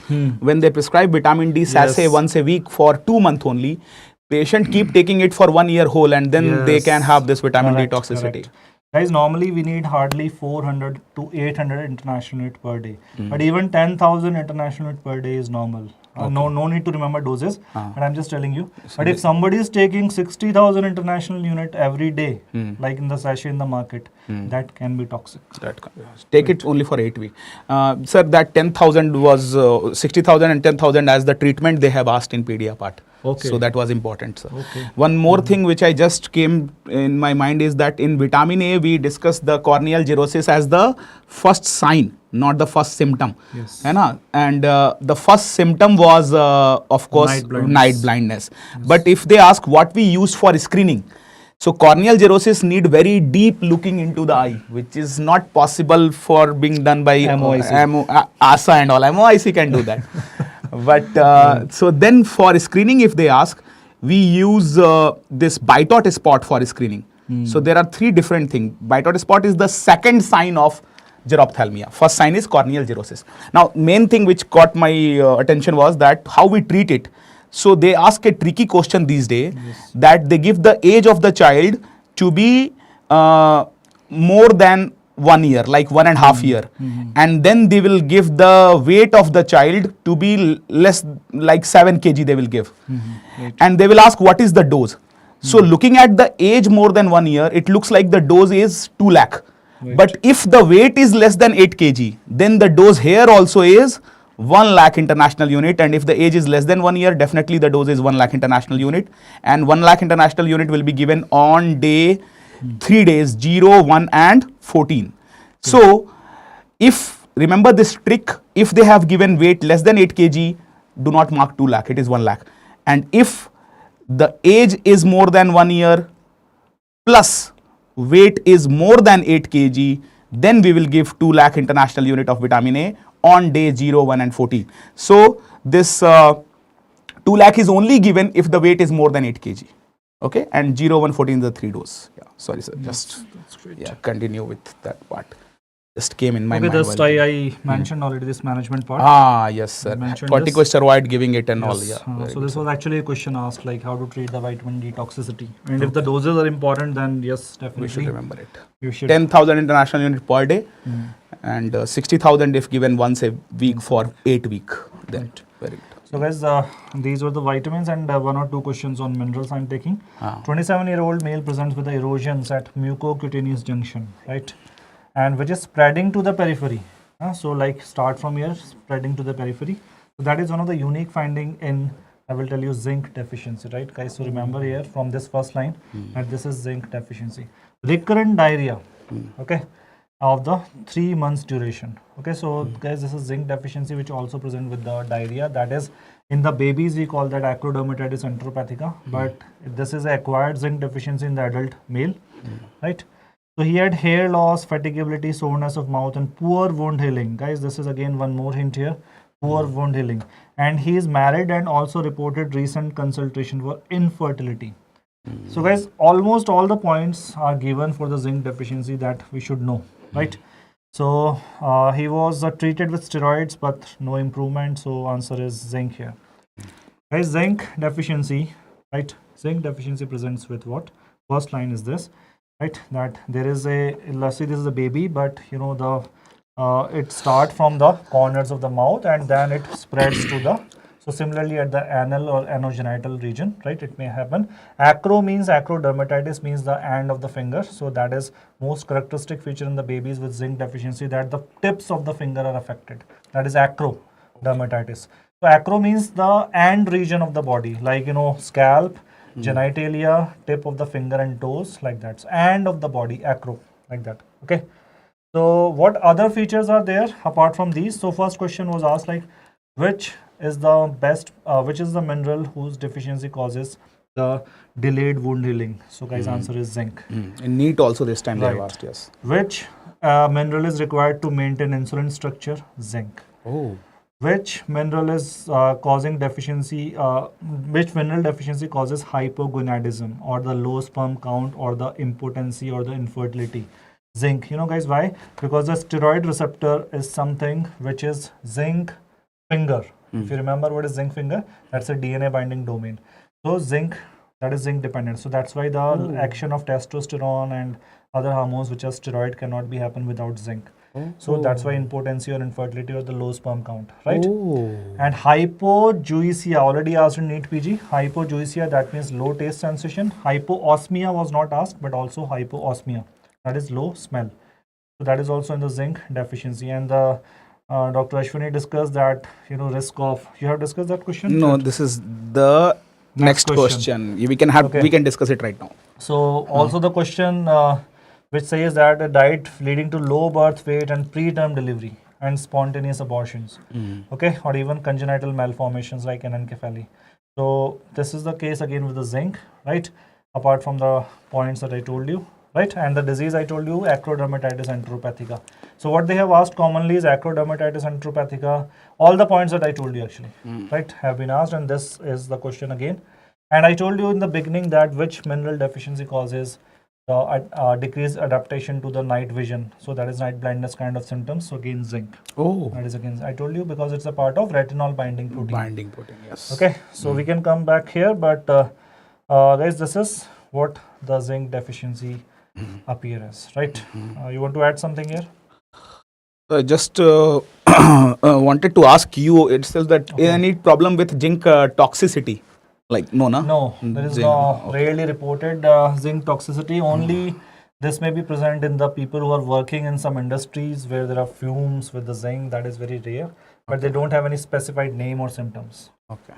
[SPEAKER 1] when they prescribe vitamin D sachet once a week for 2 months only, patient keep taking it for 1 year whole, and then they can have this vitamin D toxicity.
[SPEAKER 2] Guys, normally we need hardly 400 to 800 international units per day. But even 10,000 international units per day is normal. No need to remember doses, but I'm just telling you. But if somebody is taking 60,000 international unit every day, like in the sachet in the market, that can be toxic.
[SPEAKER 1] Take it only for 8 weeks. Sir, that 10,000 was 60,000 and 10,000 as the treatment they have asked in PDA part. So that was important, sir. One more thing which I just came in my mind is that in vitamin A, we discussed the corneal cirrhosis as the first sign, not the first symptom.
[SPEAKER 2] Yes.
[SPEAKER 1] And the first symptom was, of course, night blindness.
[SPEAKER 2] Yes.
[SPEAKER 1] But if they ask what we use for screening, so corneal cirrhosis need very deep looking into the eye, which is not possible for being done by ASA and all. MOIC can do that. But so then for screening, if they ask, we use this bitot spot for screening. So there are three different things. Bitot spot is the second sign of xerophthalmia. First sign is corneal xerosis. Now, main thing which caught my attention was that how we treat it. So they ask a tricky question these days, that they give the age of the child to be more than 1 year, like 1.5 year, and then they will give the weight of the child to be less, like 7 kg they will give, and they will ask what is the dose. So looking at the age more than 1 year, it looks like the dose is 2 lakh. But if the weight is less than 8 kg, then the dose here also is 1 lakh international unit, and if the age is less than 1 year, definitely the dose is 1 lakh international unit, and 1 lakh international unit will be given on day 3 days, 0, 1 and 14. So if, remember this trick, if they have given weight less than 8 kg, do not mark 2 lakh, it is 1 lakh. And if the age is more than 1 year plus weight is more than 8 kg, then we will give 2 lakh international unit of vitamin A on day 0, 1 and 14. So this 2 lakh is only given if the weight is more than 8 kg. Okay, and 0, 1, 14 is the 3 dose. Yeah, sorry sir, just continue with that part. Just came in my mind.
[SPEAKER 2] Okay, just I mentioned already this management part.
[SPEAKER 1] Ah, yes sir. Corticosteroid giving it and all. Yeah.
[SPEAKER 2] So this was actually a question asked, like how to treat the vitamin D toxicity. And if the doses are important, then yes, definitely.
[SPEAKER 1] We should remember it.
[SPEAKER 2] You should.
[SPEAKER 1] 10,000 international unit per day, and 60,000 if given once a week for 8 weeks. Then very good.
[SPEAKER 2] So guys, these were the vitamins, and 1 or 2 questions on minerals I'm taking. 27-year-old male presents with the erosions at mucocutaneous junction, right? And which is spreading to the periphery. So like start from here, spreading to the periphery. So that is one of the unique finding in, I will tell you, zinc deficiency, right guys? So remember here from this first line that this is zinc deficiency. Recurrent diarrhea, okay, of the 3 months duration. Okay, so guys, this is zinc deficiency which also present with the diarrhea. That is, in the babies we call that acrodermatitis enteropathica, but this is acquired zinc deficiency in the adult male, right? So he had hair loss, fatigability, soreness of mouth and poor wound healing. Guys, this is again one more hint here, poor wound healing. And he is married and also reported recent consultation for infertility. So guys, almost all the points are given for the zinc deficiency that we should know, right? So he was treated with steroids but no improvement. So answer is zinc here. Guys, zinc deficiency, right? Zinc deficiency presents with what? First line is this. Right, that there is a, let's say this is a baby, but you know the it starts from the corners of the mouth and then it spreads to the, so similarly at the anal or anogenital region, right, it may happen. Acro means, acrodermatitis means the end of the finger, so that is most characteristic feature in the babies with zinc deficiency, that the tips of the finger are affected, that is acrodermatitis. So acro means the end region of the body, like you know scalp, genitalia, tip of the finger and toes, like that. So end of the body, acro, like that. Okay. So what other features are there apart from these? So first question was asked, like which is the best, which is the mineral whose deficiency causes the delayed wound healing? So guys, answer is zinc.
[SPEAKER 1] In NEET also this time they have asked, yes.
[SPEAKER 2] Which mineral is required to maintain insulin structure? Zinc.
[SPEAKER 1] Oh.
[SPEAKER 2] Which mineral is causing deficiency, which mineral deficiency causes hypogonadism or the low sperm count or the impotency or the infertility? Zinc. You know guys why? Because the steroid receptor is something which is zinc finger. If you remember what is zinc finger, that's a DNA binding domain. So zinc, that is zinc dependent. So that's why the action of testosterone and other hormones which are steroid cannot be happen without zinc. So that's why impotency or infertility or the low sperm count, right? And hypojuicia, already asked in NEET PG. Hypojuicia, that means low taste sensation. Hypoosmia was not asked, but also hypoosmia, that is low smell. So that is also in the zinc deficiency. And the Dr. Ashwani discussed that, you know, risk of, you have discussed that question?
[SPEAKER 1] No, this is the next question. We can have, we can discuss it right now.
[SPEAKER 2] So also the question which says that a diet leading to low birth weight and preterm delivery and spontaneous abortions, okay, or even congenital malformations like anencephaly. So this is the case again with the zinc, right? Apart from the points that I told you, right? And the disease I told you, acrodermatitis enteropathica. So what they have asked commonly is acrodermatitis enteropathica. All the points that I told you actually, right, have been asked, and this is the question again. And I told you in the beginning that which mineral deficiency causes the decreased adaptation to the night vision. So that is night blindness kind of symptoms. So again, zinc.
[SPEAKER 1] Oh,
[SPEAKER 2] That is again, I told you, because it's a part of retinol binding protein.
[SPEAKER 1] binding protein, yes.
[SPEAKER 2] Okay, so we can come back here, but guys, this is what the zinc deficiency appear as, right? You want to add something here?
[SPEAKER 1] Just wanted to ask you itself that any problem with zinc toxicity? Like, no, na?
[SPEAKER 2] No, there is
[SPEAKER 1] Zinc,
[SPEAKER 2] no rarely reported zinc toxicity. Only this may be present in the people who are working in some industries where there are fumes with the zinc. That is very rare, but they don't have any specified name or symptoms.
[SPEAKER 1] Okay.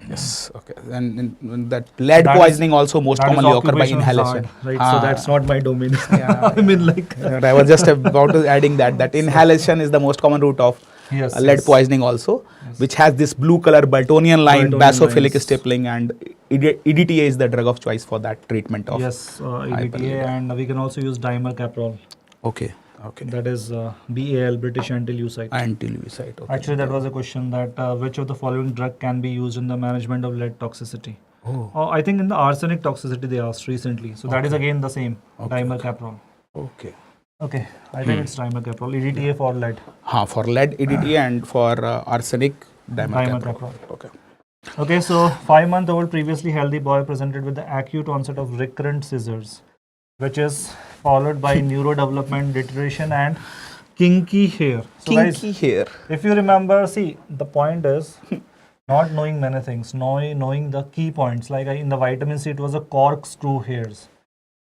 [SPEAKER 1] Yes, okay. And that lead
[SPEAKER 2] That is-
[SPEAKER 1] poisoning also most
[SPEAKER 2] That is
[SPEAKER 1] commonly occur by
[SPEAKER 2] occupational
[SPEAKER 1] inhalation.
[SPEAKER 2] hazard, right? So that's not my domain.
[SPEAKER 1] Yeah,
[SPEAKER 2] I mean, like,
[SPEAKER 1] I was just about to adding that inhalation is the most common route of
[SPEAKER 2] yes,
[SPEAKER 1] lead
[SPEAKER 2] yes.
[SPEAKER 1] poisoning also, which has this blue color Baltonian line,
[SPEAKER 2] Baltonian
[SPEAKER 1] basophilic
[SPEAKER 2] lines.
[SPEAKER 1] stapling, and EDTA is the drug of choice for that treatment of.
[SPEAKER 2] Yes, EDTA,
[SPEAKER 1] hyperlipidemia.
[SPEAKER 2] and we can also use dimer-caprol.
[SPEAKER 1] Okay, okay.
[SPEAKER 2] That is BAL, British anti-leucite.
[SPEAKER 1] Anti-leucite. Okay.
[SPEAKER 2] Actually, that was a question that which of the following drug can be used in the management of lead toxicity?
[SPEAKER 1] Oh,
[SPEAKER 2] I think in the arsenic toxicity they asked recently. So that is again the same, dimer-caprol.
[SPEAKER 1] okay.
[SPEAKER 2] Okay, I think it's dimer-caprol, EDTA for lead.
[SPEAKER 1] For lead, EDTA, and for arsenic, dimer-caprol.
[SPEAKER 2] Dimer-caprol.
[SPEAKER 1] Okay.
[SPEAKER 2] Okay, so 5-month-old previously healthy boy presented with the acute onset of recurrent seizures, which is followed by neurodevelopment deterioration and kinky hair. So guys,
[SPEAKER 1] Kinky hair.
[SPEAKER 2] if you remember, see, the point is not knowing many things, knowing the key points. Like in the vitamin C, it was a corkscrew hairs,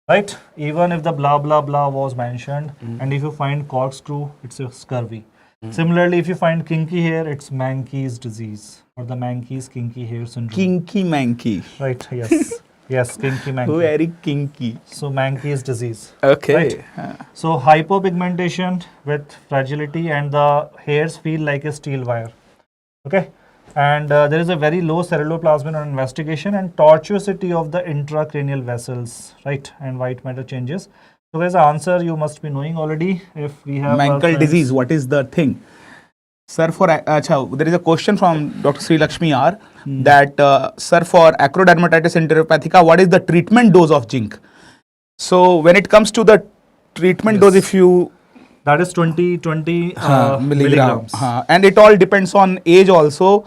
[SPEAKER 2] right? Even if the blah blah blah was mentioned, and if you find corkscrew, it's a scurvy. Similarly, if you find kinky hair, it's Menkes disease or the Menkes kinky hair syndrome.
[SPEAKER 1] Kinky manky.
[SPEAKER 2] Right, yes. Yes, kinky Menkes.
[SPEAKER 1] Very kinky.
[SPEAKER 2] So Menkes disease.
[SPEAKER 1] Okay.
[SPEAKER 2] Right. So hypopigmentation with fragility, and the hairs feel like a steel wire. Okay. And there is a very low ceruloplasmin on investigation, and tortuosity of the intracranial vessels, right? And white matter changes. So guys, the answer you must be knowing already. If we have
[SPEAKER 1] Mental disease, what is the thing? Sir, for there is a question from Dr. Sri Lakshmi R that sir, for acrodermatitis enteropathica, what is the treatment dose of zinc? So when it comes to the treatment dose, if you
[SPEAKER 2] that is 20
[SPEAKER 1] milligram,
[SPEAKER 2] milligrams.
[SPEAKER 1] and it all depends on age also.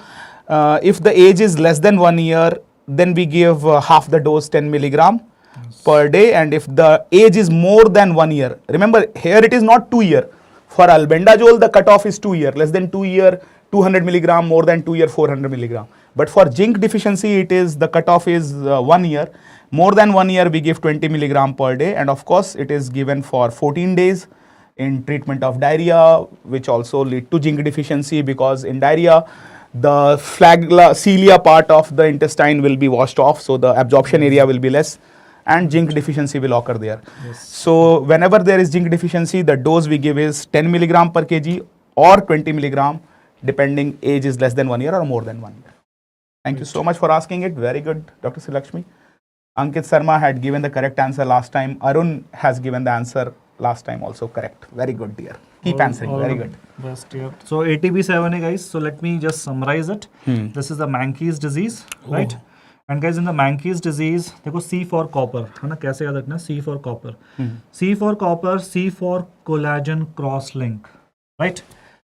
[SPEAKER 1] If the age is less than 1 year, then we give half the dose, 10 milligram per day. And if the age is more than 1 year, remember here it is not 2 year. For albendazole, the cutoff is 2 year. Less than 2 year, 200 milligram. More than 2 year, 400 milligram. But for zinc deficiency, it is the cutoff is 1 year. More than 1 year, we give 20 milligram per day. And of course, it is given for 14 days in treatment of diarrhea, which also lead to zinc deficiency, because in diarrhea, the cilia part of the intestine will be washed off, so the absorption area will be less, and zinc deficiency will occur there.
[SPEAKER 2] Yes.
[SPEAKER 1] So whenever there is zinc deficiency, the dose we give is 10 milligram per kg or 20 milligram, depending age is less than 1 year or more than 1 year. Thank you so much for asking it. Very good, Dr. Srilakshmi. Ankit Sharma had given the correct answer last time. Arun has given the answer last time also correct. Very good, dear. Keep answering. Very good.
[SPEAKER 2] Best, yeah. So ATP7A, guys. So let me just summarize it. This is the Menkes disease, right? And guys, in the Menkes disease, देखो C for copper, है ना? कैसे याद रखना? C for copper. C for copper, C for collagen cross-link, right?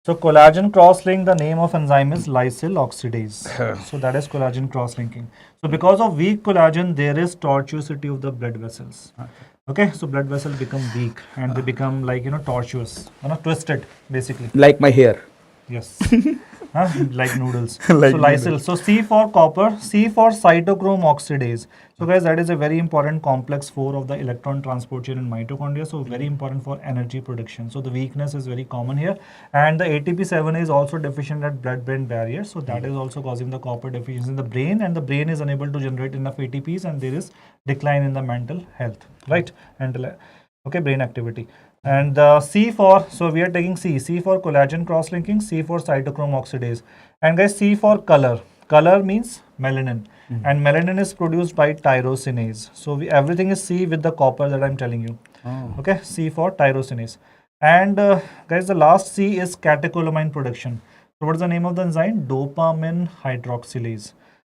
[SPEAKER 2] So collagen cross-link, the name of enzyme is lysyl oxidase. So that is collagen cross-linking. So because of weak collagen, there is tortuosity of the blood vessels. Okay, so blood vessels become weak and they become like, tortuous, twisted basically.
[SPEAKER 1] Like my hair.
[SPEAKER 2] Yes. Like noodles.
[SPEAKER 1] Like
[SPEAKER 2] so lysyl. So C for copper, C for cytochrome oxidase. So guys, that is a very important complex 4 of the electron transport chain in mitochondria. So very important for energy production. So the weakness is very common here. And the ATP7 is also deficient at blood-brain barrier. So that is also causing the copper deficiency in the brain, and the brain is unable to generate enough ATPs, and there is decline in the mental health, right? And okay, brain activity. And C for, so we are taking C for collagen cross-linking, C for cytochrome oxidase. And guys, C for color. Color means melanin. And melanin is produced by tyrosinase. So everything is C with the copper that I'm telling you. Okay, C for tyrosinase. And guys, the last C is catecholamine production. So what is the name of the enzyme? Dopamine hydroxylase.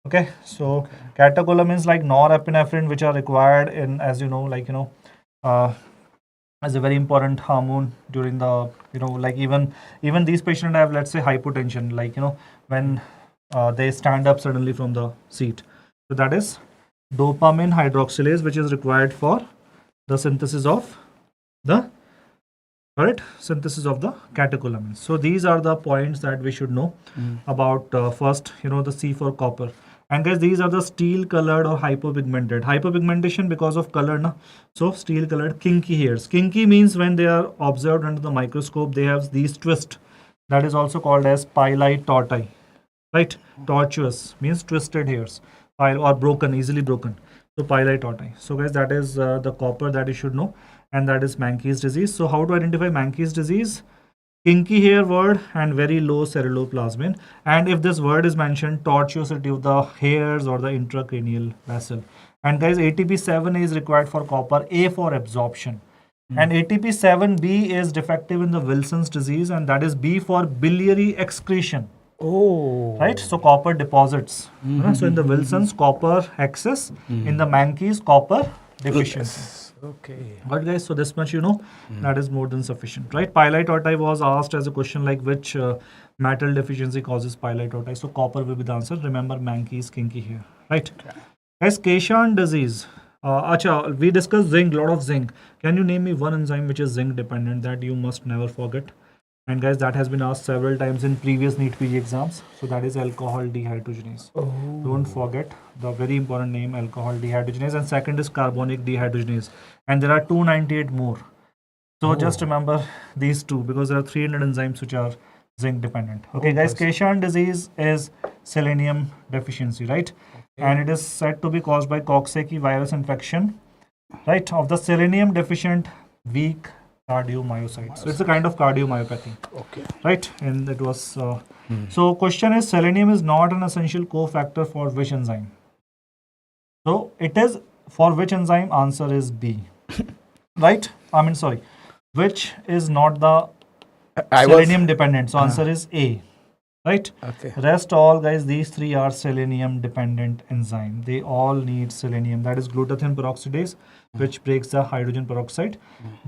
[SPEAKER 2] Okay, so catecholamines like norepinephrine, which are required in, as you know, like as a very important hormone during the, like even these patients have, let's say, hypotension, like when they stand up suddenly from the seat. So that is dopamine hydroxylase, which is required for the synthesis of the synthesis of the catecholamines. So these are the points that we should know about. First, the C for copper. And guys, these are the steel colored or hypopigmented. Hypopigmentation because of color, na? So steel colored kinky hairs. Kinky means when they are observed under the microscope, they have these twists. That is also called as pili torti, right? Tortuous means twisted hairs, or broken, easily broken. So pili torti. So guys, that is the copper that you should know, and that is Menkes disease. So how to identify Menkes disease? Kinky hair word and very low ceruloplasmin. And if this word is mentioned, tortuosity of the hairs or the intracranial vessel. And guys, ATP7A is required for copper, A for absorption. And ATP7B is defective in the Wilson's disease, and that is B for biliary excretion.
[SPEAKER 1] Oh.
[SPEAKER 2] Right? So copper deposits. So in the Wilson's, copper excess. In the Menkes, copper deficiency.
[SPEAKER 1] Okay.
[SPEAKER 2] But guys, so this much that is more than sufficient, right? Pili torti was asked as a question like which metal deficiency causes pili torti. So copper will be the answer. Remember Menkes kinky here, right? Okay. Guys, Keshan disease. Acha, we discussed zinc, lot of zinc. Can you name me one enzyme which is zinc dependent that you must never forget? And guys, that has been asked several times in previous NEET PG exams. So that is alcohol dehydrogenase. Oh. Don't forget the very important name, alcohol dehydrogenase. And second is carbonic dehydrogenase. And there are 298 more. So just remember these two because there are 300 enzymes which are zinc dependent. Okay, guys, Keshan disease is selenium deficiency, right? Okay. And it is said to be caused by Coxsackie virus infection, right, of the selenium deficient weak cardiomyocytes. So it's a kind of cardiomyopathy. Okay. Right? And it was so question is, selenium is not an essential cofactor for which enzyme? So it is for which enzyme? Answer is B. Right? I mean, sorry. Which is not the selenium dependent? So answer is A. Right? Okay. Rest all, guys, these three are selenium dependent enzyme. They all need selenium. That is glutathione peroxidase, which breaks the hydrogen peroxide,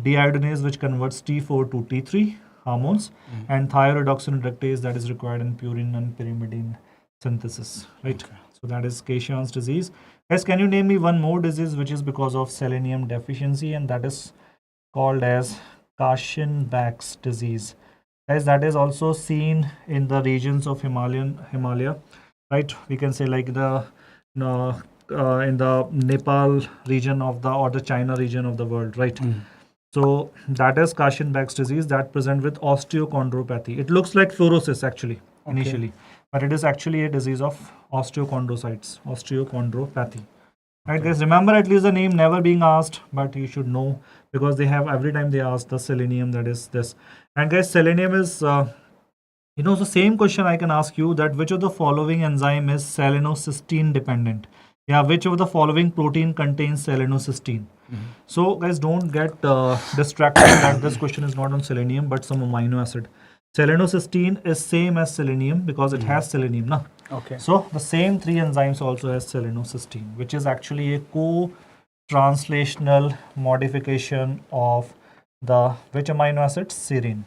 [SPEAKER 2] deiodinase, which converts T4 to T3 hormones, and thioredoxin reductase, that is required in purine and pyrimidine synthesis. Right? Okay. So that is Keshan's disease. Guys, can you name me one more disease which is because of selenium deficiency, and that is called as Kashin-Back's disease? Guys, that is also seen in the regions of Himalaya, right? We can say like the in the Nepal region of the or the China region of the world, right? So that is Kashin-Back's disease that present with osteochondropathy. It looks like fluorosis actually initially, but it is actually a disease of osteochondrocytes, osteochondropathy. Right, guys, remember at least the name never being asked, but you should know because they have every time they ask the selenium, that is this. And guys, selenium is, the same question I can ask you, that which of the following enzyme is selenocysteine dependent? Yeah, which of the following protein contains selenocysteine? So guys, don't get distracted that this question is not on selenium, but some amino acid. Selenocysteine is same as selenium because it has selenium, na? Okay. So the same three enzymes also has selenocysteine, which is actually a co-translational modification of the which amino acid? Serine.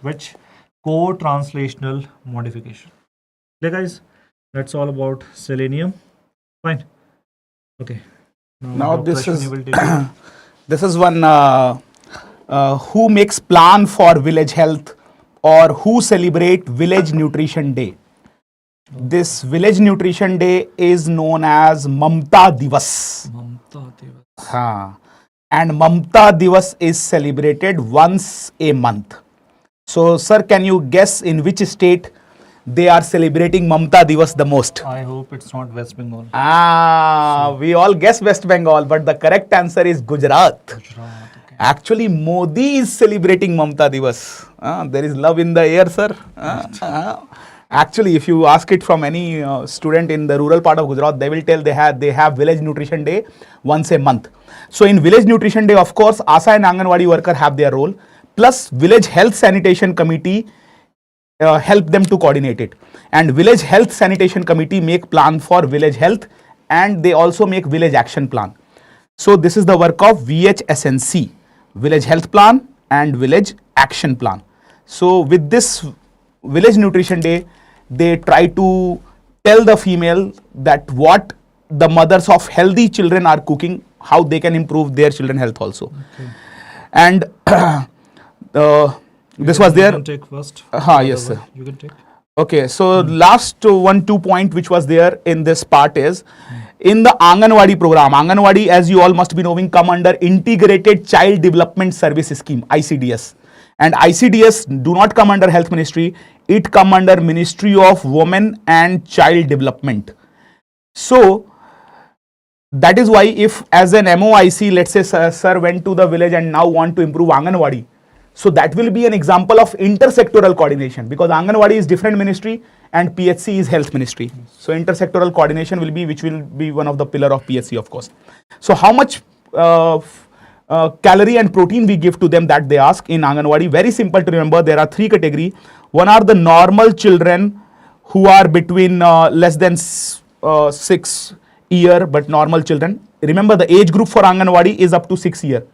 [SPEAKER 2] Which co-translational modification. Okay, guys, that's all about selenium. Fine. Okay.
[SPEAKER 1] Now this is this is one who makes plan for village health or who celebrate village nutrition day. This village nutrition day is known as Mamta Divas.
[SPEAKER 2] Mamta Divas.
[SPEAKER 1] Haan. And Mamta Divas is celebrated once a month. So, sir, can you guess in which state they are celebrating Mamta Divas the most?
[SPEAKER 2] I hope it's not West Bengal.
[SPEAKER 1] We all guess West Bengal, but the correct answer is Gujarat. Gujarat, okay. Actually, Modi is celebrating Mamta Divas. There is love in the air, sir. Actually, if you ask it from any student in the rural part of Gujarat, they will tell they have village nutrition day once a month. So in village nutrition day, of course, ASA and Anganwadi worker have their role. Plus village health sanitation committee help them to coordinate it. And village health sanitation committee make plan for village health, and they also make village action plan. So this is the work of VHSNC, village health plan and village action plan. So with this village nutrition day, they try to tell the female that what the mothers of healthy children are cooking, how they can improve their children health also.
[SPEAKER 2] Okay.
[SPEAKER 1] And this was there.
[SPEAKER 2] You can take first.
[SPEAKER 1] Yes, sir.
[SPEAKER 2] You can take.
[SPEAKER 1] Okay, so last 1-2 point which was there in this part is in the Anganwadi program. Anganwadi, as you all must be knowing, come under Integrated Child Development Service Scheme, ICDS. And ICDS do not come under Health Ministry, it come under Ministry of Women and Child Development. So that is why if as an MOIC, let's say sir went to the village and now want to improve Anganwadi, so that will be an example of intersectoral coordination, because Anganwadi is different ministry and PHC is health ministry. So intersectoral coordination will be, which will be one of the pillar of PHC, of course. So how much calorie and protein we give to them, that they ask in Anganwadi. Very simple to remember. There are 3 categories. One are the normal children who are between less than 6 year, but normal children. Remember, the age group for Anganwadi is up to 6 year.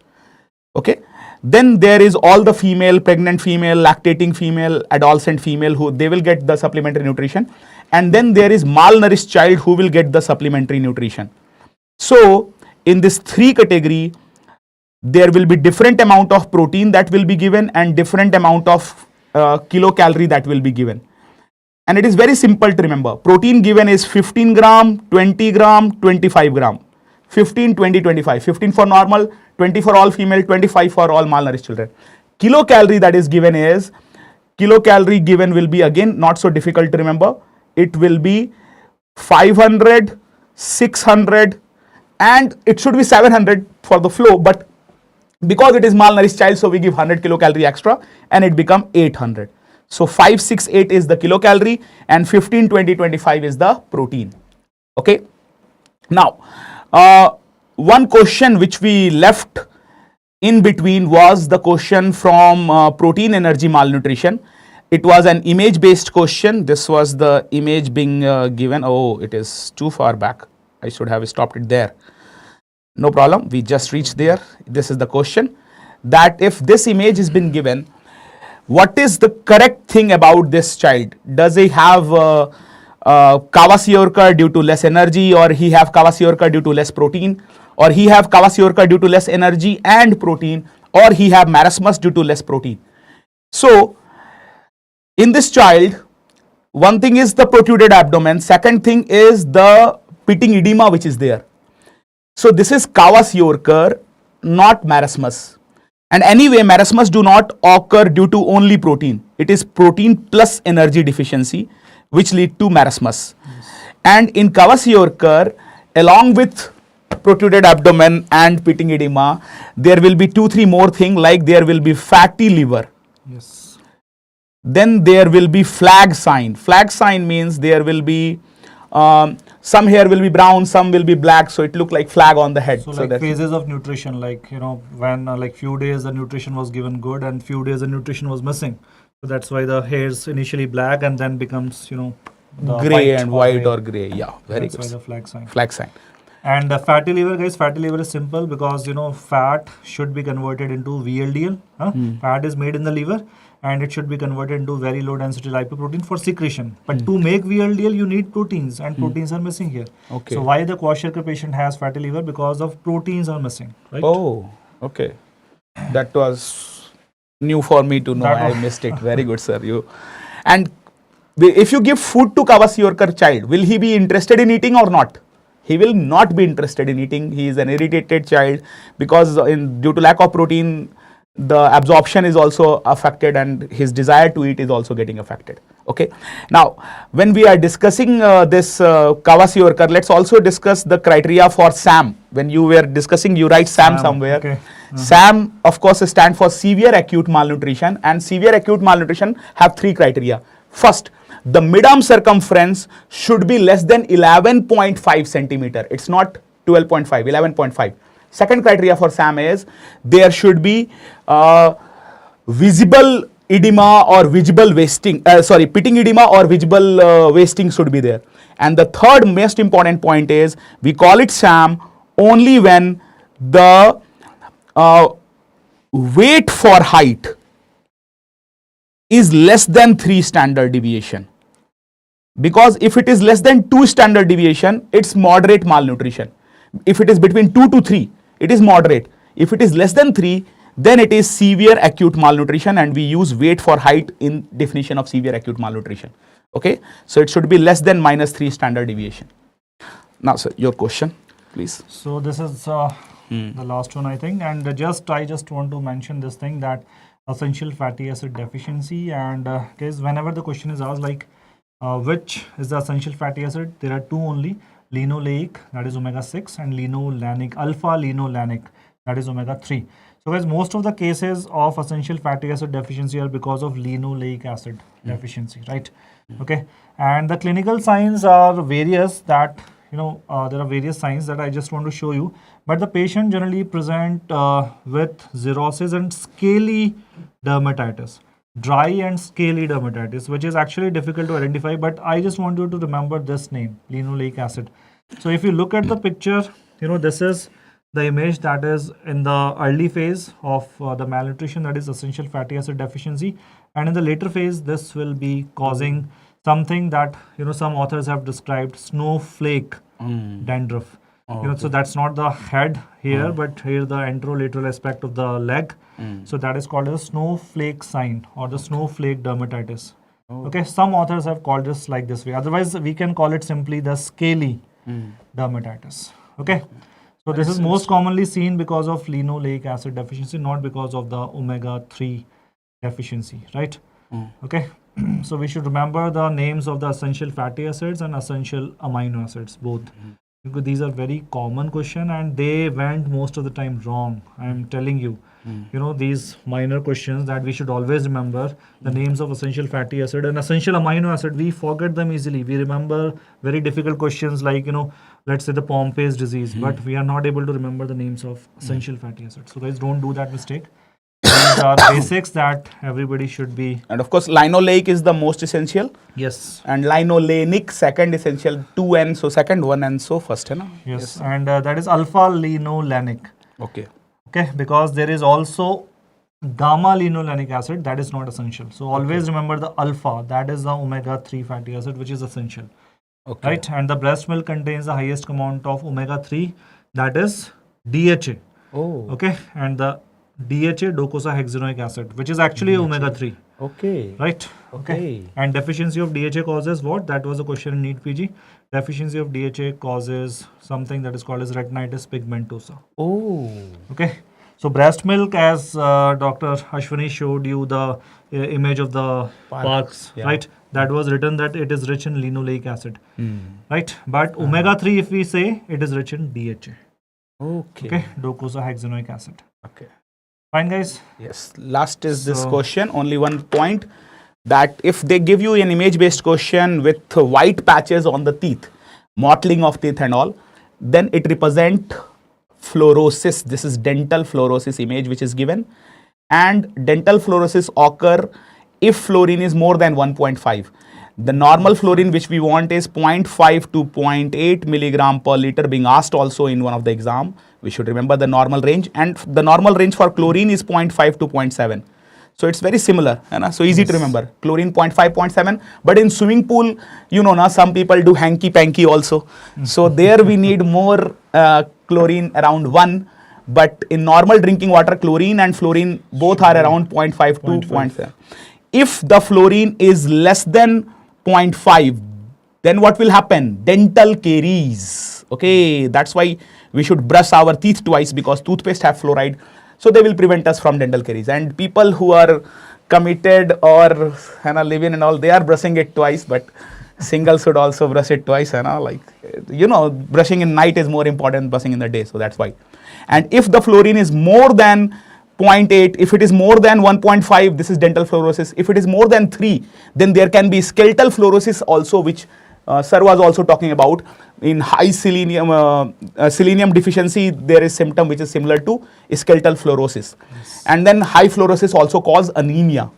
[SPEAKER 1] Okay. Then there is all the female, pregnant female, lactating female, adolescent female, who they will get the supplementary nutrition. And then there is malnourished child who will get the supplementary nutrition. So in this 3 category, there will be different amount of protein that will be given and different amount of kilocalorie that will be given. And it is very simple to remember. Protein given is 15 gram, 20 gram, 25 gram. 15, 20, 25. 15 for normal, 20 for all female, 25 for all malnourished children. Kilocalorie that is given is, kilocalorie given will be again not so difficult to remember. It will be 500, 600 and it should be 700 for the flow, but because it is malnourished child, so we give 100 kilocalorie extra and it become 800. So 5, 6, 8 is the kilocalorie and 15, 20, 25 is the protein. Okay. Now, one question which we left in between was the question from protein energy malnutrition. It was an image based question. This was the image being given. Oh, it is too far back. I should have stopped it there. No problem. We just reached there. This is the question, that if this image has been given, what is the correct thing about this child? Does he have Kwashiorkor due to less energy, or he have Kwashiorkor due to less protein, or he have Kwashiorkor due to less energy and protein, or he have marasmus due to less protein? So in this child, one thing is the protruded abdomen, second thing is the pitting edema which is there. So this is Kwashiorkor, not marasmus. And anyway, marasmus do not occur due to only protein. It is protein plus energy deficiency which lead to marasmus. Yes. And in Kwashiorkor, along with protruded abdomen and pitting edema, there will be 2-3 more things, like there will be fatty liver.
[SPEAKER 2] Yes.
[SPEAKER 1] Then there will be flag sign. Flag sign means there will be some hair will be brown, some will be black, so it look like flag on the head.
[SPEAKER 2] So like phases of nutrition, like when like few days the nutrition was given good and few days the nutrition was missing. So that's why the hair's initially black and then becomes the
[SPEAKER 1] gray and white or gray. Yeah, very
[SPEAKER 2] that's
[SPEAKER 1] good.
[SPEAKER 2] That's why the flag sign.
[SPEAKER 1] Flag sign.
[SPEAKER 2] And the fatty liver, guys, fatty liver is simple because fat should be converted into VLDL. Fat is made in the liver and it should be converted into very low density lipoprotein for secretion. But to make VLDL, you need proteins, and proteins are missing here. Okay. So why the Kwashiorkor patient has fatty liver? Because of proteins are missing, right?
[SPEAKER 1] Oh, okay. That was new for me to know. I missed it. Very good, sir. And if you give food to Kwashiorkor child, will he be interested in eating or not? He will not be interested in eating. He is an irritated child because due to lack of protein, the absorption is also affected and his desire to eat is also getting affected. Okay. Now, when we are discussing this Kwashiorkor, let's also discuss the criteria for SAM. When you were discussing, you write SAM somewhere. Okay. SAM, of course, stands for severe acute malnutrition, and severe acute malnutrition have 3 criteria. First, the mid-arm circumference should be less than 11.5 centimeter. It's not 12.5, 11.5. Second criteria for SAM is there should be visible edema or visible wasting, pitting edema or visible wasting should be there. And the third most important point is we call it SAM only when the weight for height is less than 3 standard deviation. Because if it is less than 2 standard deviation, it's moderate malnutrition. If it is between 2 to 3, it is moderate. If it is less than 3, then it is severe acute malnutrition, and we use weight for height in definition of severe acute malnutrition. Okay, so it should be less than -3 standard deviation. Now, sir, your question, please.
[SPEAKER 2] So this is the last one, I think, and I just want to mention this thing, that essential fatty acid deficiency, and guys, whenever the question is asked like which is the essential fatty acid, there are two only: linoleic, that is omega-6, and linolenic, alpha linolenic, that is omega-3. So guys, most of the cases of essential fatty acid deficiency are because of linoleic acid deficiency, right? Okay, and the clinical signs are various, that there are various signs that I just want to show you. But the patient generally present with xerosis and scaly dermatitis, dry and scaly dermatitis, which is actually difficult to identify, but I just want you to remember this name, linoleic acid. So if you look at the picture, this is the image that is in the early phase of the malnutrition, that is essential fatty acid deficiency, and in the later phase this will be causing something that some authors have described, snowflake dandruff. So that's not the head here, but here the anterolateral aspect of the leg. So that is called as snowflake sign or the snowflake dermatitis. Okay, some authors have called this like this way. Otherwise, we can call it simply the scaly dermatitis. Okay, so this is most commonly seen because of linoleic acid deficiency, not because of the omega-3 deficiency, right? Okay, so we should remember the names of the essential fatty acids and essential amino acids, both. Because these are very common question and they went most of the time wrong. I am telling you, these minor questions that we should always remember the names of essential fatty acid and essential amino acid. We forget them easily. We remember very difficult questions like, let's say the Pompe's disease, but we are not able to remember the names of essential fatty acids. So guys, don't do that mistake. These are basics that everybody should be.
[SPEAKER 1] And of course, linoleic is the most essential.
[SPEAKER 2] Yes.
[SPEAKER 1] And linolenic, second essential, 2N, so second, 1N, so first. Hai na?
[SPEAKER 2] Yes. And that is alpha linolenic.
[SPEAKER 1] Okay.
[SPEAKER 2] Okay, because there is also gamma linolenic acid that is not essential. So always remember the alpha, that is the omega-3 fatty acid, which is essential. Okay. Right? And the breast milk contains the highest amount of omega-3, that is DHA.
[SPEAKER 1] Oh.
[SPEAKER 2] Okay, and the DHA, docosahexaenoic acid, which is actually omega-3.
[SPEAKER 1] Okay.
[SPEAKER 2] Right? Okay. And deficiency of DHA causes what? That was a question in NEET PG. Deficiency of DHA causes something that is called as retinitis pigmentosa.
[SPEAKER 1] Oh.
[SPEAKER 2] Okay. So breast milk, as Dr. Ashwani showed you the image of the parks, right? That was written that it is rich in linoleic acid, right? But omega-3, if we say, it is rich in DHA.
[SPEAKER 1] Okay.
[SPEAKER 2] Okay. Docosahexaenoic acid.
[SPEAKER 1] Okay.
[SPEAKER 2] Fine, guys.
[SPEAKER 1] Yes. Last is this question. Only one point, that if they give you an image-based question with white patches on the teeth, mottling of teeth and all, then it represent fluorosis. This is dental fluorosis image which is given, and dental fluorosis occur if fluorine is more than 1.5. The normal fluorine which we want is 0.5 to 0.8 milligram per liter, being asked also in one of the exam. We should remember the normal range, and the normal range for chlorine is 0.5 to 0.7. So it's very similar, so easy to remember. Chlorine 0.5, 0.7, but in swimming pool, some people do hanky-panky also. So there we need more chlorine around 1, but in normal drinking water, chlorine and fluorine both are around 0.5 to 0.7. If the fluorine is less than 0.5, then what will happen? Dental caries. Okay, that's why we should brush our teeth twice, because toothpaste have fluoride. So they will prevent us from dental caries. And people who are committed or live in and all, they are brushing it twice, but single should also brush it twice. Brushing in night is more important than brushing in the day. So that's why. And if the fluorine is more than 0.8, if it is more than 1.5, this is dental fluorosis. If it is more than 3, then there can be skeletal fluorosis also, which sir was also talking about. In high selenium deficiency, there is symptom which is similar to skeletal fluorosis. Yes. And then high fluorosis also cause anemia.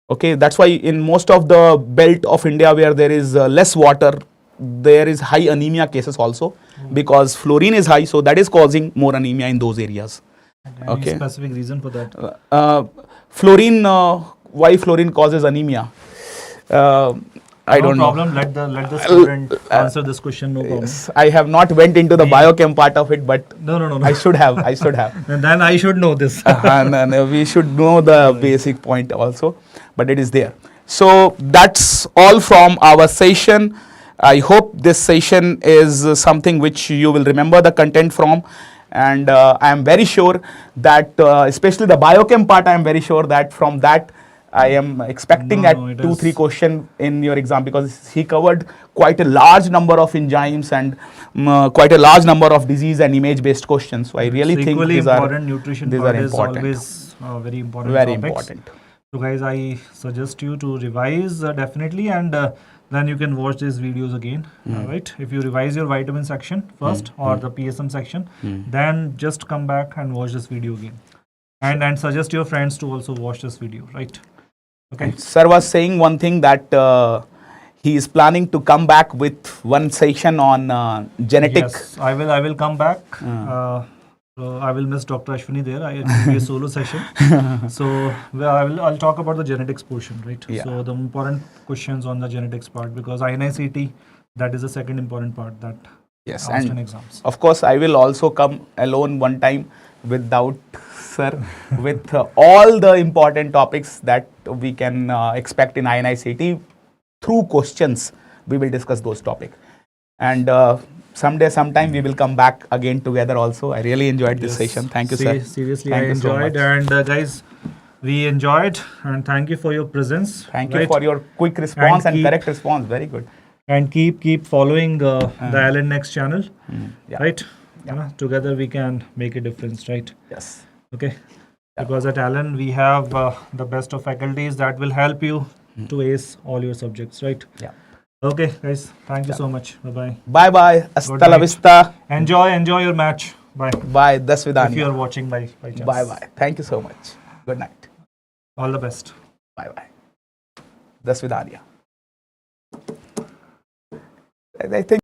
[SPEAKER 1] Okay, that's why in most of the belt of India where there is less water, there is high anemia cases also, because fluorine is high, so that is causing more anemia in those areas.
[SPEAKER 2] Any
[SPEAKER 1] Okay.
[SPEAKER 2] specific reason for that?
[SPEAKER 1] Fluorine, why fluorine causes anemia? I
[SPEAKER 2] No
[SPEAKER 1] don't
[SPEAKER 2] problem.
[SPEAKER 1] know.
[SPEAKER 2] Let the student answer this question. No problem.
[SPEAKER 1] Yes, I have not went into the biochem part of it, but
[SPEAKER 2] No.
[SPEAKER 1] I should have. I should have.
[SPEAKER 2] And then I should know this.
[SPEAKER 1] No, we should know the basic point also, but it is there. So that's all from our session. I hope this session is something which you will remember the content from, and I am very sure that especially the biochem part, I am very sure that from that I am expecting
[SPEAKER 2] No,
[SPEAKER 1] at
[SPEAKER 2] no, it
[SPEAKER 1] 2-3
[SPEAKER 2] is-
[SPEAKER 1] question in your exam, because he covered quite a large number of enzymes and quite a large number of disease and image based questions. So I really
[SPEAKER 2] It's
[SPEAKER 1] think
[SPEAKER 2] equally
[SPEAKER 1] these
[SPEAKER 2] important.
[SPEAKER 1] are
[SPEAKER 2] Nutrition
[SPEAKER 1] these
[SPEAKER 2] part
[SPEAKER 1] are
[SPEAKER 2] is
[SPEAKER 1] important.
[SPEAKER 2] always very important.
[SPEAKER 1] Very
[SPEAKER 2] topics.
[SPEAKER 1] important.
[SPEAKER 2] So guys, I suggest you to revise definitely, and then you can watch these videos again. Right? If you revise your vitamin section first or the PSM section, then just come back and watch this video again, and suggest your friends to also watch this video. Right? Okay.
[SPEAKER 1] Sir was saying one thing, that he is planning to come back with one session on genetic.
[SPEAKER 2] Yes, I will come back. So I will miss Dr. Ashwani there. It will be a solo session. So I'll talk about the genetics portion, right?
[SPEAKER 1] Yeah.
[SPEAKER 2] So the important questions on the genetics part, because INI-CET, that is the second important part that
[SPEAKER 1] Yes,
[SPEAKER 2] asked in
[SPEAKER 1] and
[SPEAKER 2] exams.
[SPEAKER 1] of course I will also come alone one time without sir, with all the important topics that we can expect in INI-CET. Through questions we will discuss those topics, and sometime we will come back again together also. I really enjoyed this
[SPEAKER 2] Yes.
[SPEAKER 1] session. Thank you, sir.
[SPEAKER 2] Seriously,
[SPEAKER 1] Thank
[SPEAKER 2] I
[SPEAKER 1] you so
[SPEAKER 2] enjoyed,
[SPEAKER 1] much.
[SPEAKER 2] and guys, we enjoyed, and thank you for your presence.
[SPEAKER 1] Thank you
[SPEAKER 2] right?
[SPEAKER 1] for your quick response and
[SPEAKER 2] keep-
[SPEAKER 1] correct response. Very good.
[SPEAKER 2] And keep following the Allen Next channel,
[SPEAKER 1] Yeah.
[SPEAKER 2] right? Together we can make a difference, right?
[SPEAKER 1] Yes.
[SPEAKER 2] Okay. Because at Allen we have the best of faculties that will help you to ace all your subjects, right?
[SPEAKER 1] Yeah.
[SPEAKER 2] Okay, guys. Thank you so much. Bye bye.
[SPEAKER 1] Bye bye. Hasta la
[SPEAKER 2] night.
[SPEAKER 1] vista.
[SPEAKER 2] Enjoy your match. Bye.
[SPEAKER 1] Bye. Das
[SPEAKER 2] If you
[SPEAKER 1] vidaniya.
[SPEAKER 2] are watching by chance.
[SPEAKER 1] Bye bye. Thank you so much. Good night.
[SPEAKER 2] All the best.
[SPEAKER 1] Bye bye. Das vidaniya. I think